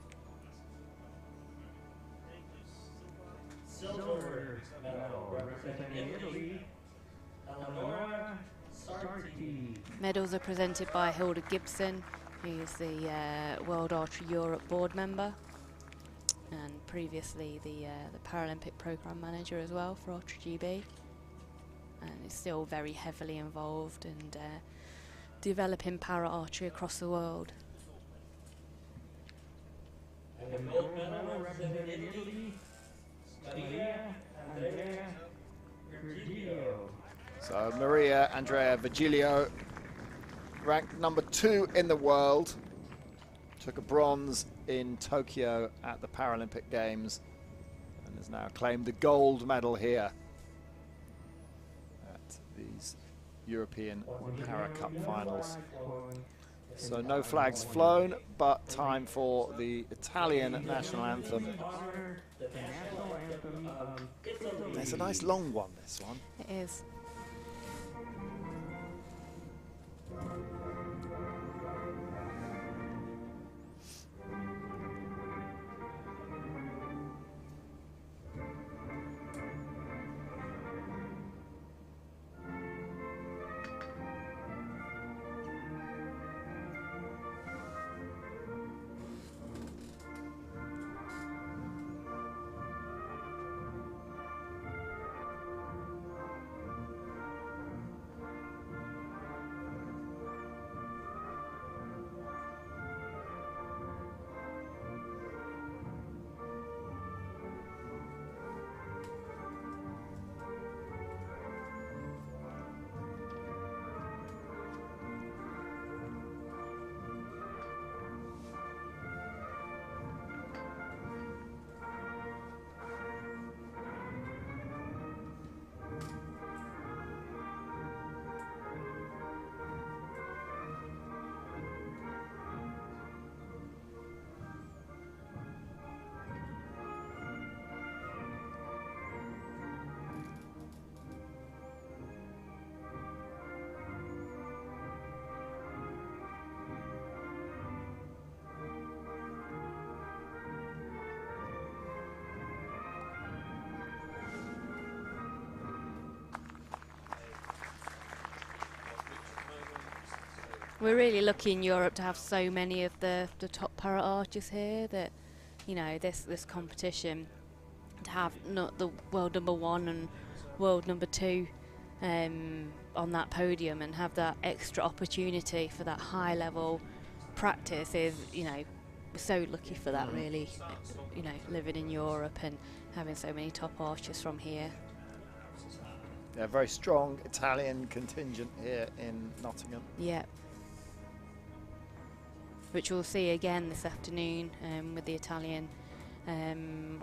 Silver medal representing Italy, Eleonora Sarti. Medals are presented by Hilda Gibson, who is the World Archery Europe board member, and previously the Paralympic program manager as well for Archery GB, and is still very heavily involved and developing para-archery across the world. And the gold medal representing Italy, Maria Andrea Virgilio. So Maria Andrea Virgilio, ranked number 2 in the world, took a bronze in Tokyo at the Paralympic Games and has now claimed the gold medal here at these European Para Cup finals. So no flags flown, but time for the Italian national anthem. It's a nice long one, this one. It is. We're really lucky in Europe to have so many of the top para archers here that, you know, this competition, to have not the world number 1 and world number 2 on that podium and have that extra opportunity for that high level practice is, you know, we're so lucky for that really, you know, living in Europe and having so many top archers from here. Yeah, very strong Italian contingent here in Nottingham. Yeah. Which we'll see again this afternoon with the Italian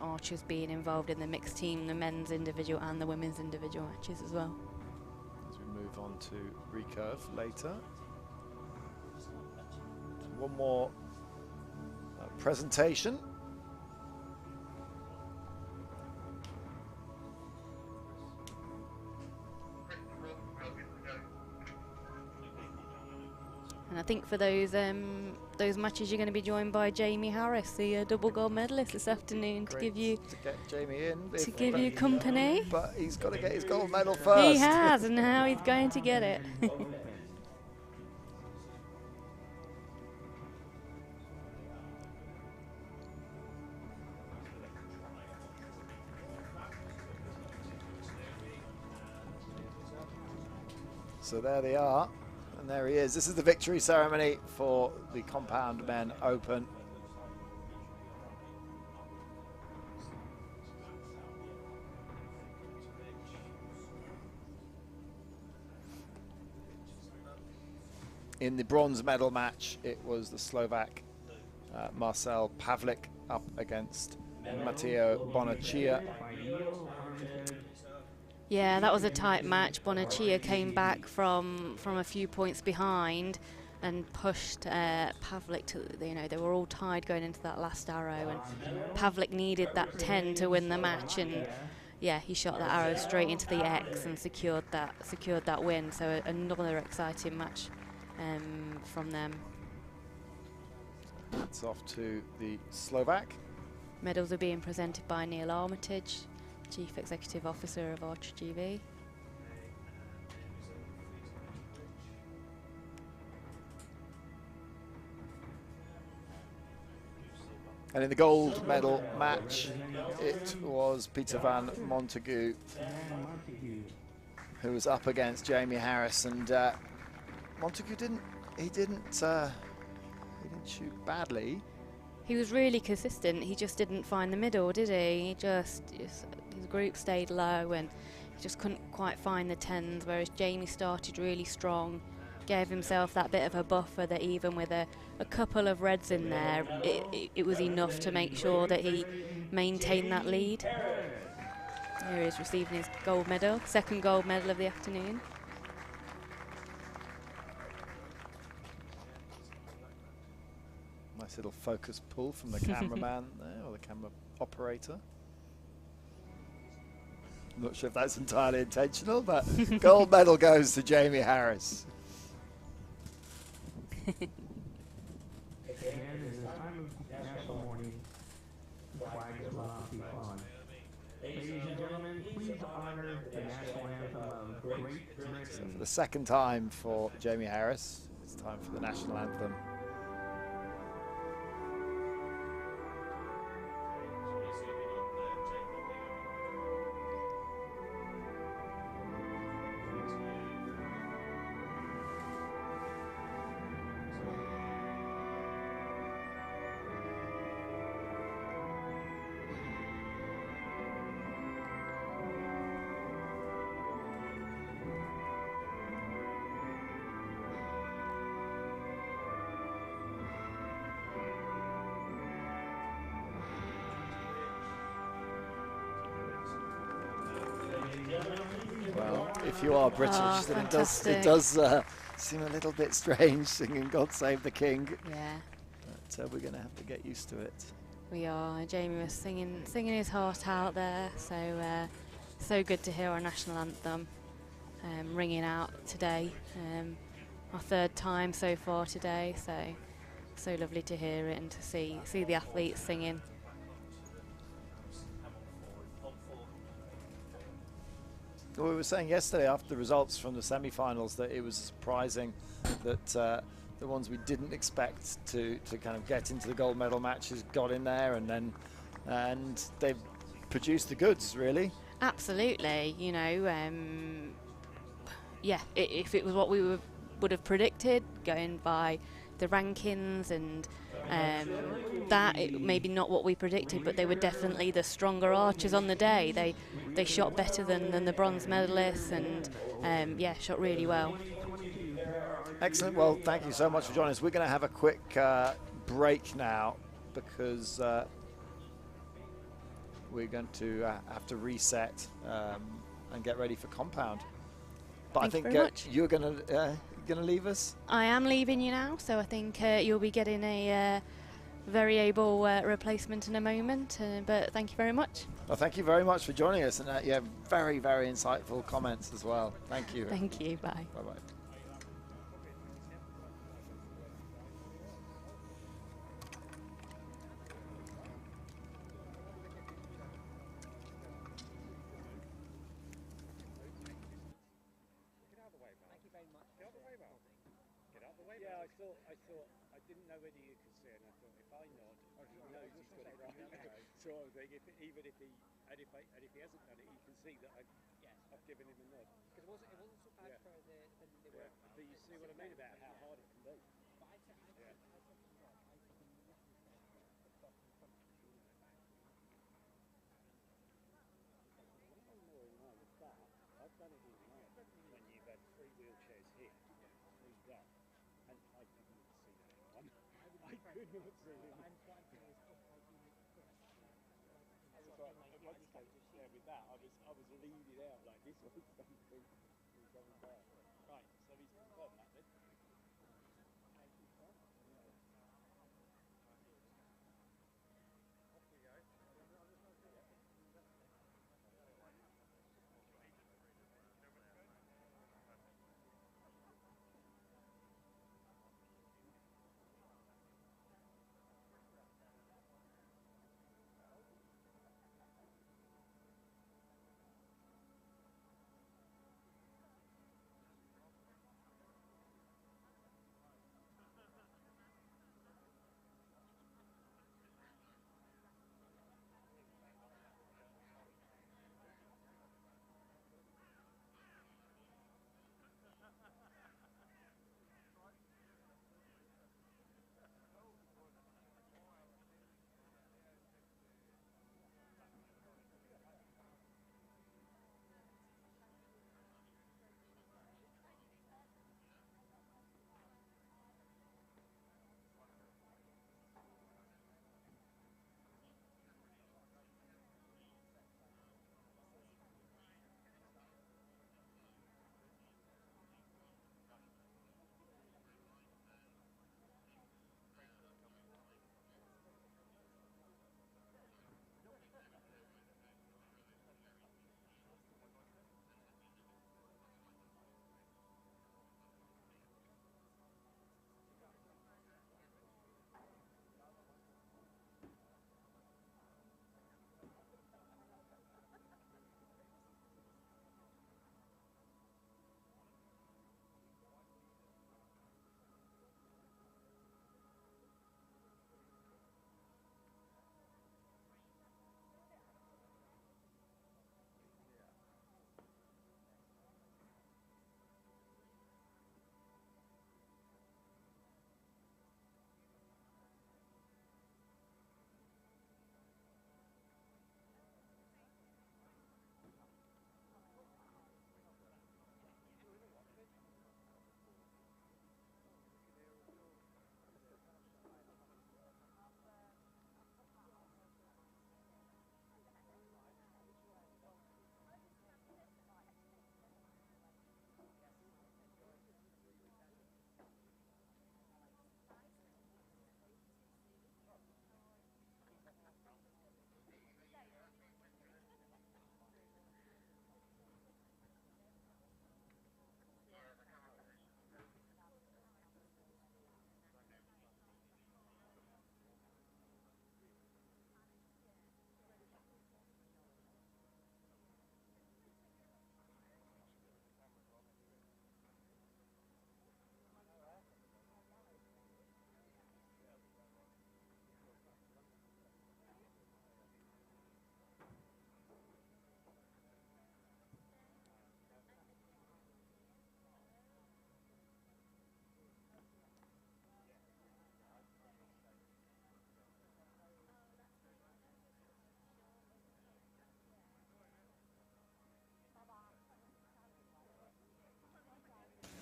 archers being involved in the mixed team, the men's individual and the women's individual matches as well. As we move on to recurve later. One more presentation. And I think for those matches, you're going to be joined by Jamie Harris, the double gold medalist this afternoon, Great to give you to get Jamie in, to give you company. But he's got to get his gold medal first. He has, and now he's going to get it. So there they are, and there he is. This is the victory ceremony for the Compound Men Open. In the bronze medal match, it was the Slovak Marcel Pavlik up against Matteo Bonaccia. Yeah, that was a tight match. Bonaccia came back from a few points behind and pushed Pavlik to, they were all tied going into that last arrow, and Pavlik needed that 10 to win the match, and yeah, he shot that arrow straight into the X and secured that win. So another exciting match from them. That's off to the Slovak. Medals are being presented by Neil Armitage, Chief Executive Officer of Archer GB. And in the gold medal match, it was Peter van Montagu who was up against Jamie Harris, and Montagu didn't shoot badly. He was really consistent. He just didn't find the middle, did he? His group stayed low and he just couldn't quite find the 10s, whereas Jamie started really strong, gave himself that bit of a buffer that even with a couple of reds in there, it was enough to make sure that he maintained that lead. Here he is receiving his gold medal, second gold medal of the afternoon. Nice little focus pull from the cameraman there, or the camera operator. I'm not sure if that's entirely intentional, but gold medal goes to Jamie Harris. Again, it is time of national mourning. The flags will not be flown. Ladies and gentlemen, please honor the national anthem of Great Britain. So for the second time for Jamie Harris, it's time for the national anthem. Well, if you are British, then it does seem a little bit strange singing "God Save the King." Yeah. But we're going to have to get used to it. We are. Jamie was singing his heart out there. So good to hear our national anthem ringing out today. Our third time so far today. So lovely to hear it and to see the athletes singing. Well, we were saying yesterday after the results from the semi-finals that it was surprising that the ones we didn't expect to kind of get into the gold medal matches got in there, and they've produced the goods, really. Absolutely, yeah. If it was what we would have predicted, going by the rankings and maybe not what we predicted, but they were definitely the stronger archers on the day. They shot better than the bronze medalists, and yeah, shot really well. Excellent. Well, thank you so much for joining us. We're going to have a quick break now because we're going to have to reset and get ready for compound. But I think you're going to leave us? I am leaving you now, so I think you'll be getting a very able replacement in a moment, but thank you very much. Well, thank you very much for joining us, and yeah, very, very insightful comments as well. Thank you. Thank you. Bye. Bye-bye. I didn't know whether you could see, and I thought if I nod, he knows he's got it right. So I think even if he hasn't done it, you can see that I've given him a nod. Because it wasn't so bad for the work. But you see what I mean about how hard it can be. I've done it in life when you've had 3 wheelchairs here, moved up, and could not see him. I was like, at one stage, yeah, with that, I was leading out like this was something. Right, so he's confirmed that then.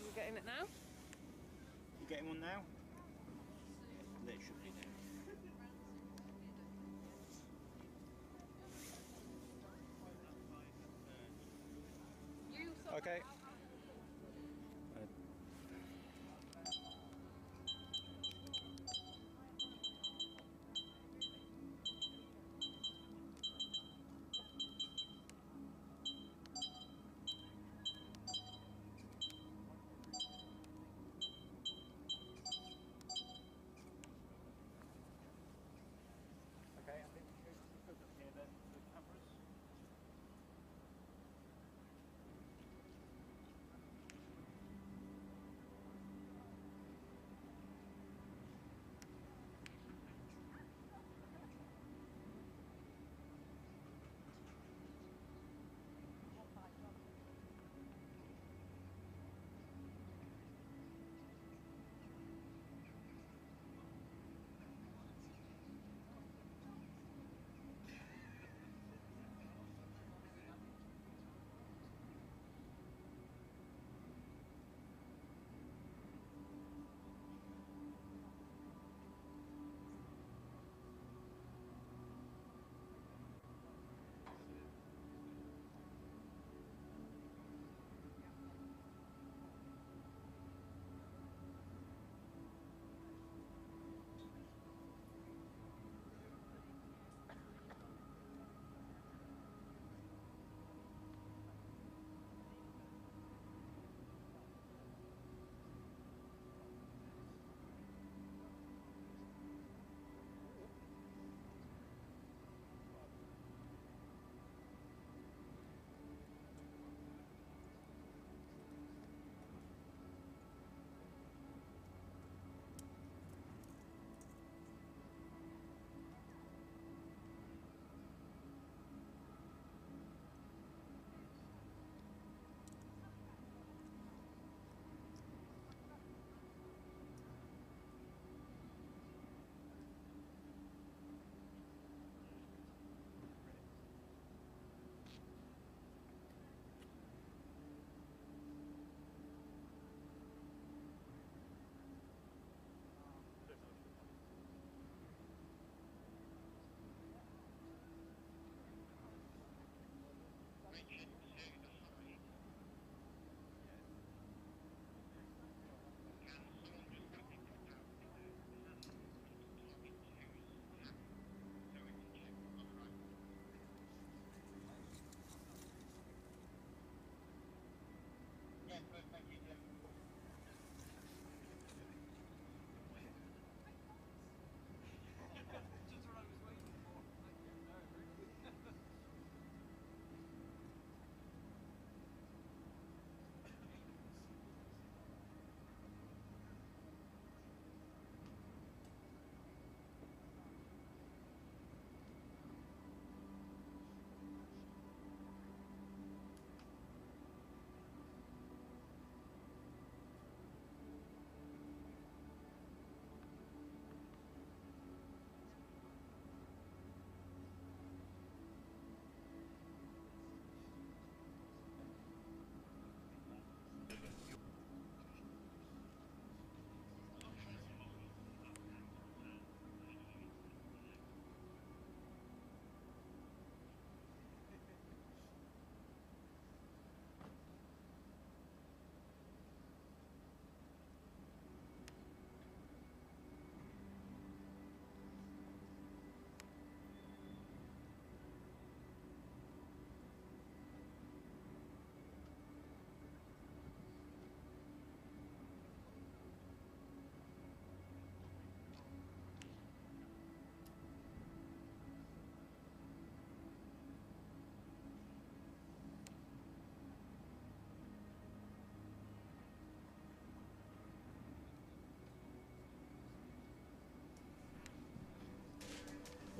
You getting it now? You getting one now? Literally now. Okay. Okay, I think we could up here then, the cameras.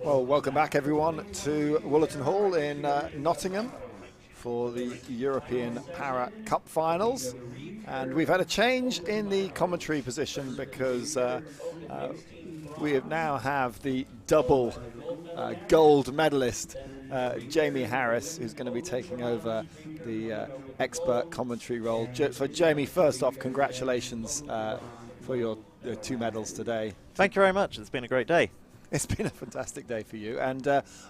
Well, welcome back everyone to Woollerton Hall in Nottingham for the European Para Cup Finals. And we've had a change in the commentary position because we now have the double gold medalist, Jamie Harris, who's going to be taking over the expert commentary role. So Jamie, first off, congratulations for your 2 medals today. Thank you very much. It's been a great day. It's been a fantastic day for you, and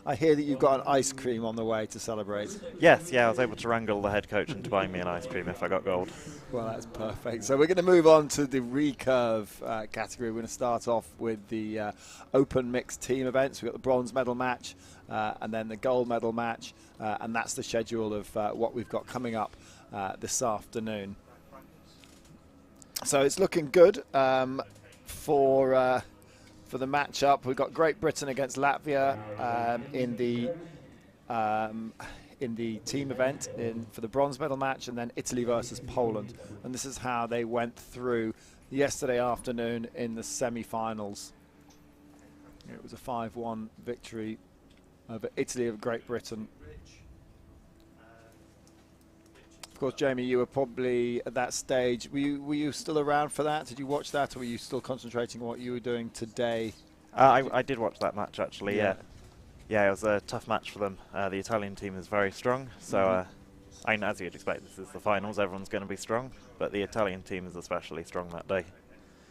I hear that you've got an ice cream on the way to celebrate. Yes, I was able to wrangle the head coach into buying me an ice cream if I got gold. Well, that's perfect. So we're going to move on to the recurve category. We're going to start off with the open mixed team events. We've got the bronze medal match and then the gold medal match, and that's the schedule of what we've got coming up this afternoon. So it's looking good for the matchup. We've got Great Britain against Latvia in the team event for the bronze medal match, and then Italy versus Poland. And this is how they went through yesterday afternoon in the semi-finals. It was a 5-1 victory over Italy of Great Britain. Of course, Jamie, you were probably at that stage. Were you still around for that? Did you watch that, or were you still concentrating on what you were doing today? I did watch that match, actually, yeah. Yeah, it was a tough match for them. The Italian team is very strong, so as you'd expect, this is the finals. Everyone's going to be strong, but the Italian team is especially strong that day.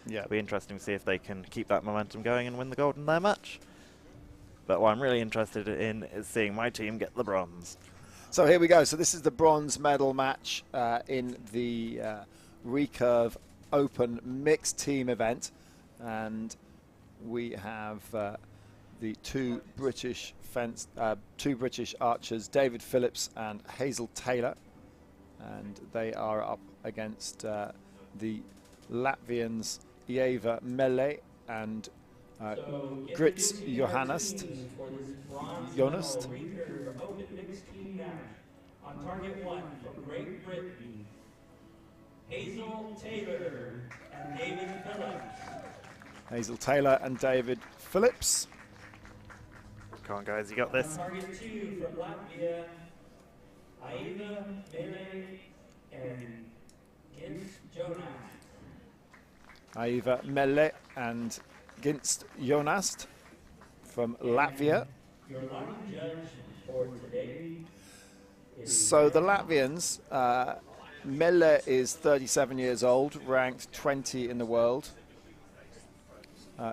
Yeah, it'll be interesting to see if they can keep that momentum going and win the gold in their match. But what I'm really interested in is seeing my team get the bronze. So here we go. So this is the bronze medal match in the Recurve Open mixed team event, and we have the two British archers, David Phillips and Hazel Taylor, and they are up against the Latvians Ieva Mele and Grits Johanest. On target 1 from Great Britain, Hazel Taylor and David Phillips. Hazel Taylor and David Phillips. Come on, guys, you got this. On target 2 from Latvia, Ieva Mele and Ginst Jonas. Ieva Mele and Ginst Jonas from Latvia. Your line judge for today. So the Latvians, Mele is 37 years old, ranked 20 in the world.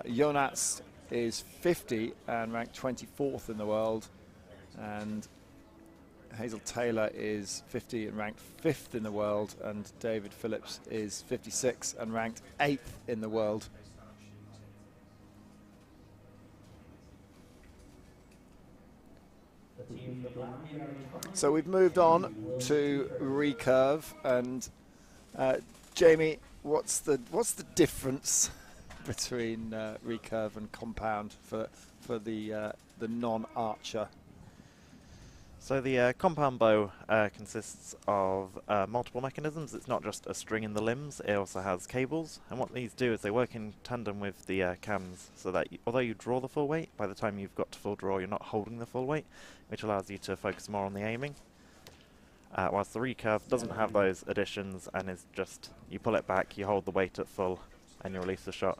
Jonas is 50 and ranked 24th in the world. And Hazel Taylor is 50 and ranked 5th in the world. And David Phillips is 56 and ranked 8th in the world. So we've moved on to recurve, and Jamie, what's the difference between recurve and compound for the non-archer? So the compound bow consists of multiple mechanisms. It's not just a string in the limbs, it also has cables, and what these do is they work in tandem with the cams, so that although you draw the full weight, by the time you've got to full draw you're not holding the full weight, which allows you to focus more on the aiming. Whilst the recurve doesn't have those additions and is just, you pull it back, you hold the weight at full, and you release the shot.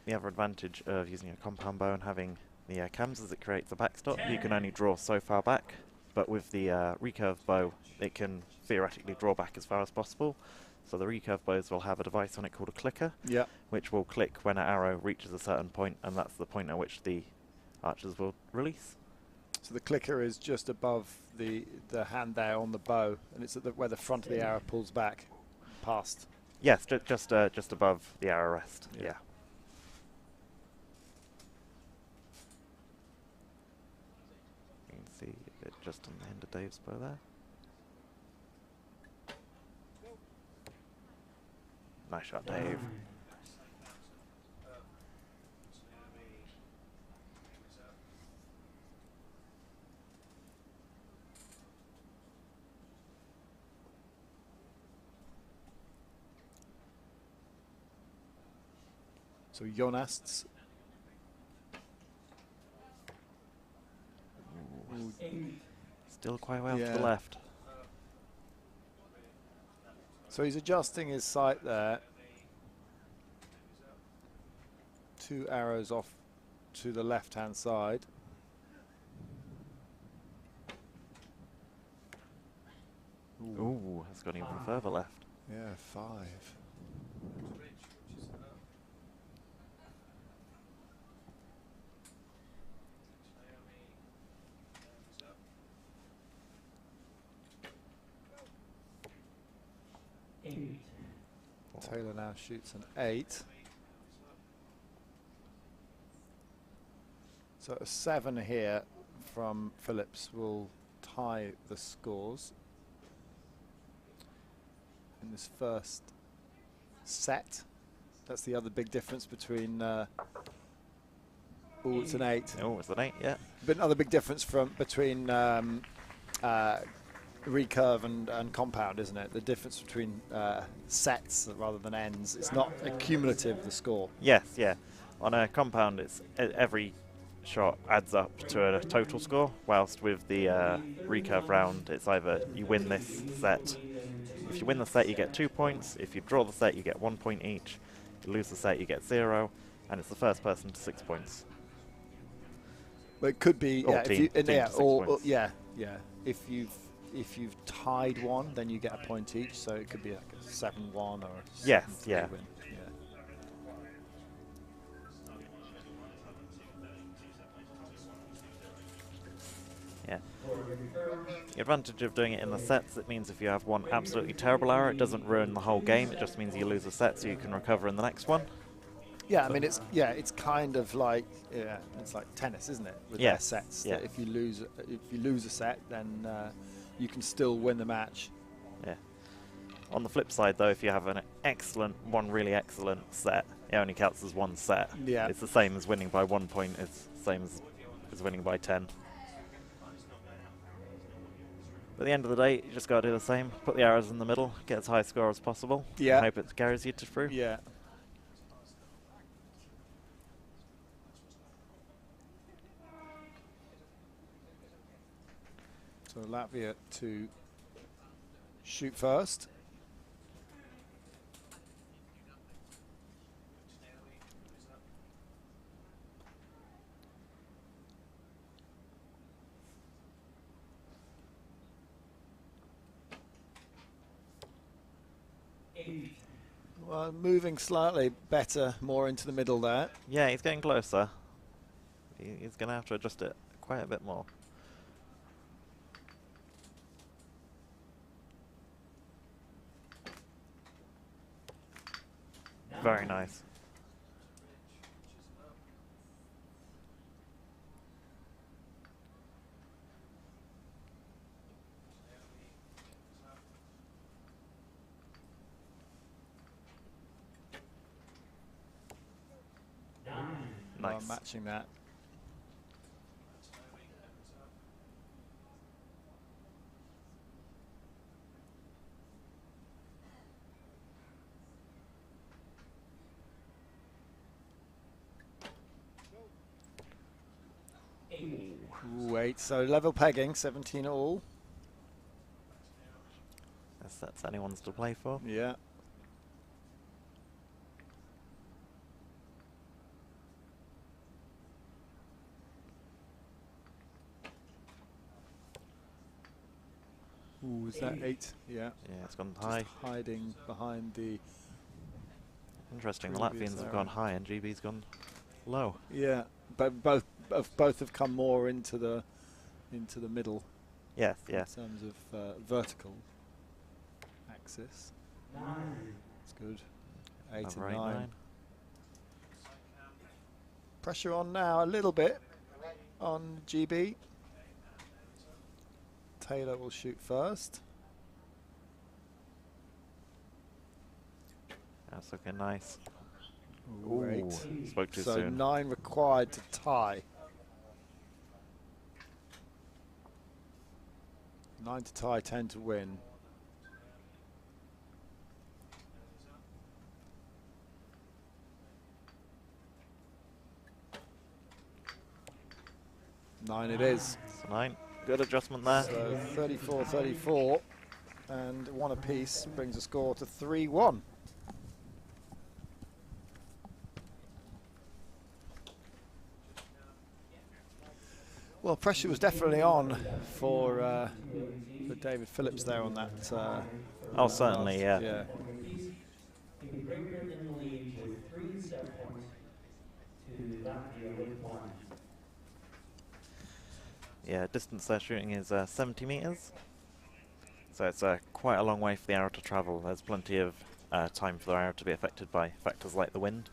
The other advantage of using a compound bow and having the cams is it creates a backstop. You can only draw so far back, but with the recurve bow it can theoretically draw back as far as possible. So the recurve bows will have a device on it called a clicker, which will click when an arrow reaches a certain point, and that's the point at which the archers will release. So the clicker is just above the hand there on the bow, and it's at where the front of the arrow pulls back past. Yes, just above the arrow rest. Yeah. You can see it just on the end of Dave's bow there. Nice shot, Dave. So Jonas. Still quite well to Yeah. the left. So he's adjusting his sight there. 2 arrows off to the left-hand side. Ooh, that's gone even further left. Yeah, 5. Taylor now shoots an 8. So a 7 here from Phillips will tie the scores in this first set. That's the other big difference between it's an 8. Oh, it's an 8, yeah. But another big difference between recurve and compound, isn't it? The difference between sets rather than ends. It's not accumulative, the score. Yes, yeah. On a compound, it's every shot adds up to a total score, whilst with the recurve round, it's either you win this set. If you win the set, you get 2 points. If you draw the set, you get 1 point each. If you lose the set, you get 0. And it's the first person to 6 points. But it could be, Or yeah, team to 6 points. yeah. If you've tied one, then you get a point each. So it could be like a 7-1 or a 7-3 Yes, yeah. win. Yeah. Yeah. The advantage of doing it in the sets, it means if you have one absolutely terrible arrow, it doesn't ruin the whole game. It just means you lose a set, so you can recover in the next one. Yeah, I mean it's kind of like it's like tennis, isn't it? With their sets. Yeah. That if you lose a set, then you can still win the match. Yeah. On the flip side, though, if you have one really excellent set, it only counts as one set. Yeah. It's the same as winning by 1 point. It's the same as winning by 10. But at the end of the day, you just got to do the same. Put the arrows in the middle, get as high a score as possible. Yeah. And hope it carries you through. Yeah. So Latvia to shoot first. Well, moving slightly better, more into the middle there. Yeah, he's getting closer. He's going to have to adjust it quite a bit more. Very nice. Well, Nice. matching that. Ooh, 8. So level pegging, 17 all. That's anyone's to play for. Yeah. Ooh, is that 8? Yeah. Yeah, it's gone Just high. hiding behind the. Interesting. The previous Latvians have arrow. gone high and GB's gone low. Yeah, but both have come more into the middle Yes, yes. in terms of vertical axis. It's good. 8 and Another 9. Pressure on now a little bit on GB. Taylor will shoot first. That's looking nice. Ooh, 8. Spoke too So soon. 9 required to tie. 9 to tie, 10 to win. 9 it is. So 9. Good adjustment there. So 34-34, and 1 apiece brings a score to 3-1. Well, pressure was definitely on for David Phillips there on that. Oh, certainly, yeah. Yeah. In the lead with 3 set points to Latvia with 1. Yeah, distance they're shooting is 70 meters. So it's quite a long way for the arrow to travel. There's plenty of time for the arrow to be affected by factors like the wind.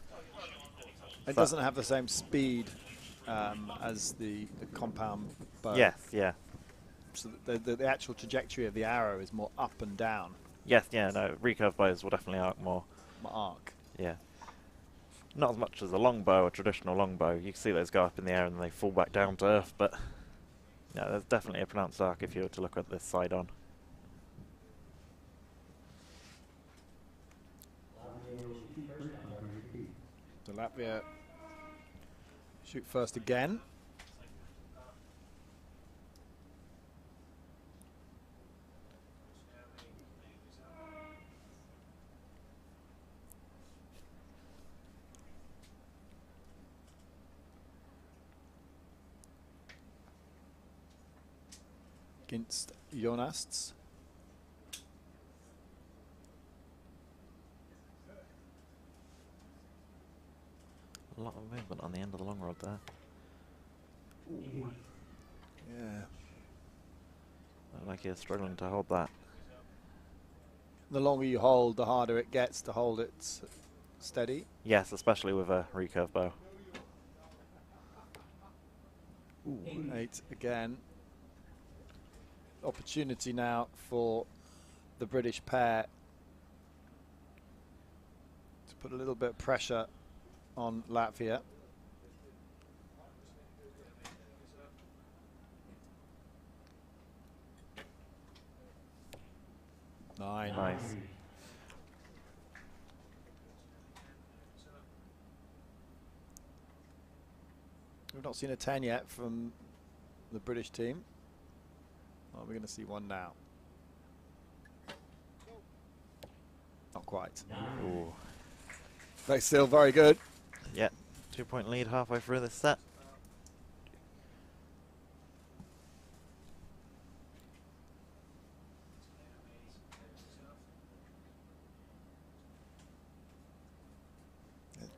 It doesn't have the same speed as the compound bow. Yes, yeah. So the actual trajectory of the arrow is more up and down. Yes, yeah, no, recurve bows will definitely arc more. Arc. Yeah. Not as much as a longbow, a traditional longbow. You can see those go up in the air and they fall back down to earth, but yeah, there's definitely a pronounced arc if you were to look at this side on. So Latvia shoot first again. Against Jonasts. A lot of movement on the end of the long rod there. Yeah. Look like you're struggling to hold that. The longer you hold, the harder it gets to hold it steady. Yes, especially with a recurve bow. Ooh, 8 again. Opportunity now for the British pair to put a little bit of pressure on Latvia. Nice. We've not seen a 10 yet from the British team. Oh, we're going to see one now. Not quite. Ooh. But still very good. Yeah, 2-point lead halfway through this set.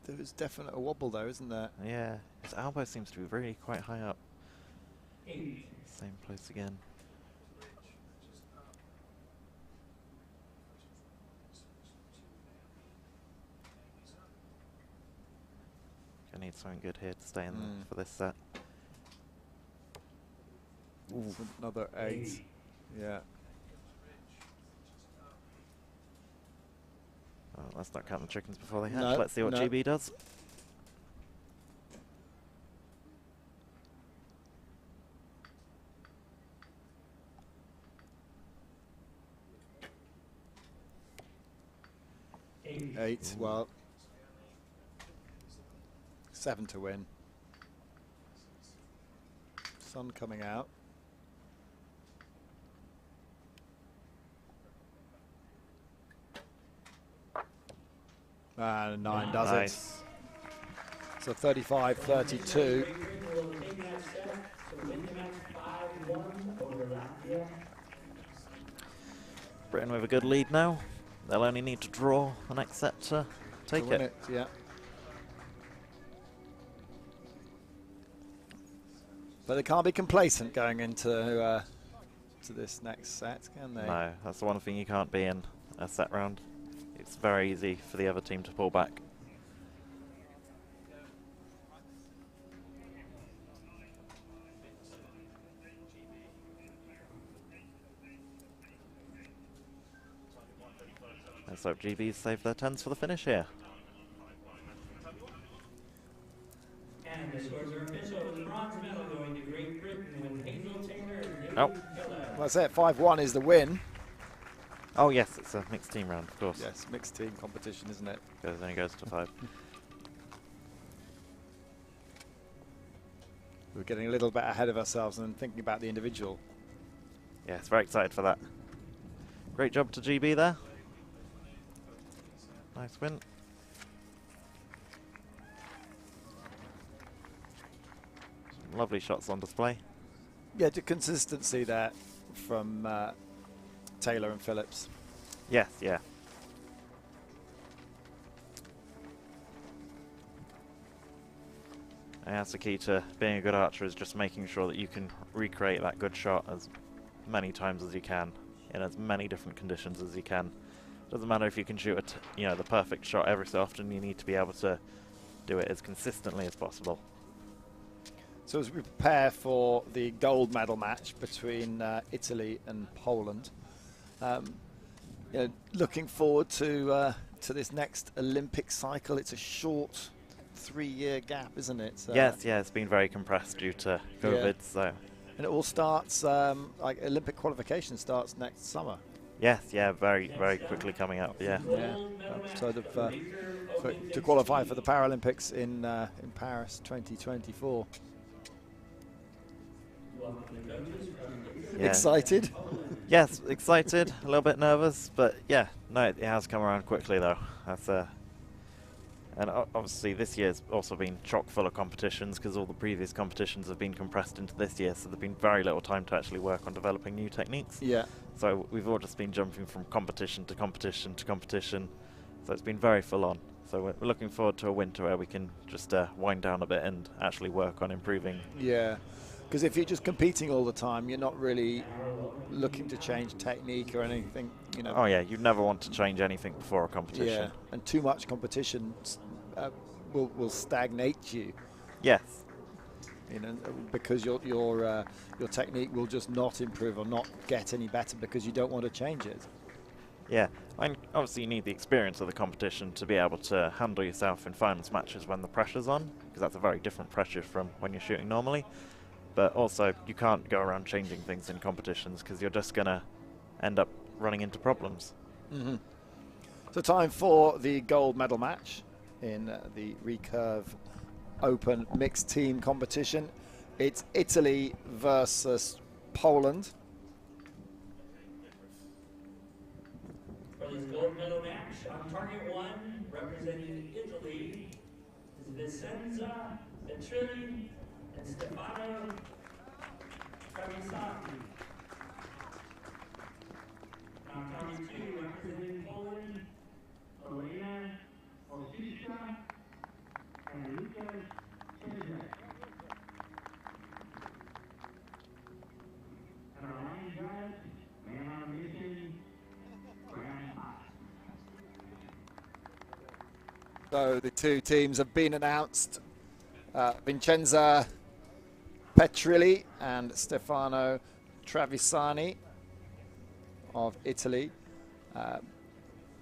There is definitely a wobble though, isn't there? Yeah, his elbow seems to be really quite high up. Same place again. I need something good here to stay in for this set. Ooh, another 8. Yeah. Oh, let's not count the chickens before they hatch. No, Let's see what no. GB does. Eight. Well, 7 to win. Sun coming out. And 9 does Nice. it. So 35-32. Britain with a good lead now. They'll only need to draw the next set to take To win it. Yeah. But they can't be complacent going into to this next set, can they? No, that's the one thing you can't be in a set round. It's very easy for the other team to pull back. Let's hope GB's save their 10s for the finish here. And the scores are official. The bronze medal going to Great Britain with Hazel Taylor and Oh. David Phillips. Well, that's it. 5-1 is the win. Oh yes, it's a mixed team round, of course. Yes, mixed team competition, isn't it? It only goes to 5. We're getting a little bit ahead of ourselves and thinking about the individual. Yeah, it's very excited for that. Great job to GB there. Nice win. Some lovely shots on display. Yeah, the consistency there from Taylor and Phillips. Yes, yeah. And that's the key to being a good archer, is just making sure that you can recreate that good shot as many times as you can in as many different conditions as you can. Doesn't matter if you can shoot the perfect shot every so often. You need to be able to do it as consistently as possible. So as we prepare for the gold medal match between Italy and Poland, looking forward to this next Olympic cycle. It's a short 3-year gap, isn't it? Yes, yeah, it's been very compressed due to COVID. Yeah. So. And it all starts, like Olympic qualification starts next summer. Yes, yeah, very, very quickly coming up, yeah. Yeah, to qualify for the Paralympics in Paris 2024. Yeah. Excited? Yes, excited, a little bit nervous, but yeah, no, it has come around quickly though. That's and obviously this year's also been chock full of competitions because all the previous competitions have been compressed into this year, so there's been very little time to actually work on developing new techniques. Yeah. So we've all just been jumping from competition to competition to competition, so it's been very full on. So we're looking forward to a winter where we can just wind down a bit and actually work on improving. Yeah, because if you're just competing all the time, you're not really looking to change technique or anything, you know. Oh yeah, you never want to change anything before a competition. Yeah, and too much competition will stagnate you. Yes. You know, because your technique will just not improve or not get any better because you don't want to change it. Yeah, and obviously you need the experience of the competition to be able to handle yourself in finals matches when the pressure's on, because that's a very different pressure from when you're shooting normally. But also, you can't go around changing things in competitions because you're just going to end up running into problems. Mm-hmm. So time for the gold medal match in the Recurve Open mixed team competition. It's Italy versus Poland. For this gold medal match, on target 1, representing Italy, is Vicenza, Petrilli, and Stefano Travisati. On target 2, representing Poland, Elena Olszewska and Lucas Czerczek. And our line drive, man on mission, So the two teams have been announced. Vincenza Petrilli and Stefano Travisani of Italy.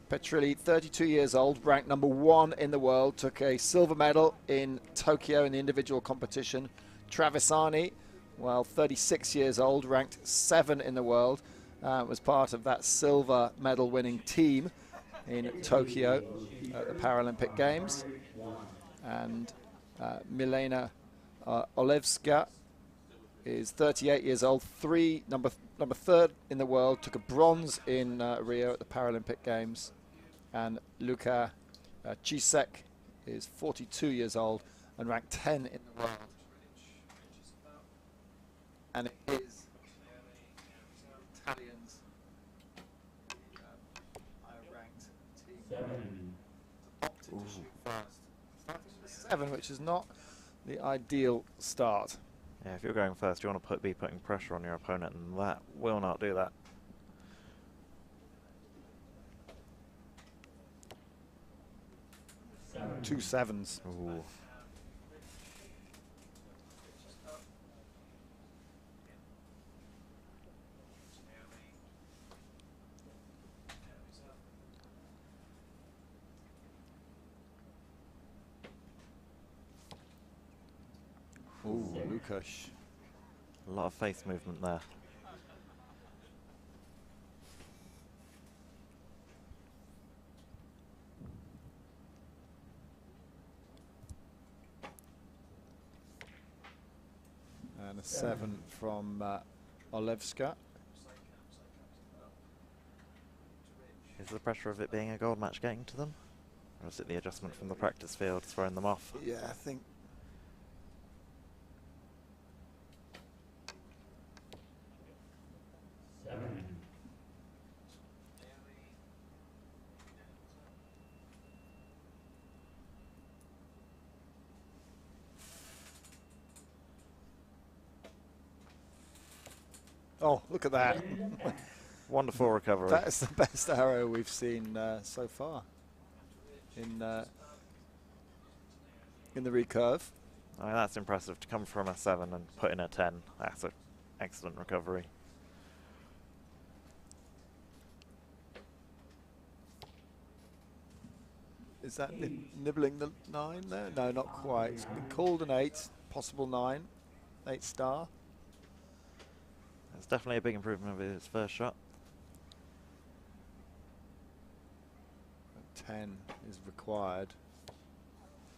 Petrilli, 32 years old, ranked number 1 in the world, took a silver medal in Tokyo in the individual competition. Travisani, well, 36 years old, ranked 7 in the world, was part of that silver medal winning team in Tokyo at the Paralympic Games. And Milena Olszewska is 38 years old, number 3rd in the world, took a bronze in Rio at the Paralympic Games. And Luka Czerczek is 42 years old and ranked 10 in the world. And it is Italians higher ranked team opted to shoot first. Starting with 7, which is not the ideal start. Yeah, if you're going first, you want to be putting pressure on your opponent, and that will not do that. Two 7s. Ooh. Ooh, Lukasz. A lot of face movement there. 7 from Olewska. Is the pressure of it being a gold match getting to them? Or is it the adjustment from the practice field throwing them off? Yeah, I think. Oh, look at that. Wonderful recovery. That is the best arrow we've seen so far in the recurve. I mean, that's impressive to come from a 7 and put in a 10. That's an excellent recovery. Is that nibbling the 9 there? No, not quite. It's been called an 8, possible 9, 8 star. It's definitely a big improvement over his first shot. 10 is required.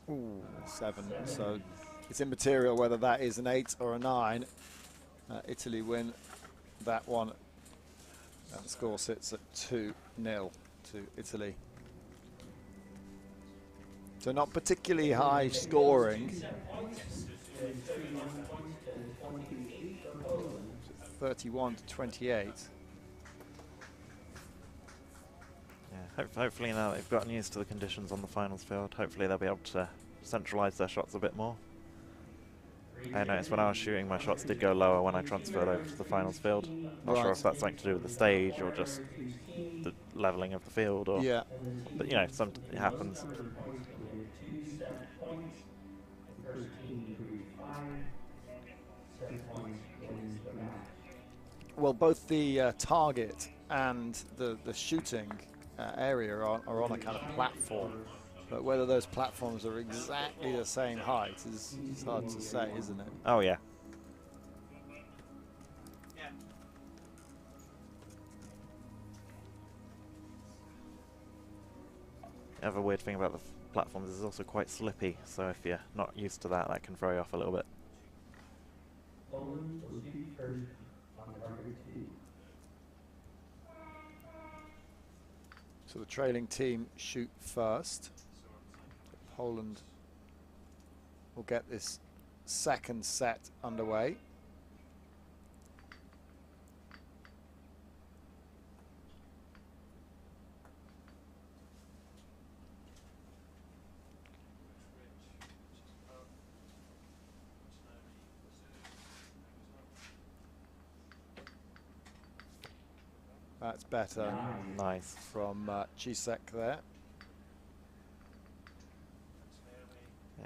Ooh, 7. So it's immaterial whether that is an 8 or a 9. Italy win that one. And the score sits at 2-0 to Italy. So not particularly high scoring. 31 to 28. Yeah, hopefully now they've gotten used to the conditions on the finals field, hopefully they'll be able to centralise their shots a bit more. I noticed when I was shooting, my shots did go lower when I transferred over to the finals field. Not sure if that's something to do with the stage or just the levelling of the field, or Yeah. But you know, it happens. Well, both the target and the shooting area are on a kind of platform, but whether those platforms are exactly the same height is hard to say, isn't it? Oh yeah. The other weird thing about the platforms is it's also quite slippy, so if you're not used to that, that can throw you off a little bit. So the trailing team shoot first. Poland will get this second set underway. That's better. Nice. From Cisek there. Yeah.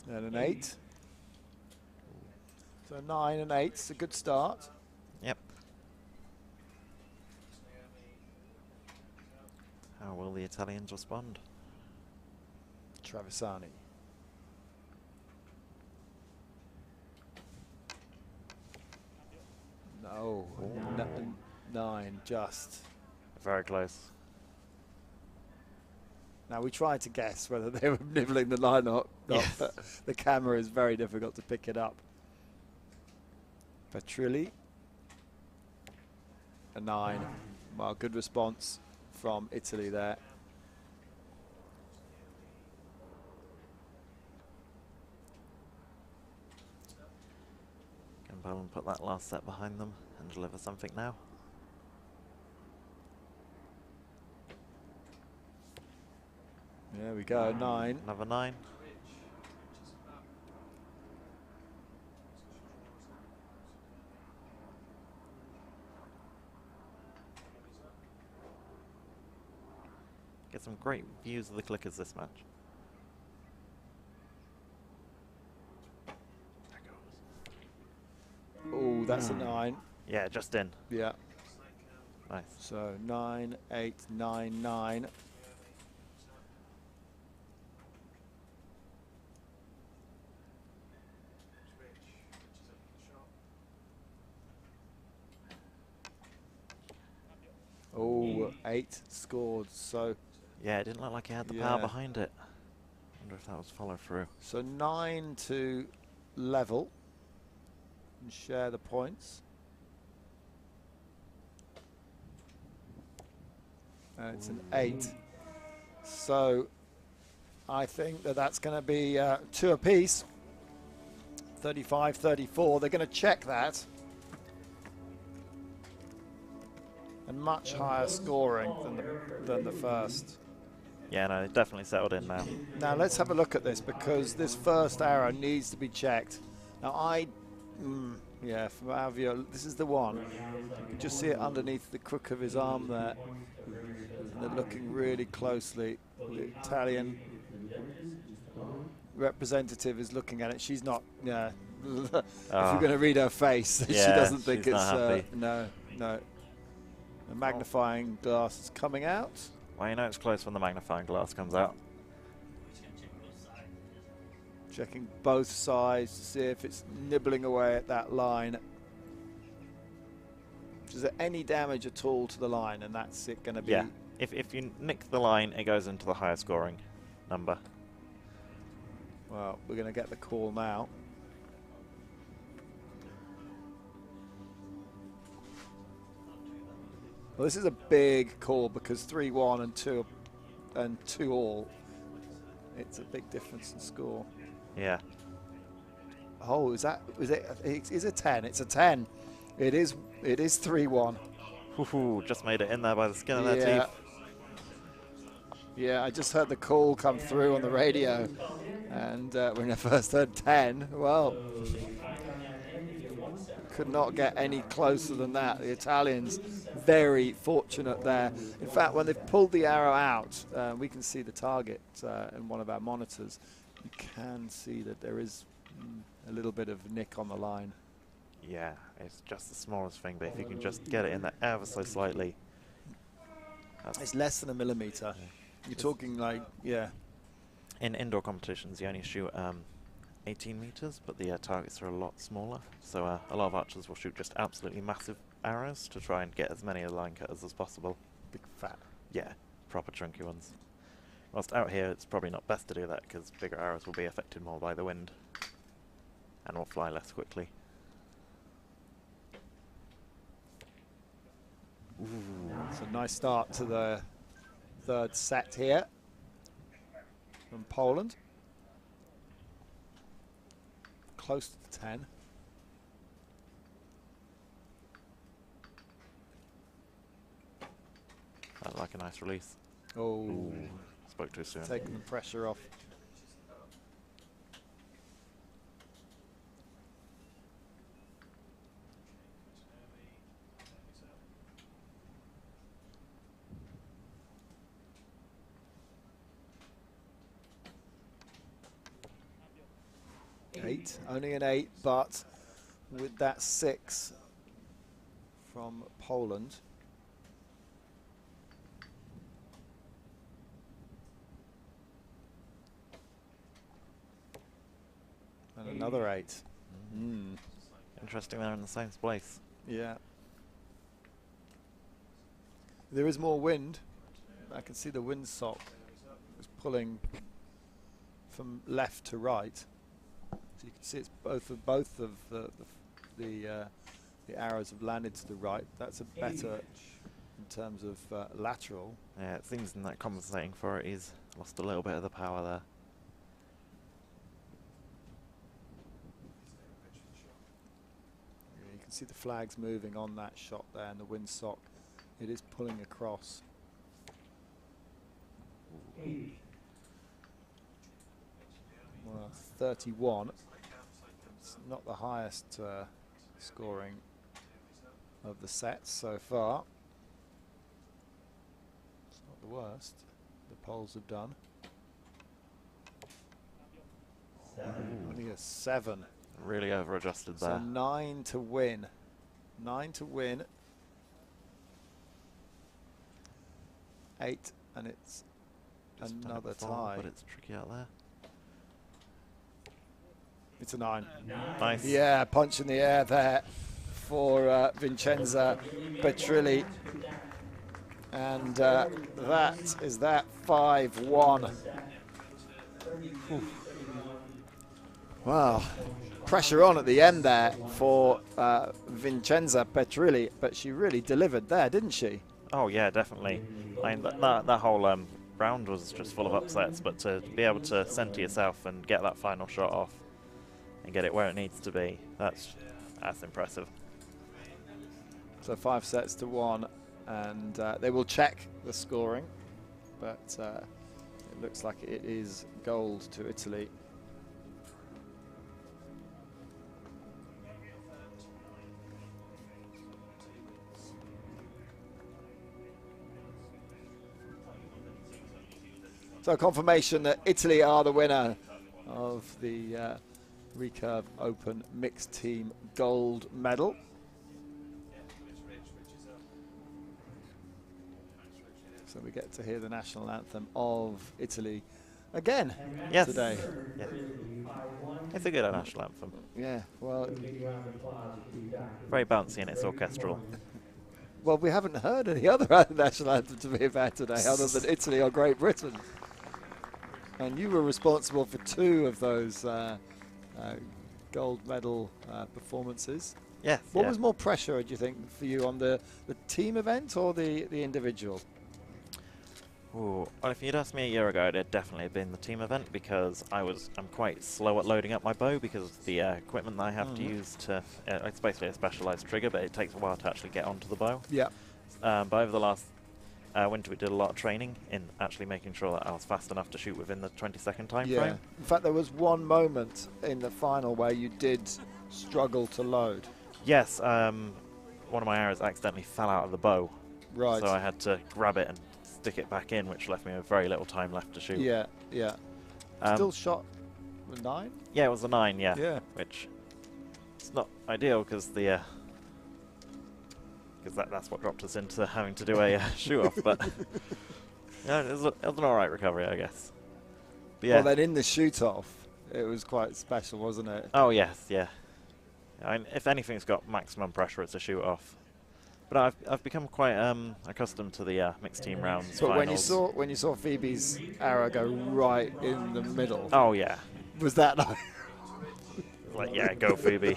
And an 8. So 9 and 8 is a good start. Yep. How will the Italians respond? Travisani. No. 9 just. Very close. Now we tried to guess whether they were nibbling the line or not, Yes. but the camera is very difficult to pick it up. Petrilli. A 9. Well, good response from Italy there. Can Poland put that last set behind them and deliver something now? There we go, 9. Another 9. Get some great views of the clickers this match. Oh, that's a 9. Yeah, just in. Yeah. Nice. So 9, 8, 9, 9. Ooh, 8 scored. So Yeah, it didn't look like he had the Yeah. power behind it. Wonder if that was follow through. so 9 to level and share the points. And it's an 8. So I think that that's going to be 2 apiece. 35-34. They're going to check that. And much higher scoring than the first. Yeah, no, it definitely settled in now. Now let's have a look at this, because this first arrow needs to be checked. Now yeah, from our view, this is the one. You can just see it underneath the crook of his arm there. And they're looking really closely. The Italian representative is looking at it. She's not, yeah. If you're going to read her face, she Yeah, doesn't think she's it's, not happy. no. The magnifying glass is coming out. Well, you know it's close when the magnifying glass comes out. Checking both sides to see if it's nibbling away at that line. Is there any damage at all to the line? And that's it going to be. Yeah, if you nick the line, it goes into the higher scoring number. Well, we're going to get the call now. Well, this is a big call, because 3-1 and 2 all. It's a big difference in score. Yeah. Oh, is it 10? It's a 10. It is 3-1. Just made it in there by the skin of their teeth. Yeah, I just heard the call come through on the radio, and when I first heard 10, well, could not get any closer than that. The Italians very fortunate there. In fact, when they've pulled the arrow out, we can see the target in one of our monitors. You can see that there is a little bit of nick on the line. Yeah, it's just the smallest thing, but if you can just get it in there ever so slightly. It's less than a millimetre. Yeah. You're talking like, yeah. In indoor competitions, you only shoot 18 meters, but the targets are a lot smaller. So a lot of archers will shoot just absolutely massive arrows to try and get as many line cutters as possible. Big fat. Yeah, proper chunky ones. Whilst out here, it's probably not best to do that, because bigger arrows will be affected more by the wind and will fly less quickly. Ooh. It's a nice start to the third set here from Poland. Close to the 10. I like a nice release. Oh, Ooh, spoke too soon. taking the pressure off. Eight, only an 8, but with that 6 from Poland. And another 8. Interesting, they're in the same place. Yeah. There is more wind. I can see the windsock is pulling from left to right. So you can see it's both of the arrows have landed to the right. That's a better in terms of lateral. Yeah, it seems in that compensating for it, he's lost a little bit of the power there. Yeah, you can see the flags moving on that shot there, and the windsock, it is pulling across. Well, 31. It's not the highest scoring of the sets so far. It's not the worst the Poles have done. Only a 7. Really over-adjusted So there. 9 to win. 9 to win. 8, and it's Just done it another before, tie. but it's tricky out there. It's a 9. Nice. Yeah, punch in the air there for Vincenza Petrilli. And that is that 5-1. Wow. Pressure on at the end there for Vincenza Petrilli, but she really delivered there, didn't she? Oh yeah, definitely. I mean, that whole round was just full of upsets, but to be able to centre yourself and get that final shot off and get it where it needs to be, that's impressive. So 5-1, and they will check the scoring, but it looks like it is gold to Italy. So confirmation that Italy are the winner of the Recurve Open Mixed Team Gold Medal. So we get to hear the national anthem of Italy again today. Yeah. It's a good national anthem. Yeah, well, very bouncy and it's orchestral. Well, we haven't heard any other national anthem to be fair today other than Italy or Great Britain. And you were responsible for 2 of those gold medal performances. Yes. What was more pressure, do you think, for you on the team event or the individual? Ooh, well, if you'd asked me a year ago, it'd definitely have been the team event because I'm quite slow at loading up my bow because of the equipment that I have to use to. It's basically a specialised trigger, but it takes a while to actually get onto the bow. Yeah. But over the last winter, we did a lot of training in actually making sure that I was fast enough to shoot within the 20-second time frame. In fact, there was one moment in the final where you did struggle to load. Yes. One of my arrows accidentally fell out of the bow. Right. So I had to grab it and stick it back in, which left me with very little time left to shoot. Yeah, yeah. Still shot a 9? Yeah, it was a 9, yeah. Yeah. Which it's not ideal because the that's what dropped us into having to do a shoot off, but yeah, it was an alright recovery, I guess. But yeah. Well, then in the shoot off, it was quite special, wasn't it? Oh yes, yeah. I mean, if anything's got maximum pressure, it's a shoot off. But I've become quite accustomed to the mixed team rounds. But finals. when you saw Phoebe's arrow go right in the middle, oh yeah, was that like? Like yeah, go Phoebe.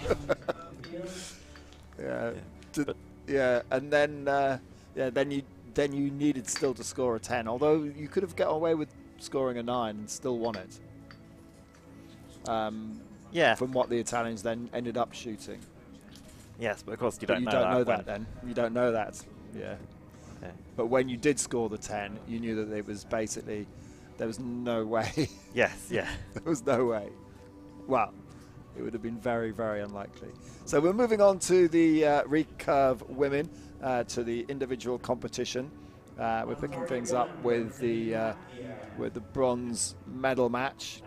Yeah, yeah, and then then you needed still to score a 10. Although you could have got away with scoring a 9 and still won it. Yeah. From what the Italians then ended up shooting. Yes, but of course you But don't you know don't that. know that then. You don't know that. Yeah. Yeah. But when you did score the 10, you knew that it was basically, there was no way. Yes, yeah. There was no way. Well, it would have been very, very unlikely. So we're moving on to the Recurve women, to the individual competition. We're picking things up with the bronze medal match.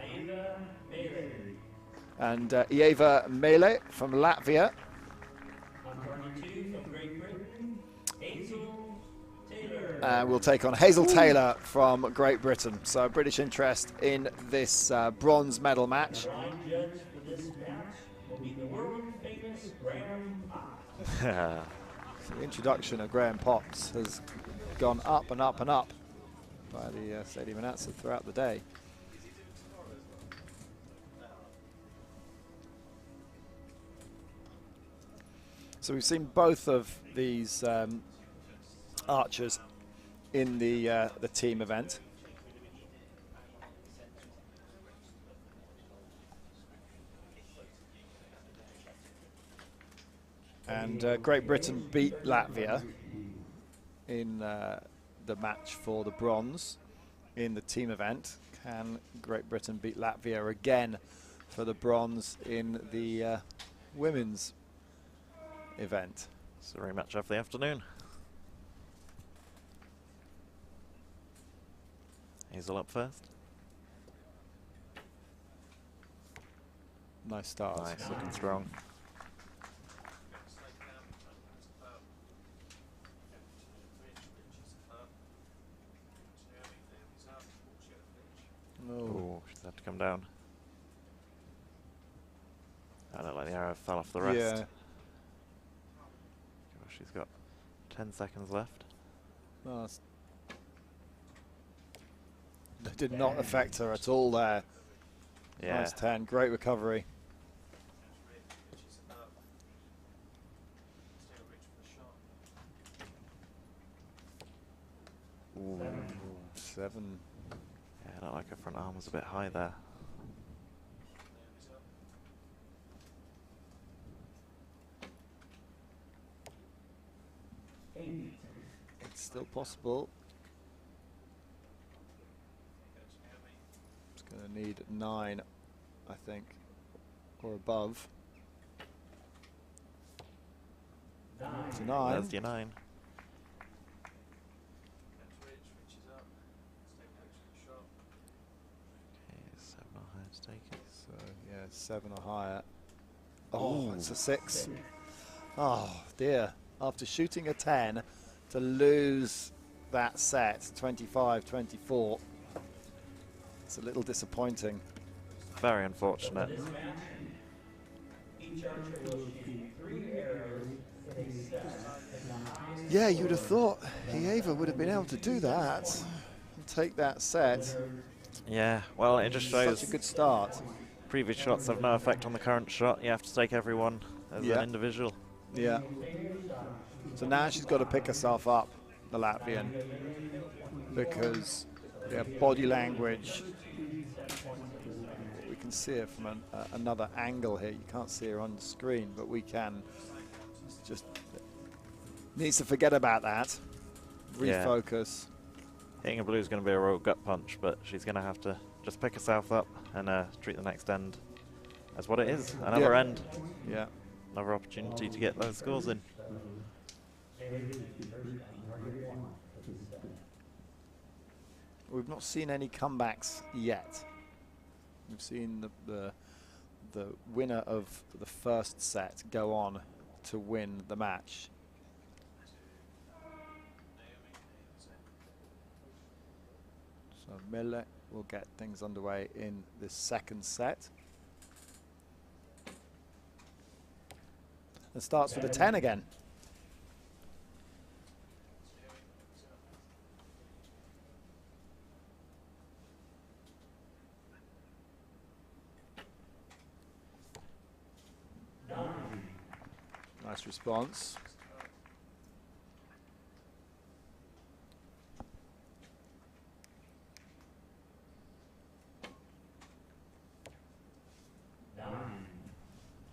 And Eva Mele from Latvia. We'll take on Hazel Taylor from Great Britain. So British interest in this bronze medal match. The introduction of Graham Potts has gone up and up and up by the stadium announcer throughout the day. So we've seen both of these archers in the team event. And Great Britain beat Latvia in the match for the bronze in the team event. Can Great Britain beat Latvia again for the bronze in the women's event? It's a rematch of the afternoon. Hazel up first. Nice start. Nice, looking strong. Oh, she's had to come down. I don't like the arrow fell off the rest. Yeah. She's got 10 seconds left. Oh, that did not affect her at all there. Yeah. Nice 10, great recovery. Ooh. 7. Yeah, I don't like her front arm was a bit high there. It's still possible. It's going to need 9, I think, or above. To 9. There's your 9. Okay, 7 or higher to take it. So, yeah, 7 or higher. Oh, it's a 6. Oh, dear. After shooting a 10, to lose that set, 25-24, it's a little disappointing. Very unfortunate. Yeah, you'd have thought Eva would have been able to do that and take that set. Yeah, well, it just shows Such a good start. previous shots have no effect on the current shot. You have to take everyone as an individual. Yeah. So now she's got to pick herself up, the Latvian, because body language, we can see it from another angle here. You can't see her on the screen, but we can. It's just needs to forget about that, refocus. Hitting a blue is going to be a real gut punch, but she's going to have to just pick herself up and treat the next end as what it is, another end. Yeah. Another opportunity to get those scores in. We've not seen any comebacks yet. We've seen the winner of the first set go on to win the match. So Melle will get things underway in this second set. It starts with a 10 again. Nice response.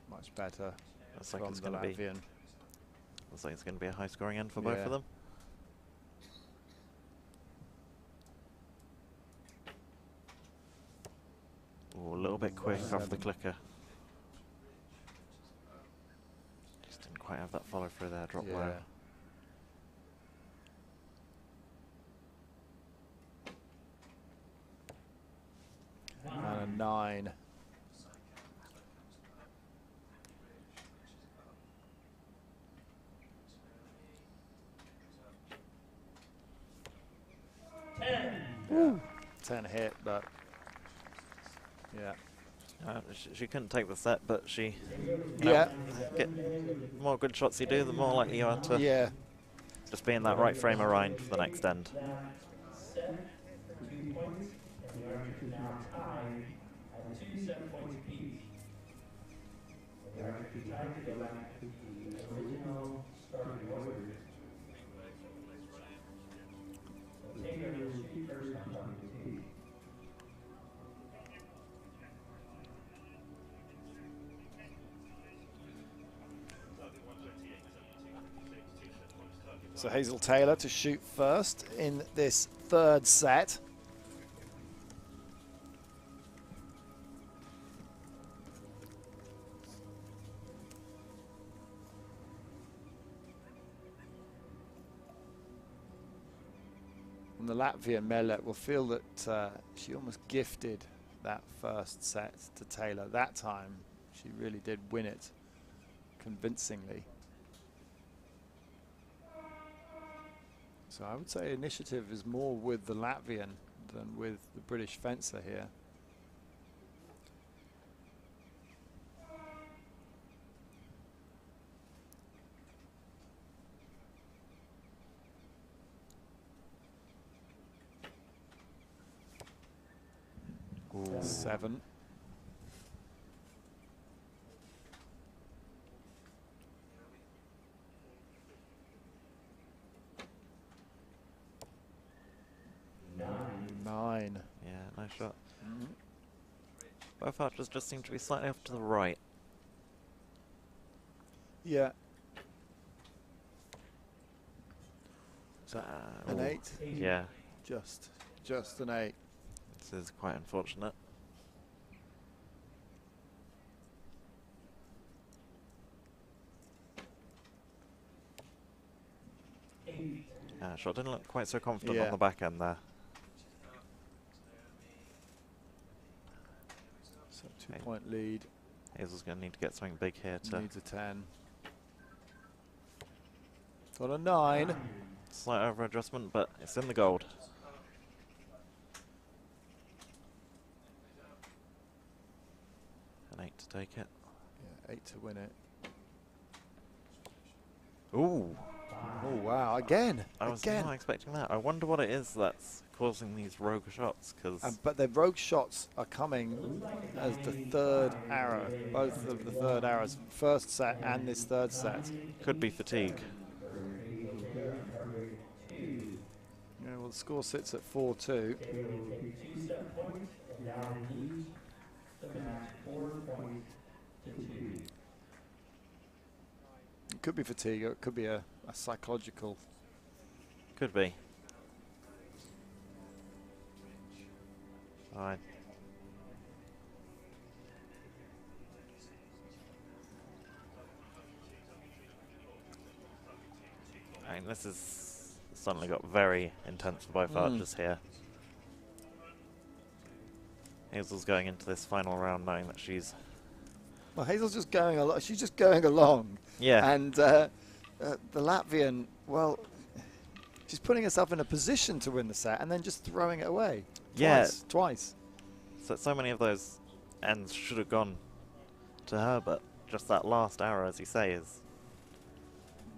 Much better. Looks like from it's the going to be. Latvian. Looks like it's going to be a high-scoring end for both of them. Ooh, a little bit quick off the clicker. Just didn't quite have that follow through there. Drop low. And a 9. Ooh. 10 hit, but yeah. She couldn't take the set, but she Yeah. get more good shots you do, the more likely you are to Yeah. just be in that right frame of mind for the next end. So Hazel Taylor to shoot first in this third set. And the Latvian Melle will feel that she almost gifted that first set to Taylor. That time she really did win it convincingly. So I would say initiative is more with the Latvian than with the British fencer here. Ooh. 7. Nine. Yeah, nice shot. Mm. Both archers just seem to be slightly off to the right. Yeah. So an Ooh. 8. Yeah, Just an 8. this is quite unfortunate. Shot didn't look quite so confident Yeah. on the back end there. So 2-point lead. Hazel's going to need to get something big here to Needs a 10. Got a 9. slight over adjustment, but it's in the gold. An 8 to take it. Yeah, 8 to win it. Ooh, Oh wow! Again. I was not expecting that. I wonder what it is that's causing these rogue shots, because But the rogue shots are coming as the third arrow. Both of the third arrows, first set and this third set. could be fatigue. Yeah, well, the score sits at 4-2. It could be fatigue, or it could be a psychological. Could be. Fine. I mean, this is suddenly got very intense for both archers here. Hazel's going into this final round knowing that she's... Well, Hazel's just going along. She's just going along. Yeah. And the Latvian, well, she's putting herself in a position to win the set and then just throwing it away. Yeah. Twice. So many of those ends should have gone to her, but just that last arrow, as you say, is...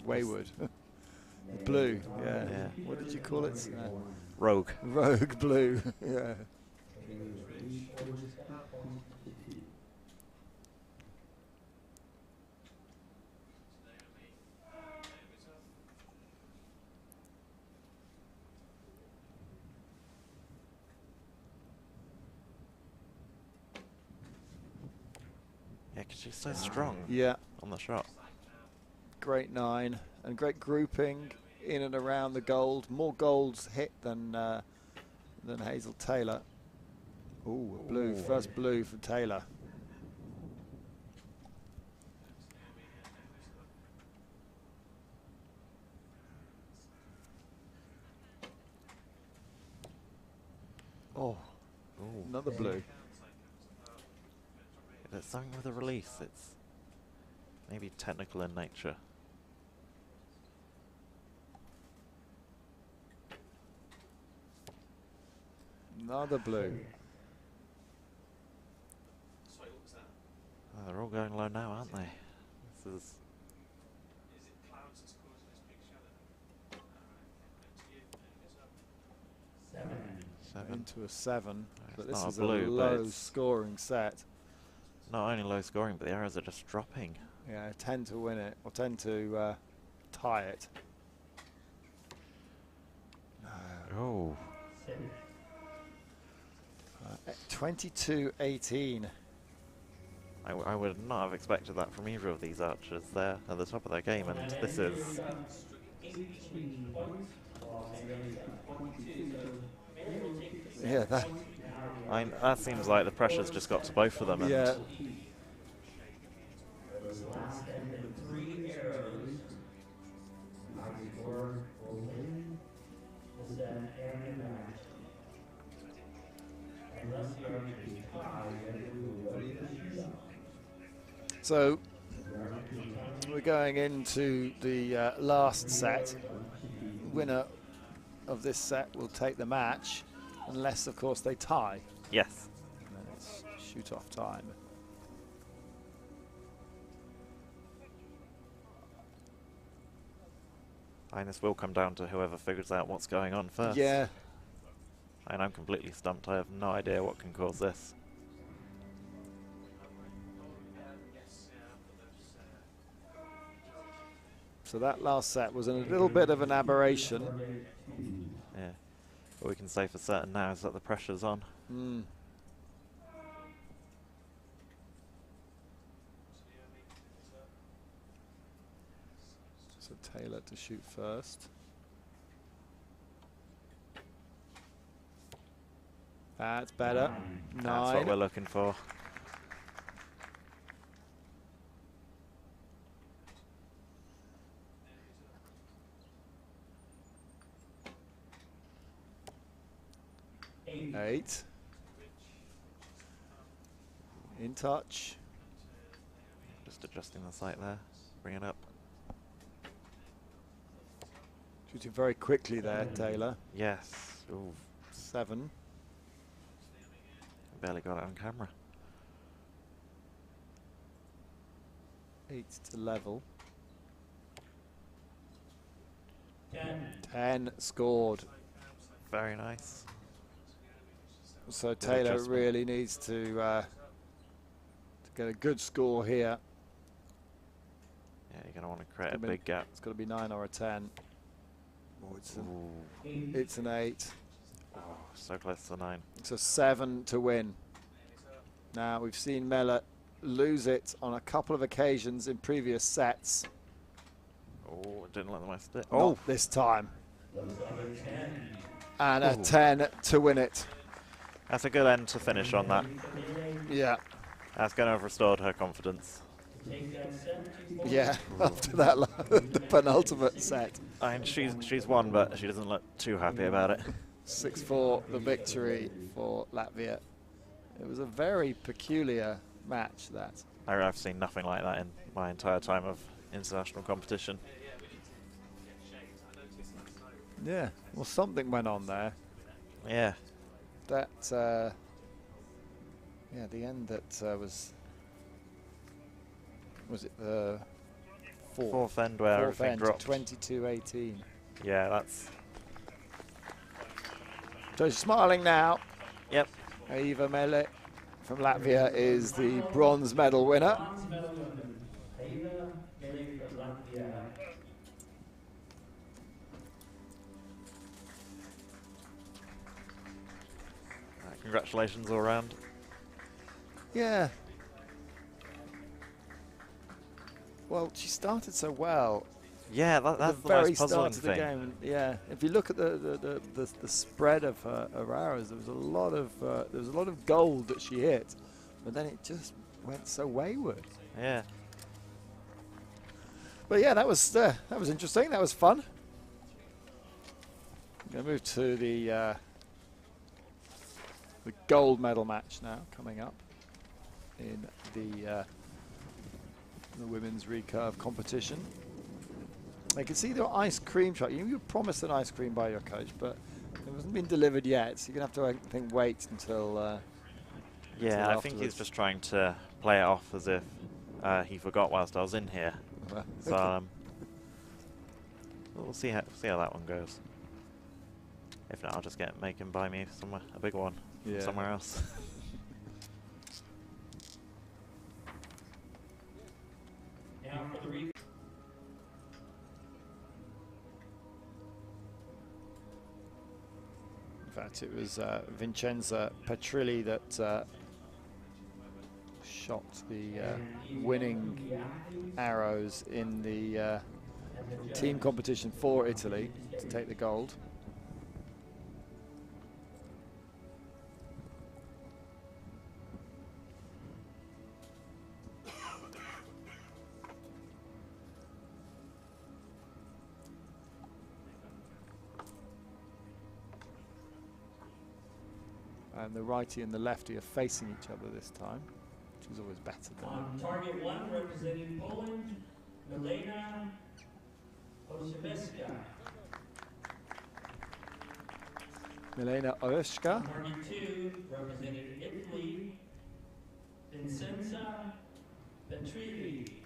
Wayward. Blue, yeah. Yeah. What did you call it? rogue. Rogue blue, yeah. Yeah, because she's so strong Yeah, on the shot. great 9 and great grouping in and around the gold. More golds hit than Hazel Taylor. Ooh, a blue, first blue for Taylor. Oh, Ooh. another blue. If it's something with a release, it's maybe technical in nature. Another blue. Oh, they're all going low now, aren't they? This is... Seven. Into a 7, but this not a is blue, a but low it's- scoring set. Not only low scoring, but the arrows are just dropping. Yeah, 10 to win it, or 10 to tie it. Oh. 22-18. I would not have expected that from either of these archers. They're at the top of their game, and this is... Yeah, that. that seems like the pressure's just got to both of them. And Yeah. So we're going into the last set. Winner of this set will take the match, unless, of course, they tie. yes. And then it's shoot-off time. And this will come down to whoever figures out what's going on first. Yeah. And I'm completely stumped. I have no idea what can cause this. So that last set was a little bit of an aberration. Yeah. What we can say for certain now is that the pressure's on. Mm. So Taylor to shoot first. That's better. 9. That's what we're looking for. Eight. In touch. Just adjusting the sight there. Bring it up. Shooting very quickly there, Taylor. Yes. Ooh. 7. Barely got it on camera. 8 to level. 10 scored. Very nice. So Taylor really needs to get a good score here. Yeah, you're going to want to create a big gap. It's got to be 9 or a 10. Oh, it's an 8. Oh, so close to 9. So 7 to win. Now we've seen Mella lose it on a couple of occasions in previous sets. Oh, it didn't let them stick. Oh, this time. And a 10 to win it. That's a good end to finish on that. Yeah. That's going to have restored her confidence. Yeah, after that, the penultimate set. I mean, she's won, but she doesn't look too happy about it. 6-4, the victory for Latvia. It was a very peculiar match, that. I've seen nothing like that in my entire time of international competition. Yeah, well, something went on there. Yeah. That, yeah, the end that was it the fourth end where everything dropped. 22-18. Yeah, that's... So she's smiling now. Yep. Eva Mele from Latvia is the bronze medal winner. Congratulations all around. Yeah. Well, she started so well. Yeah, that's the very most puzzling start of the thing. game. Yeah, if you look at the spread of her arrows, there was a lot of gold that she hit, but then it just went so wayward. Yeah. But yeah, that was interesting. That was fun. I'm going to move to the gold medal match now, coming up in the women's recurve competition. I can see the ice cream truck. You were promised an ice cream by your coach, but it hasn't been delivered yet. So you're going to have to, I think, wait until. Yeah, I think he's just trying to play it off as if he forgot whilst I was in here. So okay. We'll see how that one goes. If not, I'll just make him buy me a big one somewhere else. Now for the In fact, it was Vincenza Petrilli that shot the winning arrows in the team competition for Italy to take the gold. And the righty and the lefty are facing each other this time, which is always better than on target 1, representing Poland, Milena Oszewska. Milena Oszka. Target 2, representing Italy, Vincenza Petrilli.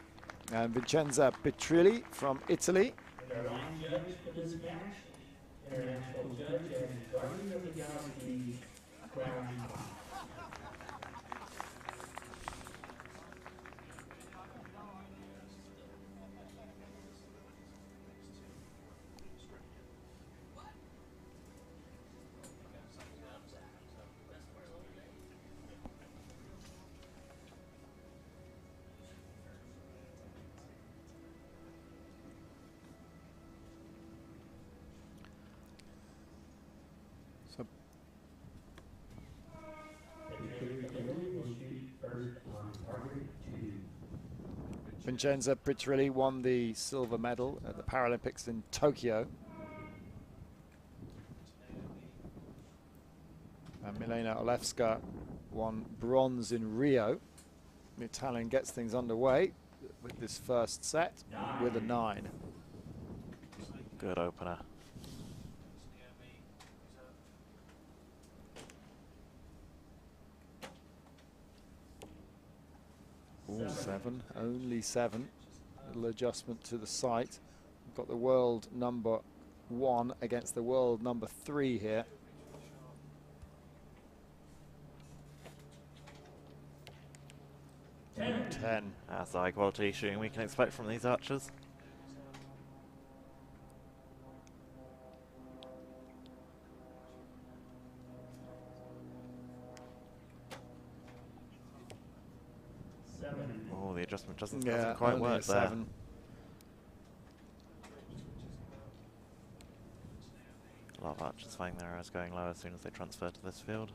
And Vincenza Petrilli from Italy. And our line judge for this match International judge and guardian of the galaxy, Crown. So Vincenzo Pritrilli won the silver medal at the Paralympics in Tokyo. And Milena Olewska won bronze in Rio. The Italian gets things underway with this first set with a 9. Good opener. Ooh, 7, only 7. Little adjustment to the sight. We've got the world number 1 against the world number 3 here. Ooh, 10. That's the high quality shooting we can expect from these archers. Oh, the adjustment doesn't quite only a work there. 7. A lot of archers finding their arrows going low as soon as they transfer to this field.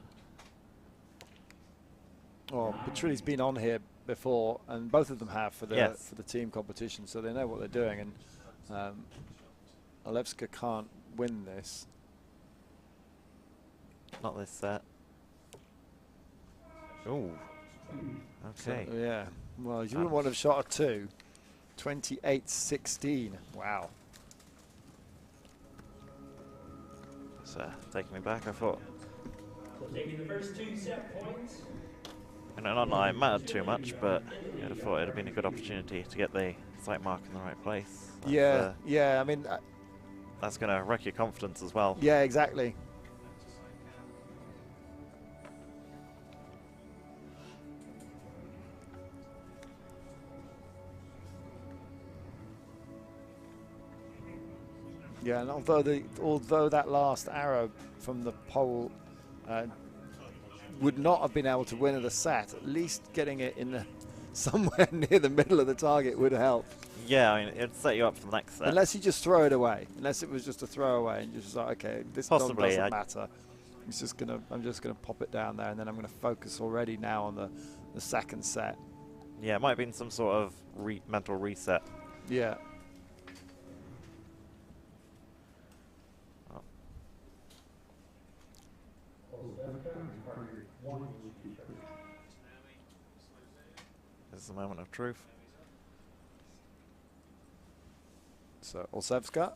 Oh, Petrilli's been on here before, and both of them have for the team competition, so they know what they're doing. And Olewska can't win this. Not this set. Ooh. Okay. So, yeah. Well, you wouldn't want to have shot a 2. 28-16. Wow. It's taking me back. I thought. So taking the first 2 set points. You know, not that it mattered too much, but I thought it'd have been a good opportunity to get the sight mark in the right place. That's, yeah. I mean, that's going to wreck your confidence as well. yeah, exactly. Yeah, and although that last arrow from the pole would not have been able to win the set, at least getting it in somewhere near the middle of the target would help. Yeah, I mean, it'd set you up for the next set. Unless you just throw it away. Unless it was just a throwaway and you're just like, okay, this doesn't matter. I'm just gonna pop it down there, and then I'm gonna focus already now on the second set. Yeah, it might have been some sort of mental reset. Yeah. This is the moment of truth. So Olszewska.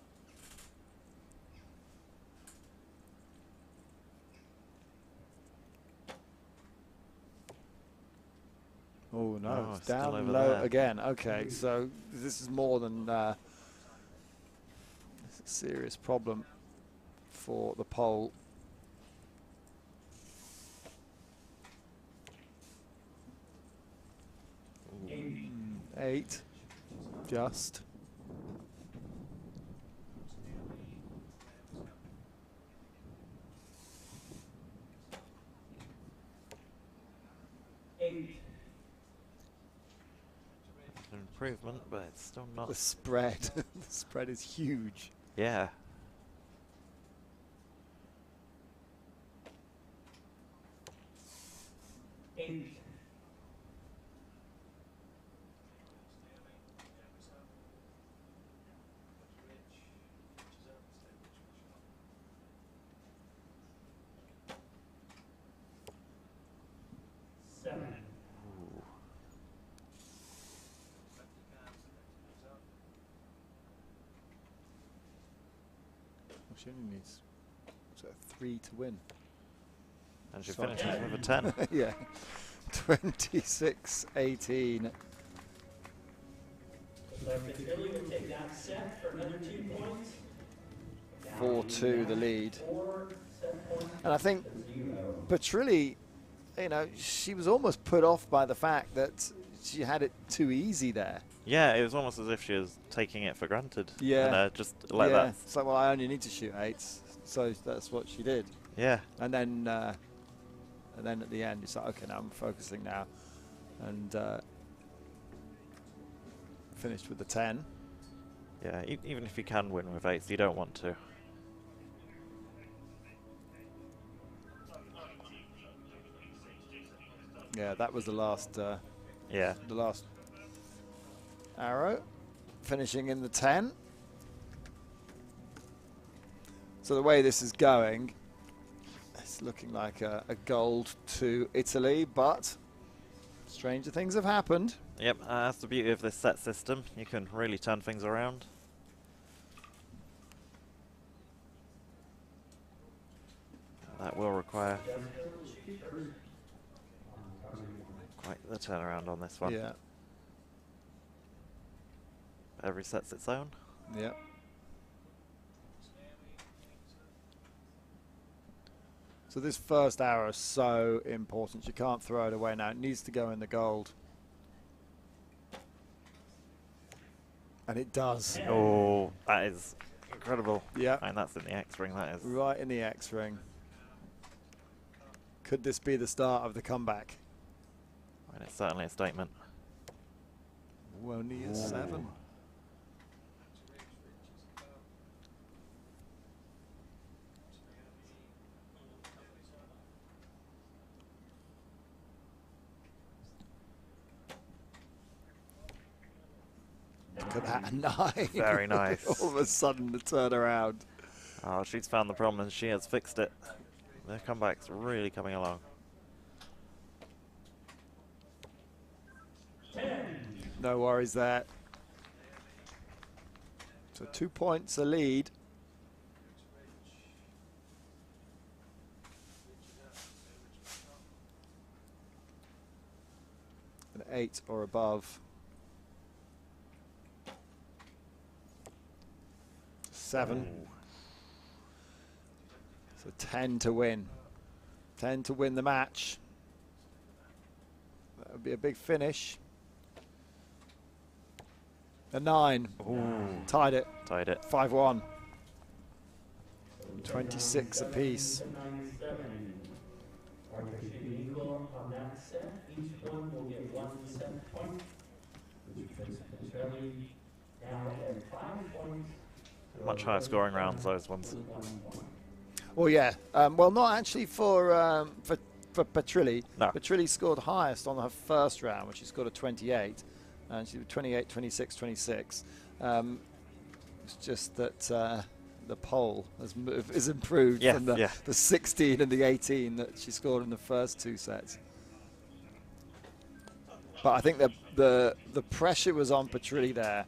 Oh no, it's down low again. Okay, so this is more than a serious problem for the pole. 8, just. An improvement, but it's still not. The spread, the spread is huge. Yeah. She only needs 3 to win. And she finishes with a 10. Yeah. 26-18. Petrilli will take that set for another 2 points. 4-2 the lead. And I think Petrilli, you know, she was almost put off by the fact that she had it too easy there. Yeah, it was almost as if she was taking it for granted. Yeah. And just like that. It's like, well, I only need to shoot 8s. So that's what she did. Yeah. And then at the end, it's like, okay, now I'm focusing now. And finished with the 10. Yeah, even if you can win with 8s, you don't want to. Yeah, that was the last. Yeah. The last arrow, finishing in the 10. So the way this is going, it's looking like a gold to Italy, but stranger things have happened. Yep, that's the beauty of this set system. You can really turn things around. That will require quite the turnaround on this one. Yeah. Every set's its own. Yeah. So this first arrow is so important. You can't throw it away now. It needs to go in the gold. And it does. Oh, that is incredible. Yeah. And that's in the X-ring, that is. Right in the X-ring. Could this be the start of the comeback? And it's certainly a statement. Only a 7. Look at that, 9. Very nice. All of a sudden, the turnaround. Oh, she's found the problem and she has fixed it. The comeback's really coming along. No worries there. So 2 points a lead. An 8 or above. 7. Ooh. So 10 to win. 10 to win the match. That would be a big finish. A 9. Ooh. Tied it. Tied it. 5-1. 26 apiece. Much higher scoring rounds, those ones. Well, yeah. Well, not actually for Petrilli. No. Petrilli scored highest on her first round, which she scored a 28. And she was 28, 26, 26. It's just that the pole is improved from the 16 and the 18 that she scored in the first 2 sets. But I think the pressure was on Petrilli there.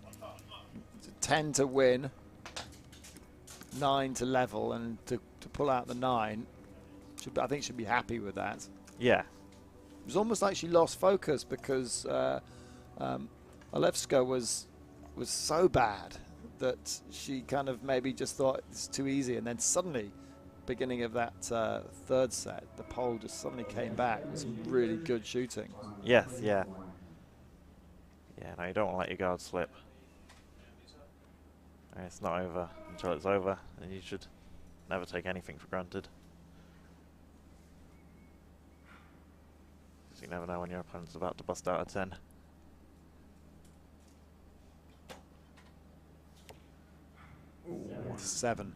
10 to win, 9 to level, and to pull out the 9. I think she'd be happy with that. Yeah. It was almost like she lost focus because Alevska was so bad that she kind of maybe just thought it's too easy, and then suddenly, beginning of that third set, the pole just suddenly came back with some really good shooting. Yes, yeah. Yeah, no, you don't want to let your guard slip. And it's not over until it's over, and you should never take anything for granted. Because you never know when your opponent's about to bust out a 10. Ooh, 7.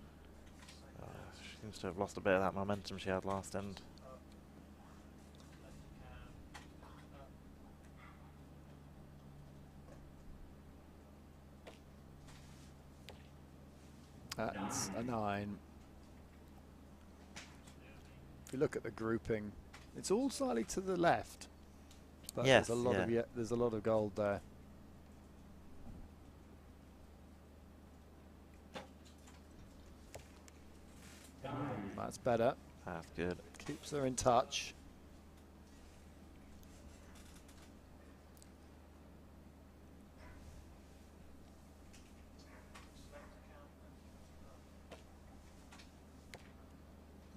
She seems to have lost a bit of that momentum she had last end. That's a 9. If you look at the grouping, it's all slightly to the left, but Yes, there's a lot of gold there. That's better. That's good. Keeps her in touch.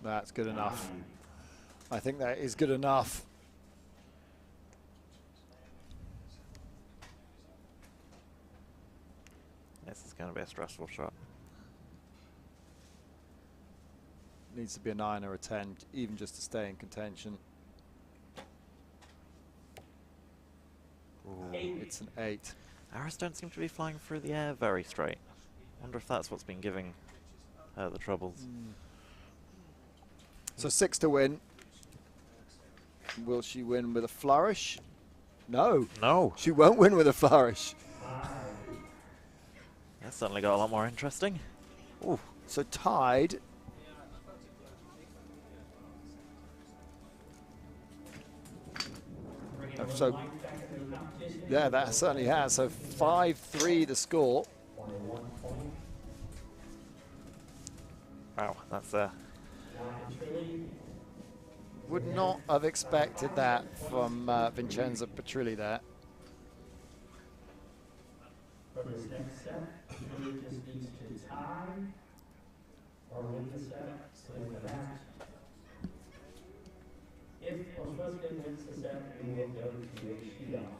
That's good enough. I think that is good enough. This is going to be a stressful shot. Needs to be a 9 or a 10, even just to stay in contention. Ooh. It's an 8. Arrows don't seem to be flying through the air very straight. Wonder if that's what's been giving her the troubles. So 6 to win. Will she win with a flourish? No. No. She won't win with a flourish. That certainly got a lot more interesting. Ooh. So tied. So, yeah, that certainly has. So 5-3 the score. Wow, that's Would not have expected that from Vincenzo Petrilli there. For this next set, Petrilli just needs to tie or win the set, so win the match. If Australia wins the set, we will go to a shootout.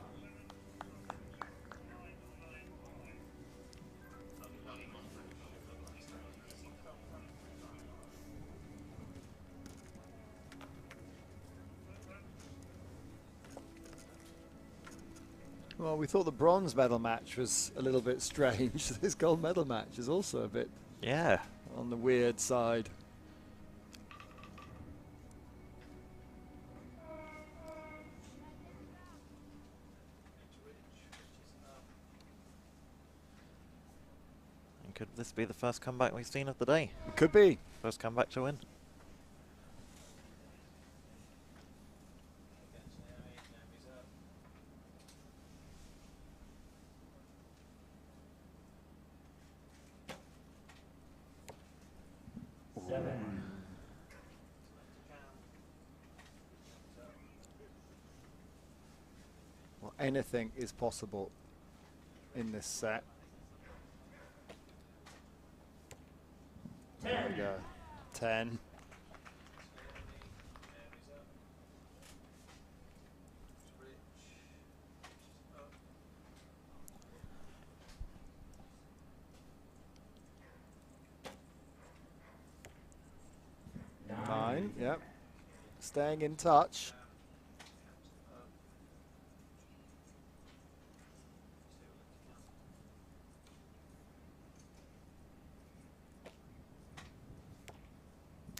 Well, we thought the bronze medal match was a little bit strange. This gold medal match is also a bit on the weird side. And could this be the first comeback we've seen of the day? It could be. First comeback to win. Well, anything is possible in this set. There we go. 10. Nine, yep. Staying in touch.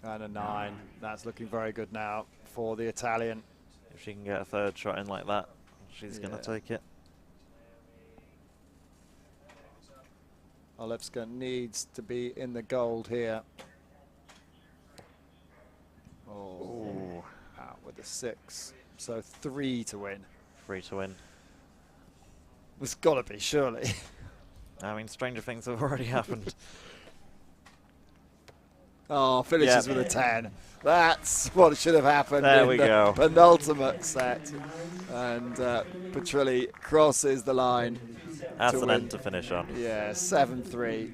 And a 9. That's looking very good now for the Italian. If she can get a third shot in like that, she's going to take it. Olewska needs to be in the gold here. Oh, out with a 6. So 3 to win. 3 to win. It's got to be, surely. I mean, stranger things have already happened. Oh, finishes with a 10. That's what should have happened There in we the go. penultimate set. And Petrilli crosses the line. That's to an win. end to finish on. Yeah, 7-3.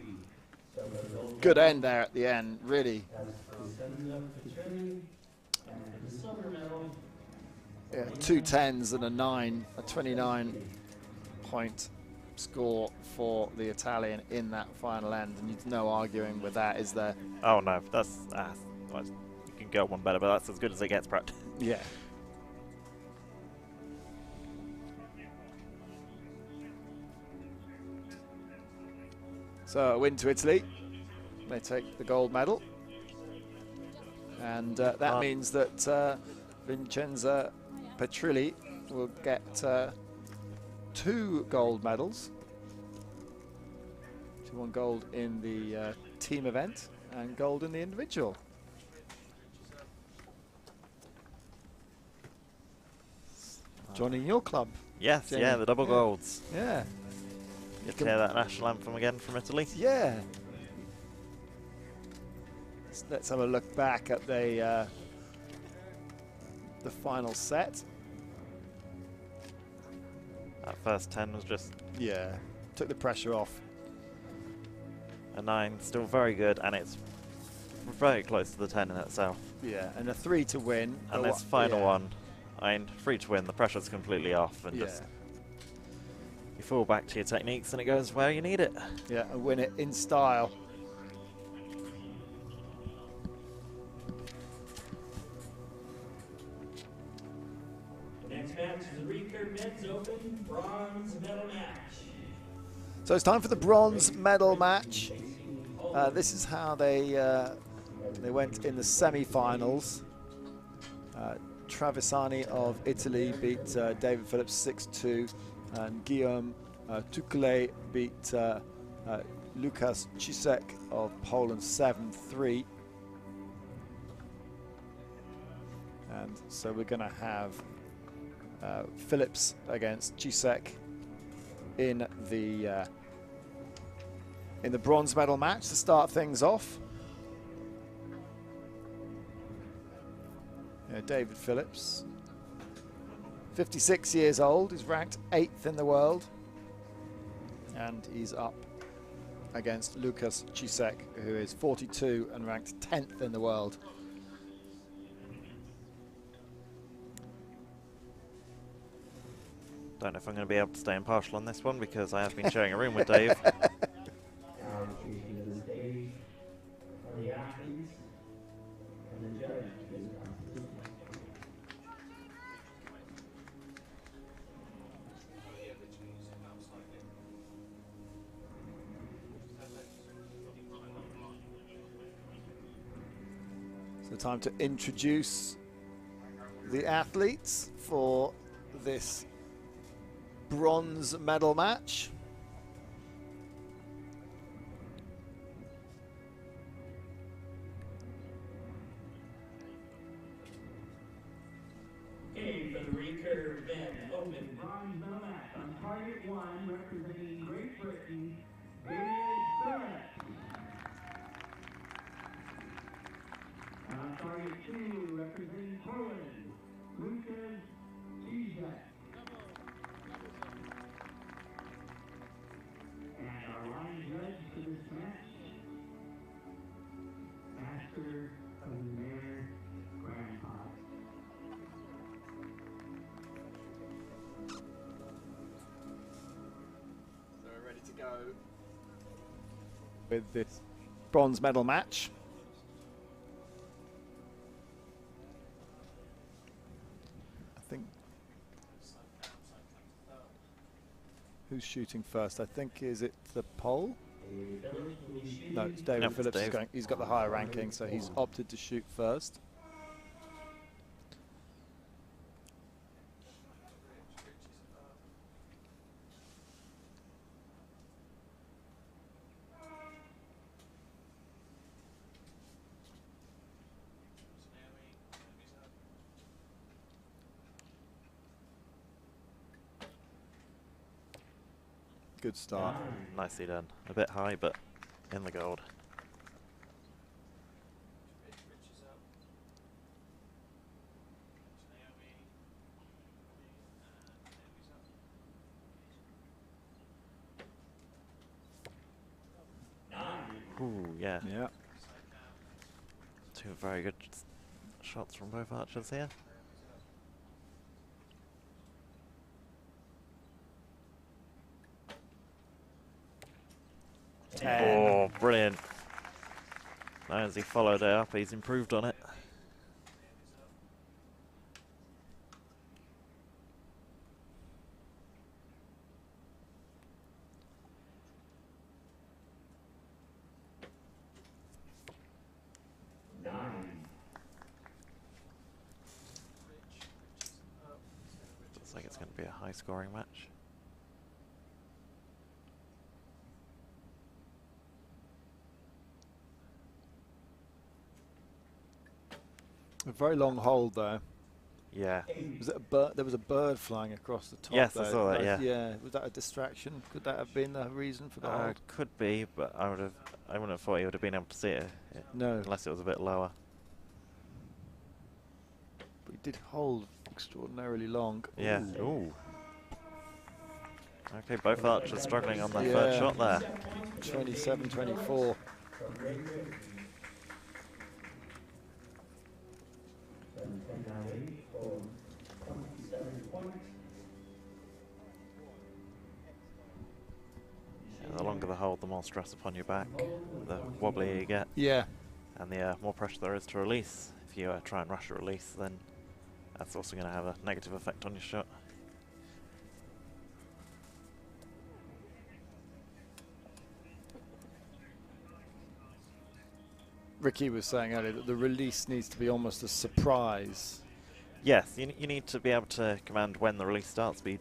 Good end there at the end, really. Yeah, 2 10s and a 9, a 29-point score for the Italian in that final end, and there's no arguing with that, is there? Oh no, that's well, you can go one better, but that's as good as it gets, Pratt. Yeah. So a win to Italy. They take the gold medal, and that means that Vincenzo Petrilli will get 2 gold medals. She won gold in the team event and gold in the individual. Joining your club. Yes, Jamie. yeah, the double golds. Yeah. You can hear that national anthem again from Italy. Yeah. Let's have a look back at the final set. That first 10 was just Took the pressure off. a 9, still very good, and it's very close to the 10 in itself. Yeah, and a 3 to win. And this final one, I mean, 3 to win, the pressure's completely off, and just you fall back to your techniques and it goes where you need it. Yeah, and win it in style. Next match is the Recurve Men's Open Bronze Medal Match. So it's time for the bronze medal match. This is how they went in the semi-finals. Travisani of Italy beat David Phillips 6-2, and Guillaume Tukle beat Lukas Cisek of Poland 7-3. And so we're going to have Phillips against Cisek in the bronze medal match to start things off. David Phillips, 56 years old, he's ranked 8th in the world, and he's up against Lukas Cisek, who is 42 and ranked 10th in the world. Don't know if I'm going to be able to stay impartial on this one because I have been sharing a room with Dave. So time to introduce the athletes for this bronze medal match. Okay, for the Recurve Men's Open Bronze medal match on target 1, representing Great Britain, David Phillips. And on target 2, representing Poland, Lukas Cisek. And our line judge for this match, Master of the Mayor Grandpa. So we're ready to go with this bronze medal match. I think who's shooting first? I think is it the pole? No, it's David Yep, Phillips. Dave. He's got the higher ranking, so he's opted to shoot first. Good start. Nicely done. A bit high, but in the gold. Ooh, yeah. Yeah. Two very good shots from both archers here. Oh, brilliant. Now as he followed it up, he's improved on it. Looks like it's going to be a high scoring match. A very long hold there. Yeah. Was it a bird? There was a bird flying across the top. Yes, there. I saw that, yeah. Yeah. Was that a distraction? Could that have been the reason for the hold? Could be, but I wouldn't have thought he would have been able to see it. No. Unless it was a bit lower. But he did hold extraordinarily long. Yeah. Ooh. Ooh. Okay, both archers struggling on that third shot there. 27-24. finale for 27 points. Yeah, the longer the hold, the more stress upon your back, the wobblier you get, Yeah. and the more pressure there is to release. If you try and rush a release, then that's also going to have a negative effect on your shot. Ricky was saying earlier that the release needs to be almost a surprise. Yes, you need to be able to command when the release starts, but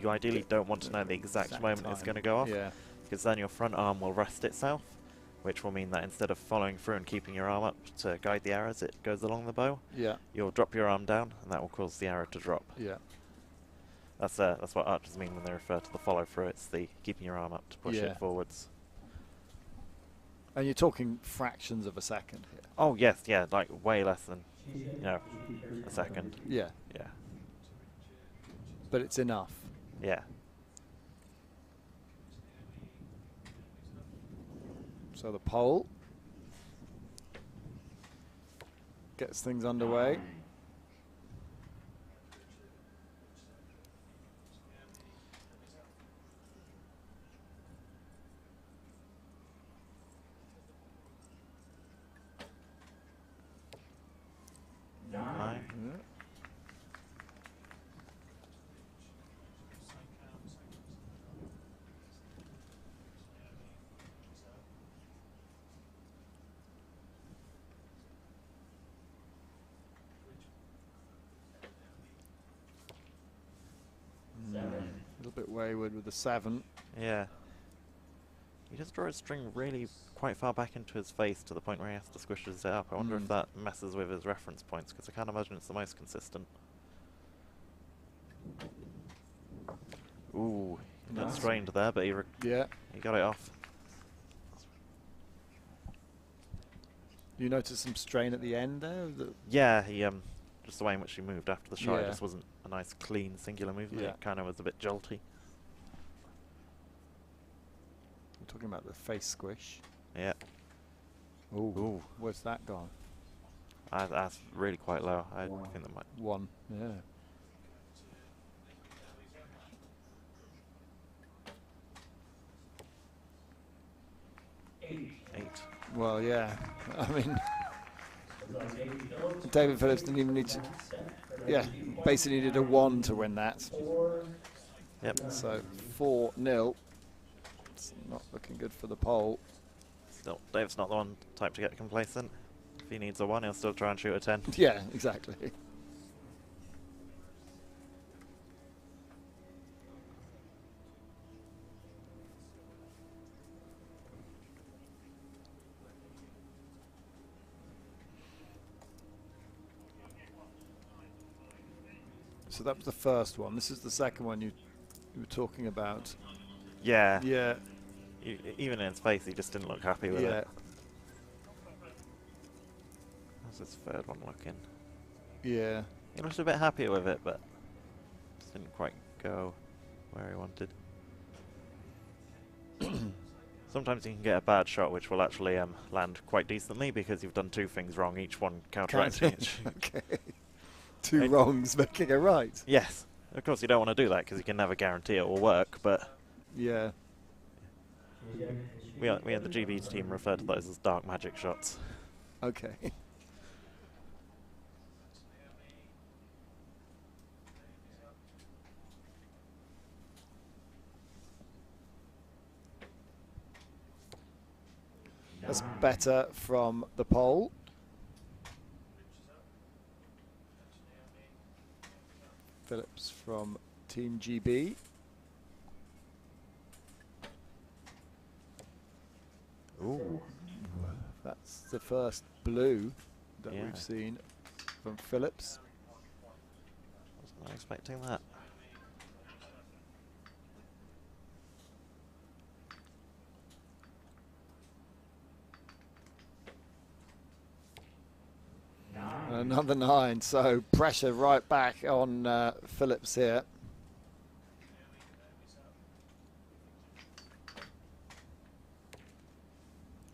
you ideally don't want to know the exact moment it's time. going to go off, Yeah. because then your front arm will rest itself, which will mean that instead of following through and keeping your arm up to guide the arrow as it goes along the bow, Yeah. you'll drop your arm down, and that will cause the arrow to drop. Yeah. That's what archers mean when they refer to the follow through. It's the keeping your arm up to push Yeah. it forwards. And you're talking fractions of a second here. Oh yes, yeah, like way less than, you know, a second. Yeah. Yeah, But it's enough. yeah. So the pole gets things underway. Nine. Yeah. A little bit wayward with the 7. Yeah. He just draws his string really quite far back into his face to the point where he has to squish his it up. I wonder if that messes with his reference points, because I can't imagine it's the most consistent. Ooh, he got Nice. strained there, but he got it off. You noticed some strain at the end there? Yeah, he just the way in which he moved after the shot, it Yeah. just wasn't a nice, clean, singular movement. Yeah. It kind of was a bit jolty. I'm talking about the face squish. Yeah. Ooh. Ooh. Where's that gone? That's really quite low. I think that might. 1. Yeah. Eight. Well, yeah. I mean, David Phillips didn't even need to. Yeah, basically needed a 1 to win that. Yep. So 4-0. It's not looking good for the pole. Still, Dave's not the one type to get complacent. If he needs a 1, he'll still try and shoot a 10. Yeah, exactly. So that was the first one. This is the second one you were talking about. Yeah. Yeah. Even in his face, he just didn't look happy with Yeah. it. How's his third one looking? Yeah. He looked a bit happier with it, but just didn't quite go where he wanted. Sometimes you can get a bad shot which will actually land quite decently because you've done 2 things wrong, each one counteracting each. Okay. 2 wrongs making a right. Yes. Of course, you don't want to do that because you can never guarantee it will work, but Yeah. we had the GB team refer to those as dark magic shots. Okay. That's better from the pole. Phillips from Team GB. Ooh. That's the first blue that Yeah. we've seen from Phillips. Wasn't expecting that. Another 9, so pressure right back on Phillips here.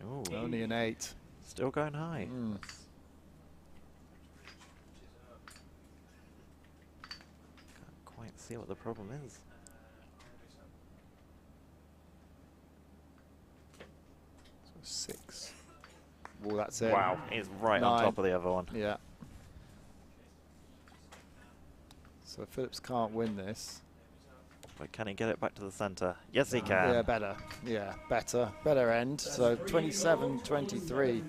Ooh. Only an 8. Still going high. Mm. see what the problem is. So 6. Well, that's it. Wow, he's right on 9. top of the other one. Yeah. So Phillips can't win this. But can he get it back to the centre? Yes, he can. Yeah, better. Yeah, better. Better end. So 27-23.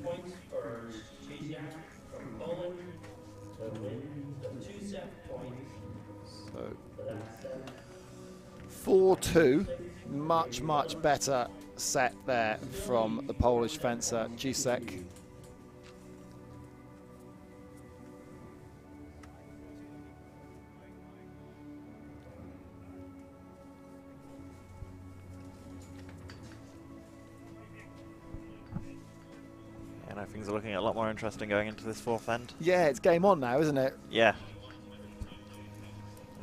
So 4-2. Much, much better set there from the Polish fencer, Gisek. I know things are looking a lot more interesting going into this fourth end. Yeah, it's game on now, isn't it? Yeah.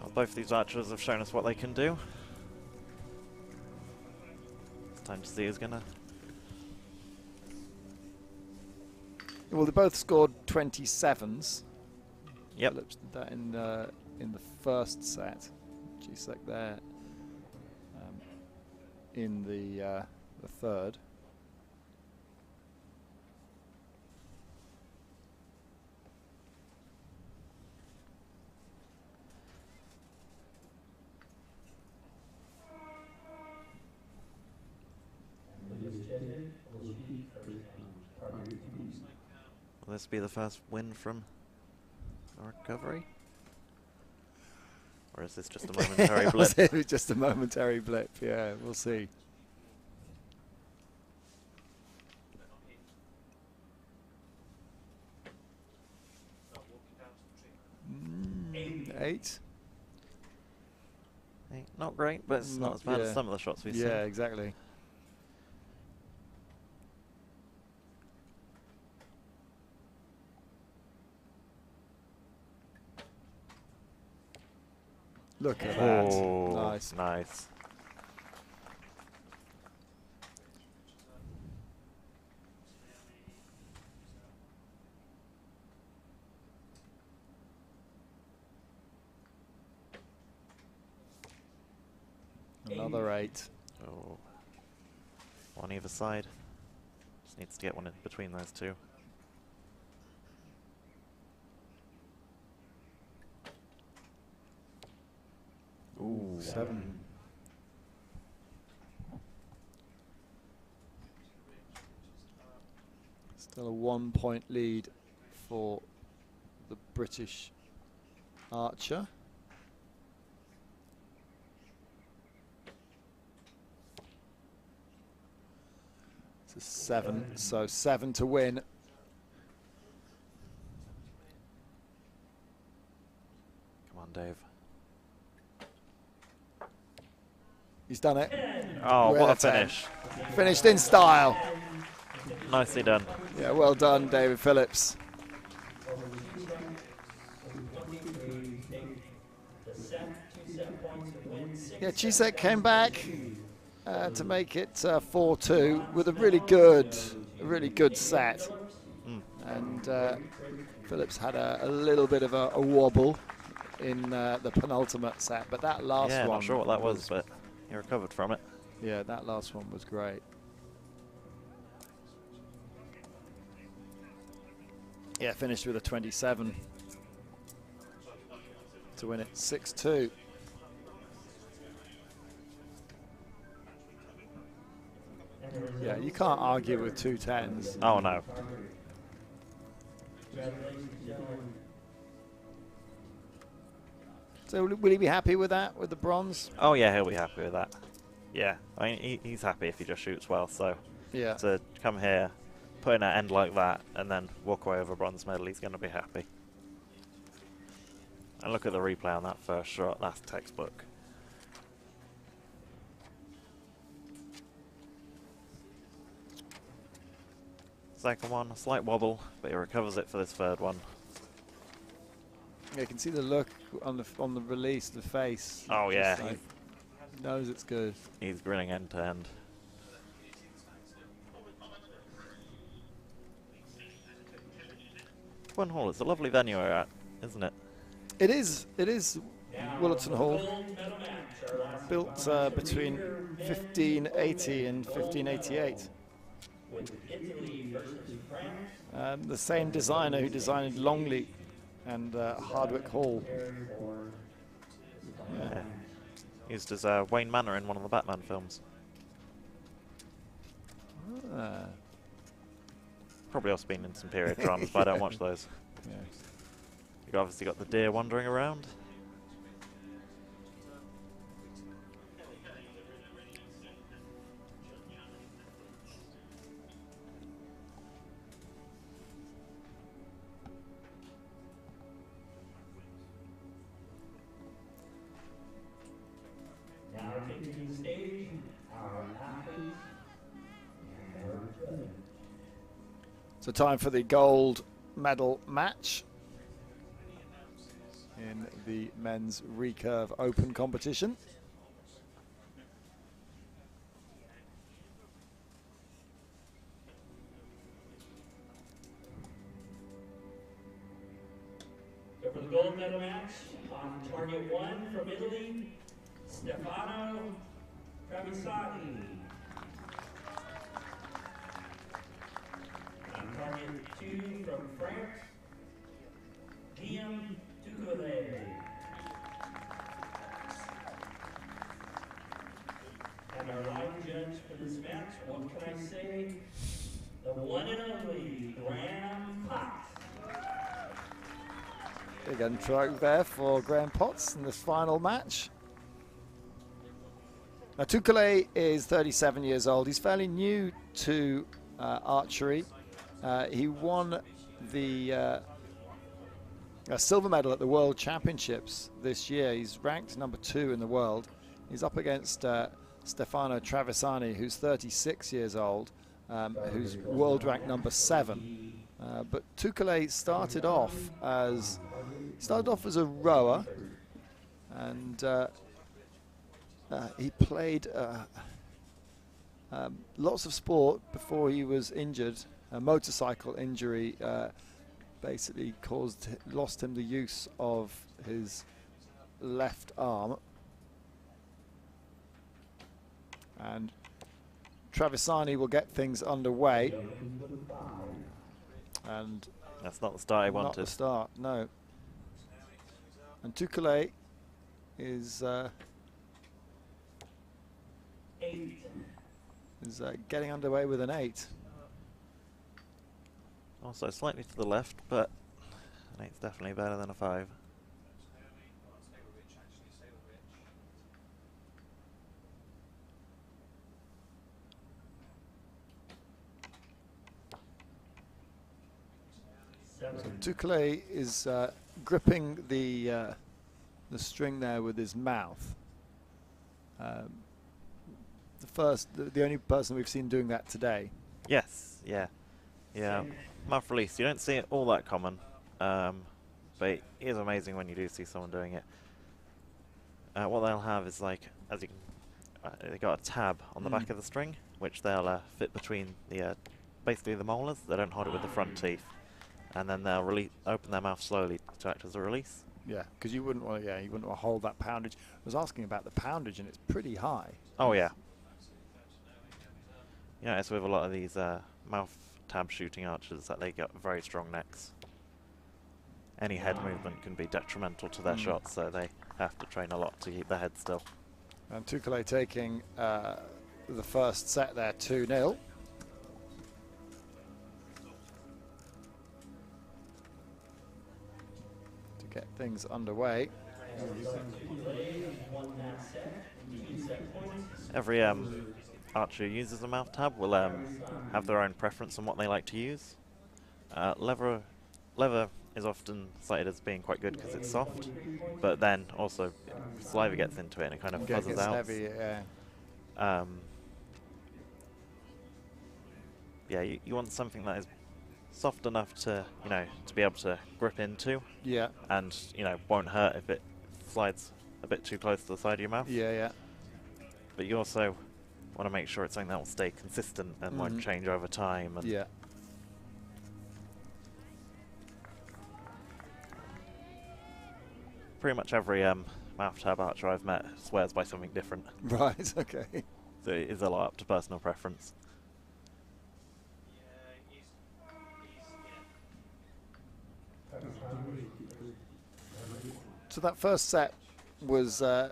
Well, both these archers have shown us what they can do. It's time to see who's gonna... Well, they both scored 27s. Yep. Phillips did that in the first set. Gisek there in the third. Will this be the first win from the recovery? Or is this just a momentary blip? It was just a momentary blip, yeah, we'll see. Eight. Not great, but it's not as bad as some of the shots we've seen. Yeah, exactly. Look at that. Oh, Nice. Nice. Another 8. Oh. One either side. Just needs to get one in between those two. Ooh, 7. Still a 1-point lead for the British archer. It's a 7, so 7 to win. Come on, Dave. He's done it. Oh, We're what a at 10. finish. Finished in style. Nicely done. Yeah, well done, David Phillips. Yeah, Gisek came back to make it 4-2 with a really good set. And Phillips had a little bit of a wobble in the penultimate set, but that last Yeah, one... not sure what that was, but he recovered from it. Yeah, that last one was great. Yeah, finished with a 27 to win it 6-2. Yeah, you can't argue with 2 10s. Oh, no. So will he be happy with that, with the bronze? Oh, yeah, he'll be happy with that. Yeah, I mean, he's happy if he just shoots well, so Yeah. to come here, put in an end like that, and then walk away with a bronze medal, he's going to be happy. And look at the replay on that first shot, that's textbook. Second one, a slight wobble, but he recovers it for this third one. Yeah, you can see the look on the release, the face. Oh, yeah. Just like knows it's good. He's grinning end to end. Twin Hall, it's a lovely venue we're at, isn't it? It is Willerton Hall, built between 1580 and 1588. The same designer who designed Longley and Hardwick Hall. Yeah. Used as Wayne Manor in one of the Batman films. Ah. Probably also been in some period dramas, but I don't watch those. Yeah. You've obviously got the deer wandering around. Now taking the stage, our athletes and our judges. So time for the gold medal match in the men's Recurve Open competition. So for the gold medal match, on target 1 from Italy, Stefano Travisani. On target 2 from France, Guillaume Ducolet. And our line judge for this match, what can I say? The one and only Graham Potts. Big intro there for Graham Potts in this final match. Now, Ducolet is 37 years old. He's fairly new to archery. He won the silver medal at the World Championships this year. He's ranked number 2 in the world. He's up against Stefano Travisani, who's 36 years old, who's world ranked number 7. But Ducolet started off as a rower, and he played lots of sport before he was injured. A motorcycle injury basically lost him the use of his left arm. And Travisani will get things underway. And that's not the start I wanted. Not the start, no. And Ducolet is getting underway with an 8. Also slightly to the left, but an 8's definitely better than a 5. So Ducolet is gripping the string there with his mouth. The only person we've seen doing that today. Yes, yeah. Mouth release, you don't see it all that common, but it is amazing when you do see someone doing it. What they'll have is, like, as you can, they've got a tab on the back of the string, which they'll fit between the basically the molars. They don't hold it with the front teeth, and then they'll open their mouth slowly to act as a release. Yeah, because you wouldn't want to hold that poundage. I was asking about the poundage, and it's pretty high. Oh yeah. Yeah, it's with a lot of these mouth tab shooting archers that they get very strong necks. Any head movement can be detrimental to their shots, so they have to train a lot to keep their head still. And Ducolet taking the first set there, 2-0. To get things underway. Every archer who uses a mouth tab will have their own preference on what they like to use. Leather is often cited as being quite good because it's soft, but then also saliva gets into it and it kind of fuzzes out. Heavy, yeah, you want something that is soft enough to, to be able to grip into. Yeah. And, won't hurt if it slides a bit too close to the side of your mouth. Yeah. But you also want to make sure it's something that will stay consistent and won't change over time. And yeah. pretty much every mouth tab archer I've met swears by something different. Right, okay. So it is a lot up to personal preference. So that first set was, look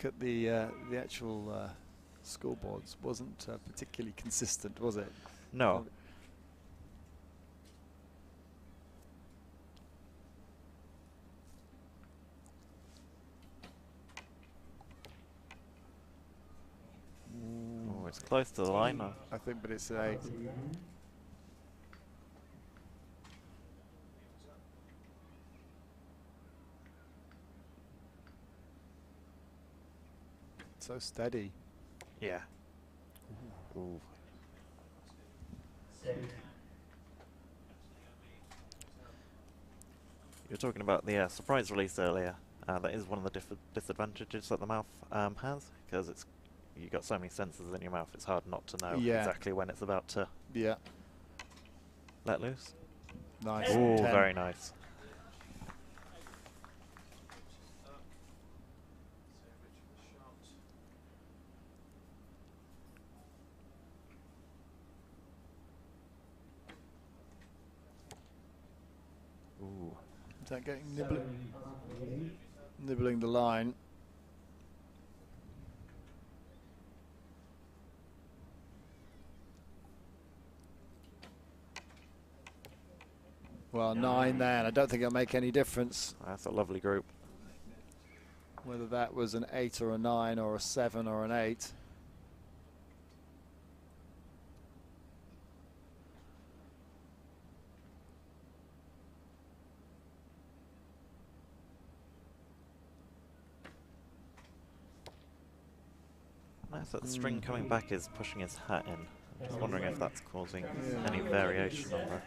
at the actual scoreboards, wasn't particularly consistent, was it? No. Oh, it's close to the line. I think, but it's an 8. So steady. Yeah. Ooh. You were talking about the surprise release earlier. That is one of the disadvantages that the mouth has, because you got so many sensors in your mouth. It's hard not to know exactly when it's about to let loose. Nice. Oh, very nice. Ooh. Is that getting nibbling the line? Well, 9 then. I don't think it'll make any difference. That's a lovely group. Whether that was an 8 or a 9 or a 7 or an 8. Nice that the string coming back is pushing his hat in. I'm just wondering if that's causing any variation on the...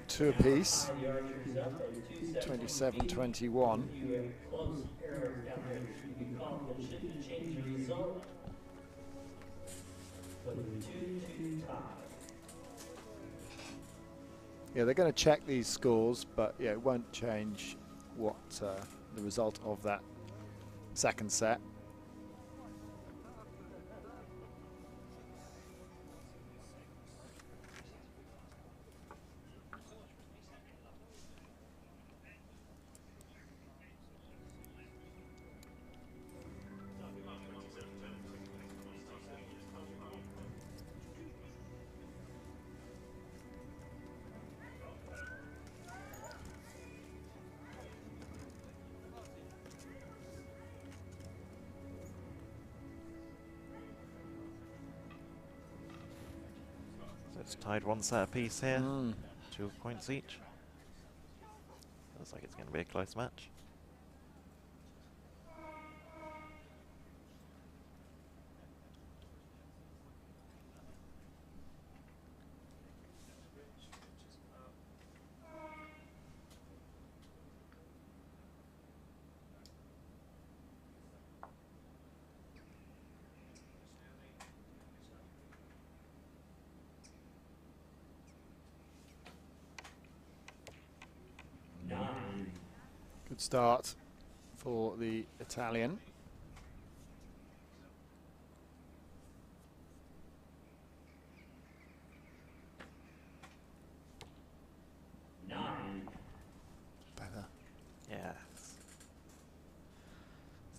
2 apiece. 27-21. Yeah, they're going to check these scores, but yeah, it won't change what the result of that second set. It's tied 1 set apiece here, 2 points each. Looks like it's going to be a close match. Good start for the Italian. Better. Yeah.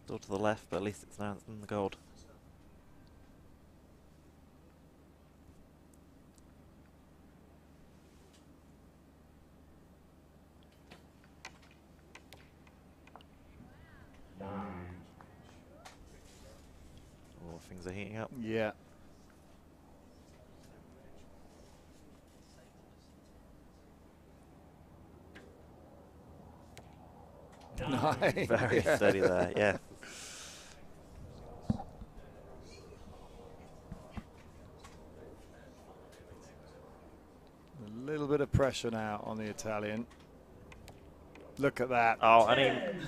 Still to the left, but at least it's now in the gold. Oh, things are heating up. Yeah. Nice. Very steady there, yeah. A little bit of pressure now on the Italian. Look at that. Oh, and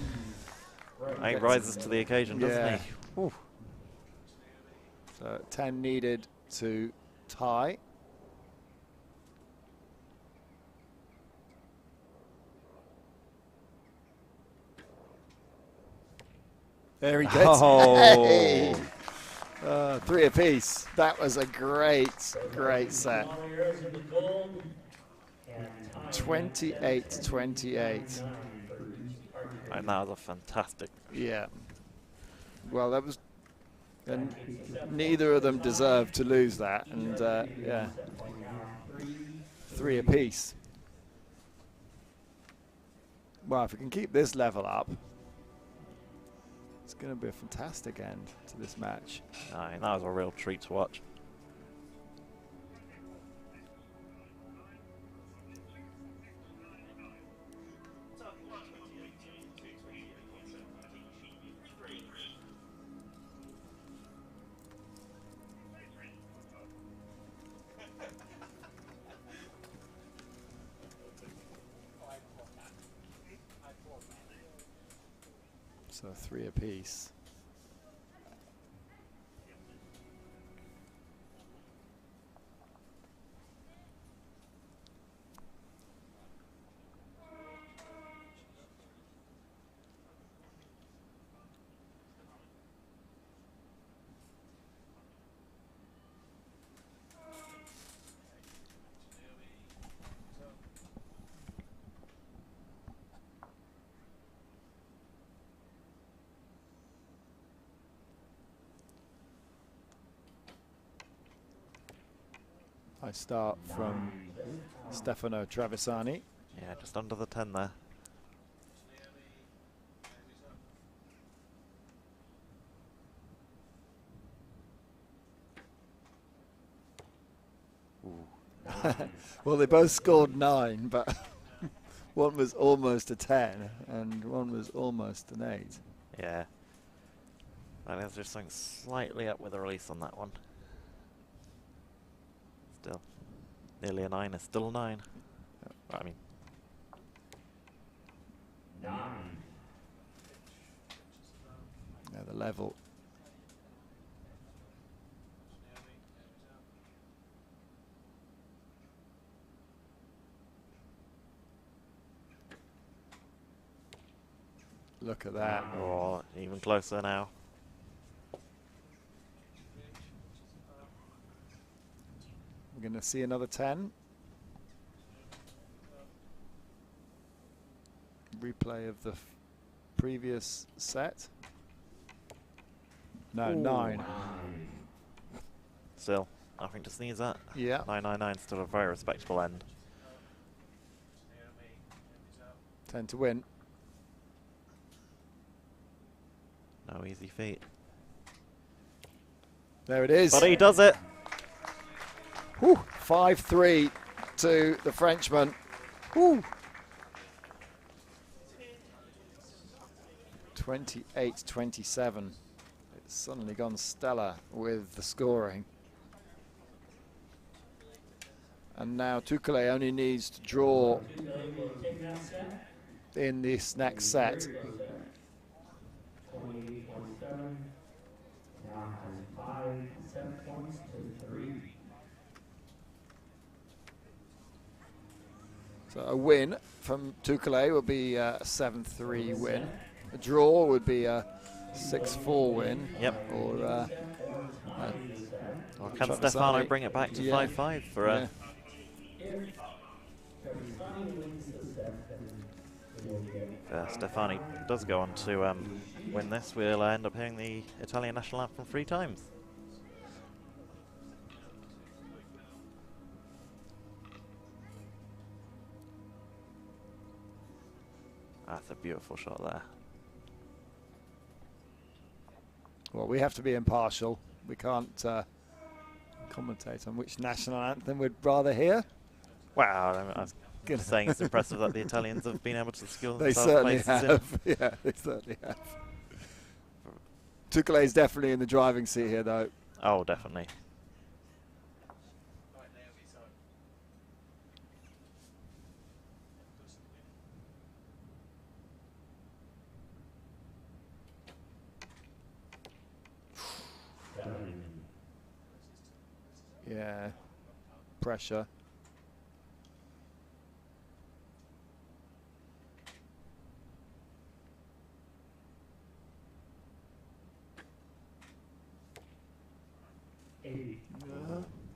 he rises to the occasion, doesn't he? Whew. So 10 needed to tie. There he gets Oh. 3 apiece. That was a great set. 28-28. And that was a fantastic. Yeah. Well, that was... And neither of them deserved to lose that. And, yeah. 3 apiece. Well, if we can keep this level up, it's going to be a fantastic end to this match. I mean, that was a real treat to watch. So 3 apiece. I start from Stefano Travisani. Yeah, just under the 10 there. Well, they both scored 9, but one was almost a 10 and one was almost an 8. Yeah. And there's just something slightly up with the release on that one. Still, nearly a 9 is still a 9. I mean, 9. Yeah, the level. Look at that. oh, even closer now. We're going to see another 10. Replay of the previous set. No, 9. Still, nothing to sneeze at. Yeah. 999 still a very respectable end. 10 to win. No easy feat. There it is. But he does it. 5-3 to the Frenchman. Woo. 28-27. It's suddenly gone stellar with the scoring. And now Tukale only needs to draw in this next set. 28.7. Now has 7 points to 3. So a win from Tukale would be a 7-3 win. A draw would be a 6-4 win. Yep. Or Or can Stefano bring it back to 5-5 for a... Stefani does go on to win this, we'll end up hearing the Italian national anthem 3 times. That's a beautiful shot there. Well, we have to be impartial. We can't commentate on which national anthem we'd rather hear. Wow, I was saying it's impressive that the Italians have been able to secure They themselves certainly places have. Yeah, they certainly have. Tukale is definitely in the driving seat here, though. Oh, definitely. Yeah, pressure.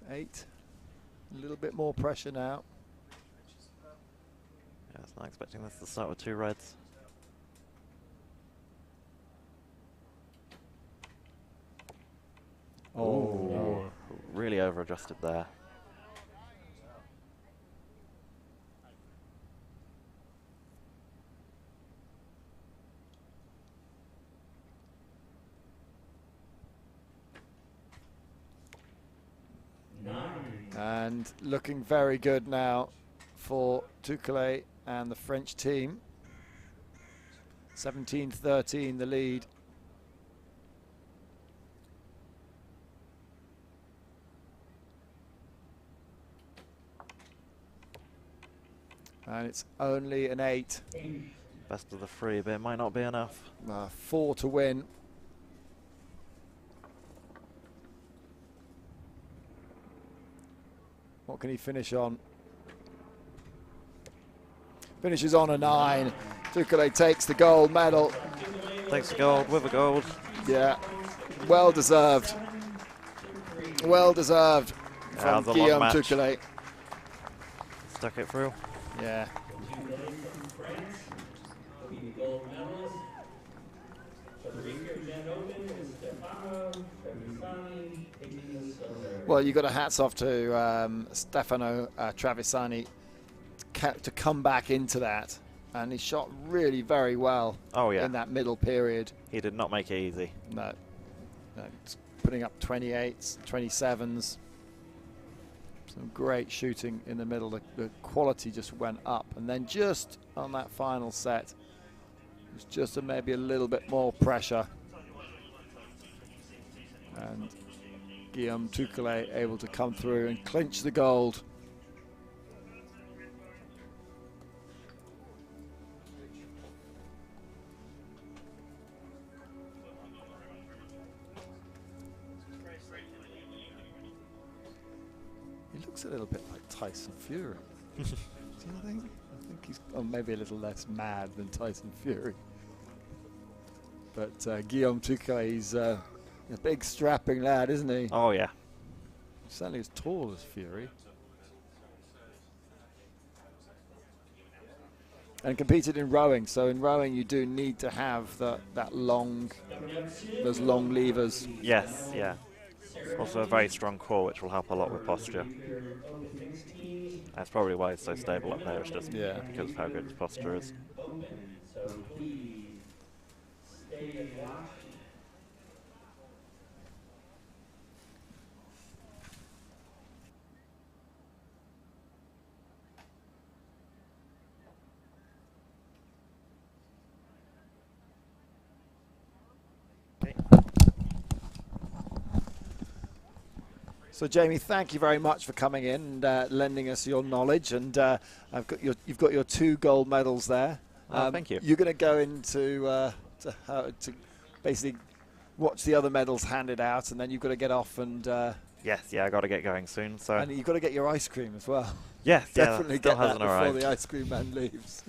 8. A little bit more pressure now. Yeah, I was not expecting this to start with 2 reds. Oh, Really over-adjusted there. and looking very good now for Touquelet and the French team. 17-13 the lead. And it's only an 8. Best of the 3, but it might not be enough. 4 to win. What can he finish on? Finishes on a 9. Touquelet takes the gold medal. Takes the gold with a gold. Yeah, well deserved. Well deserved from Guillaume Touquelet. Stuck it through. Yeah. Well, you got a hats off to Stefano Travisani to come back into that, and he shot really very well. Oh yeah, in that middle period. He did not make it easy. No, putting up 28s, 27s. Some great shooting in the middle. The quality just went up, and then just on that final set, it was just maybe a little bit more pressure. And Guillaume Touquelet able to come through and clinch the gold. He looks a little bit like Tyson Fury. Do you think? I think he's maybe a little less mad than Tyson Fury. But Guillaume Touquelet, he's a big strapping lad, isn't he? Oh yeah. He's certainly as tall as Fury. And competed in rowing, so in rowing you do need to have those long levers. Yes, yeah. Also a very strong core, which will help a lot with posture. That's probably why he's so stable up there, it's just because of how good his posture is. So Jamie, thank you very much for coming in and lending us your knowledge. And you've got your 2 gold medals there. Thank you. You're going to go into to basically watch the other medals handed out, and then you've got to get off and. Yes, yeah, I got to get going soon. So. And you've got to get your ice cream as well. Yes, definitely get that before arrived. the ice cream man leaves.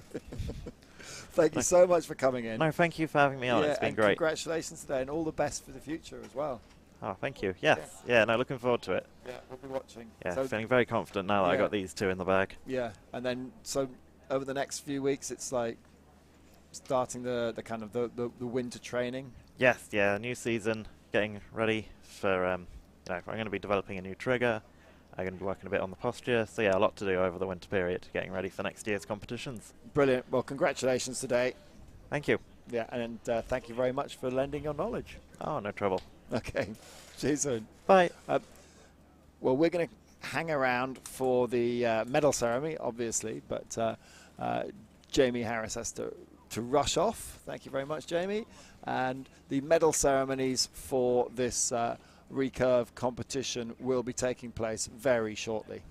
Thank you so much for coming in. No, thank you for having me on. It's been great. Congratulations today, and all the best for the future as well. Oh, thank you. Yes. Yeah, no, looking forward to it. Yeah, we'll be watching. Yeah, so feeling very confident now that I got these 2 in the bag. Yeah, and then so over the next few weeks, it's like starting the kind of the winter training. Yes, yeah, new season, getting ready for, I'm going to be developing a new trigger. I'm going to be working a bit on the posture. So yeah, a lot to do over the winter period, getting ready for next year's competitions. Brilliant. Well, congratulations today. Thank you. Yeah, and thank you very much for lending your knowledge. Oh, no trouble. Okay. See you soon. Bye. Well, we're going to hang around for the medal ceremony, obviously, but Jamie Harris has to rush off. Thank you very much, Jamie. And the medal ceremonies for this Recurve competition will be taking place very shortly.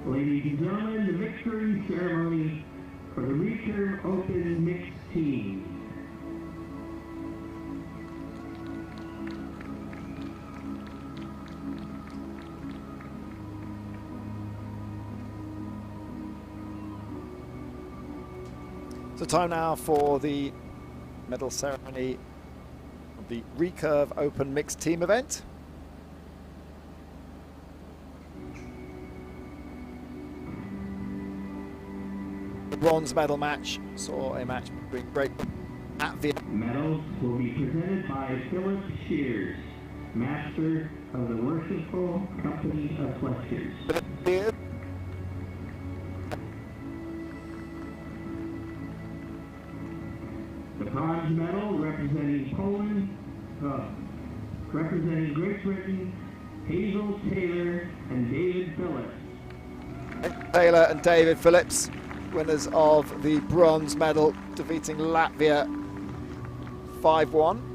Ladies and gentlemen, the victory ceremony for the Recurve Open Mixed Team. So time now for the medal ceremony of the Recurve Open Mixed Team event. The bronze medal match saw a match between Great at the Medals will be presented by Philip Shears, Master of the Worshipful Company of Fleshers. The bronze medal representing Poland, representing Great Britain, Hazel Taylor and David Phillips. Taylor and David Phillips, winners of the bronze medal, defeating Latvia 5-1.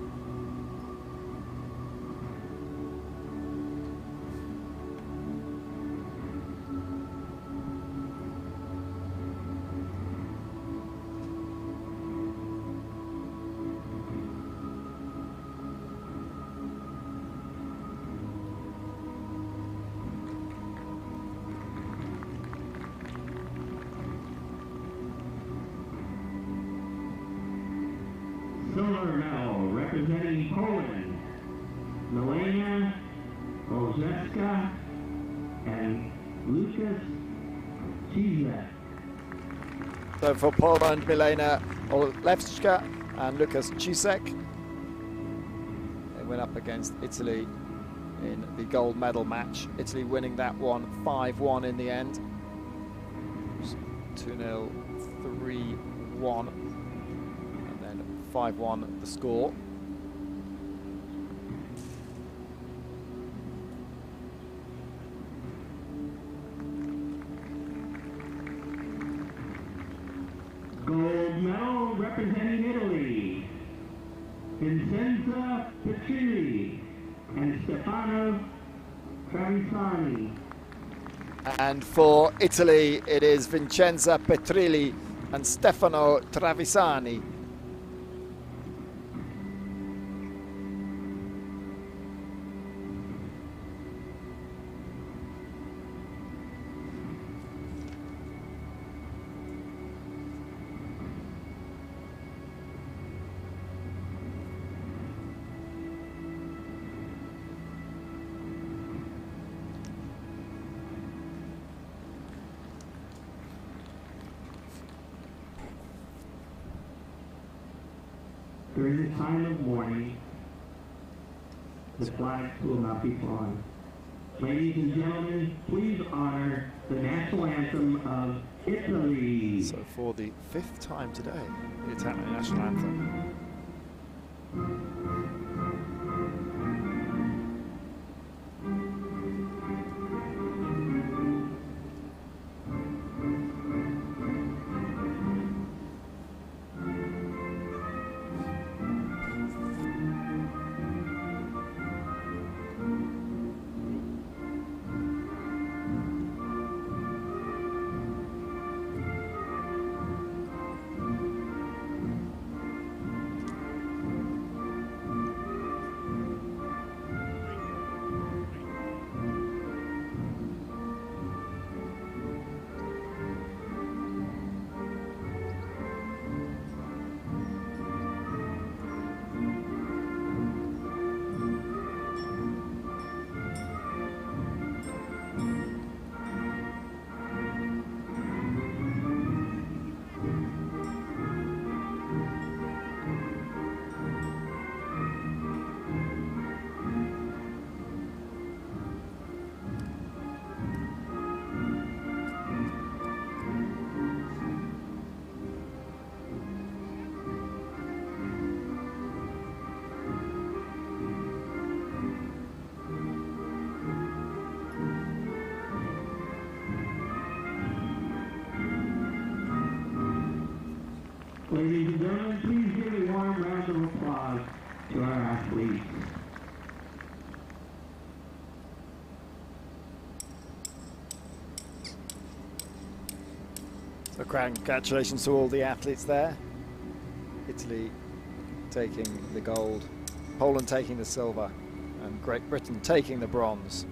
Silver medal representing Poland, Milena Olszewska and Lucas Cizek. So for Poland, Milena Olszewska and Lucas Cizek. They went up against Italy in the gold medal match. Italy winning that one 5-1 in the end. 2-0, 3-1. 5-1 the score. Gold medal representing Italy, Vincenzo Petrilli and Stefano Travisani. And for Italy, it is Vincenzo Petrilli and Stefano Travisani. During the time of mourning, the flags will not be flown. Ladies and gentlemen, please honor the national anthem of Italy. So for the 5th time today, the Italian national anthem. Ladies and gentlemen, please give a warm round of applause to our athletes. So congratulations to all the athletes there. Italy taking the gold, Poland taking the silver, and Great Britain taking the bronze.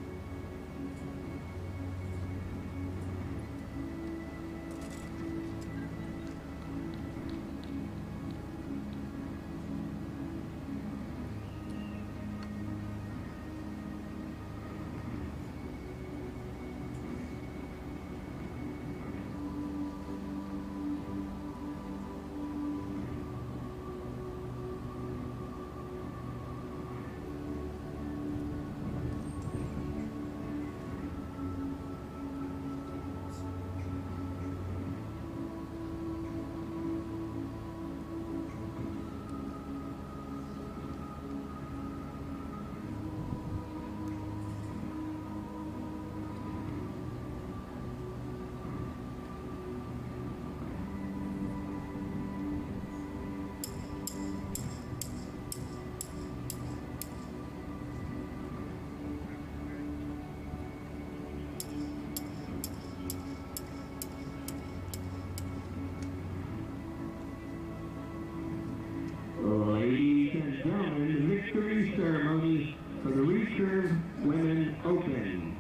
Ladies and gentlemen, the victory ceremony for the Recurve Women Open.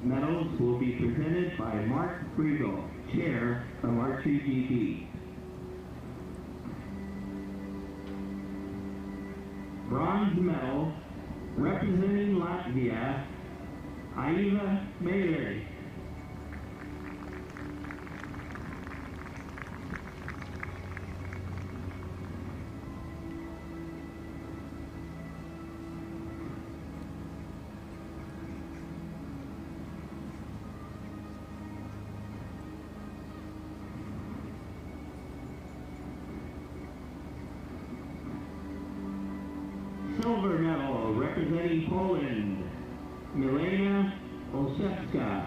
Medals will be presented by Mark Kriegel, Chair of Archery GP. Bronze medal, representing Latvia, Aiva Mailer. Silver medal representing Poland, Milena Olszewska.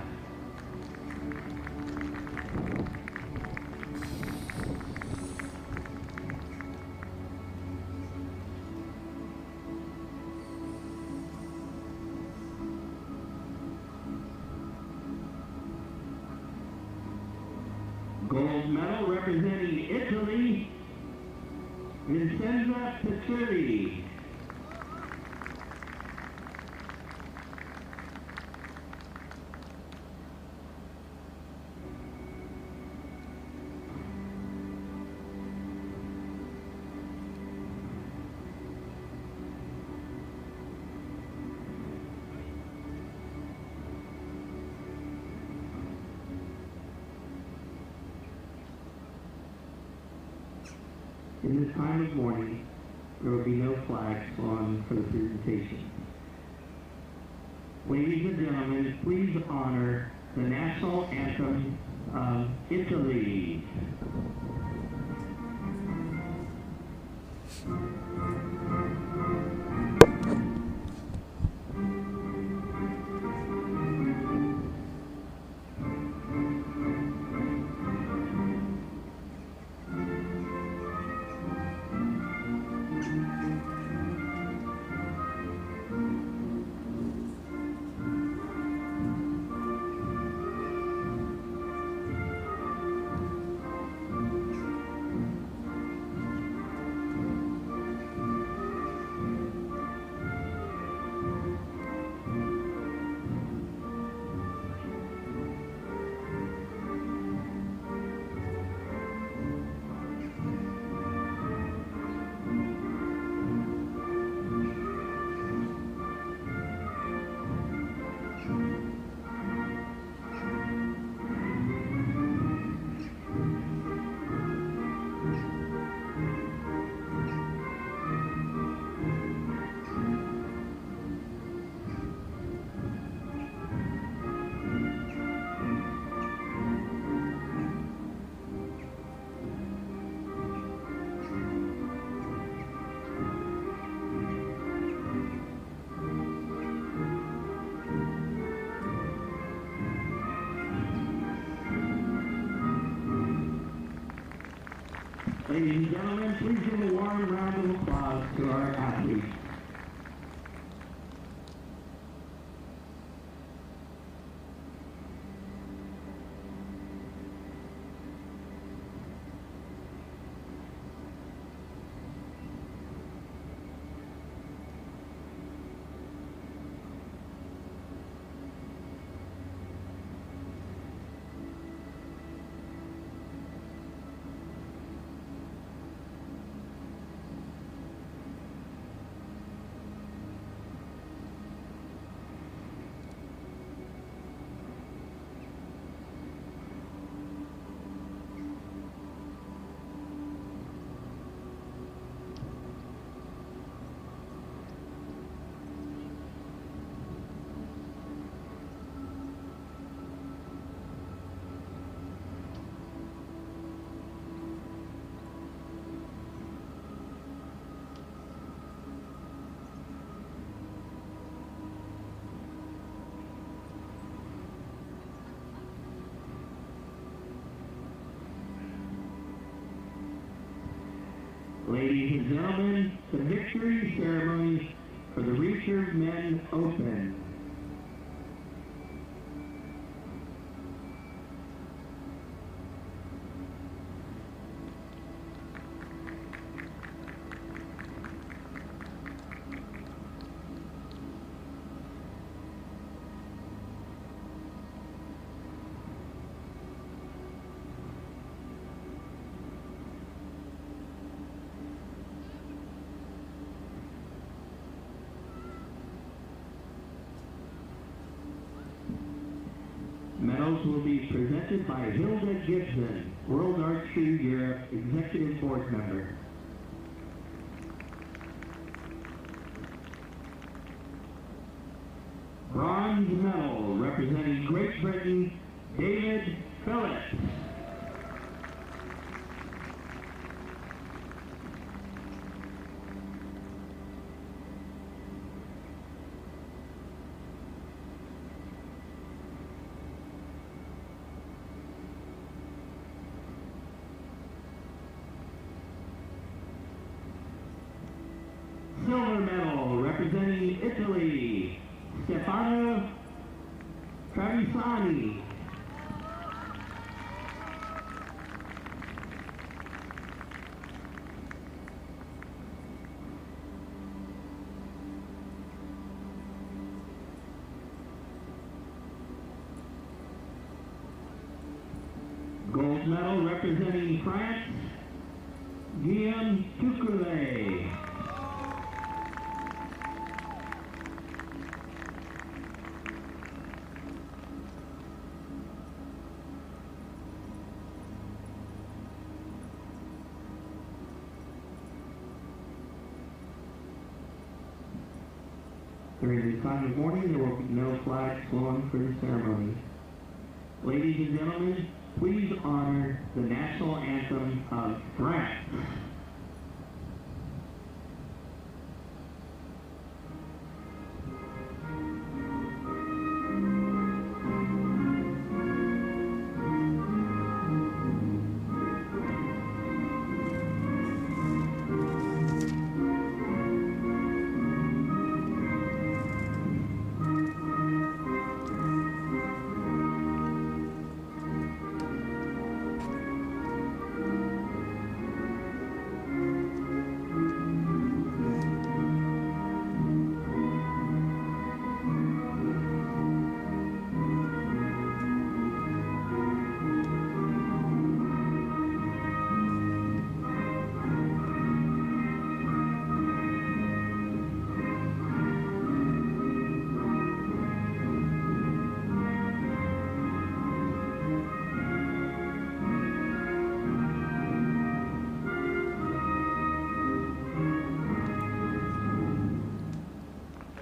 Gold medal representing Italy, Vincenza Pizzurri. In this time of mourning, there will be no flags flown for the presentation. Ladies and gentlemen, please honor the national anthem of Italy. Ladies and gentlemen, please give a warm round of applause to our athletes. Ladies and gentlemen, the victory ceremony for the Recurve Men Open. Medals will be presented by Hilda Gibson, World Archery Europe Executive Board Member. Bronze medal representing Great Britain, David Phillips. Silver medal representing Italy, Stefano Travisani. Gold medal representing France, Guillaume Tucoulet. During this time of mourning, there will be no flags flown for the ceremony. Ladies and gentlemen, please honor the national anthem of France.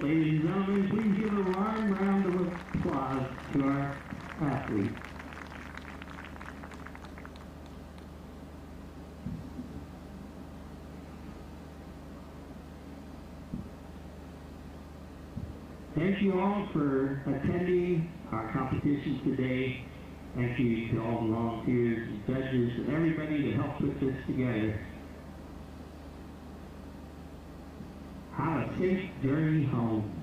Ladies and gentlemen, please give a warm round of applause to our athletes. Thank you all for attending our competition today. Thank you to all the volunteers, and judges, and everybody that helped put this together. Have a safe journey home.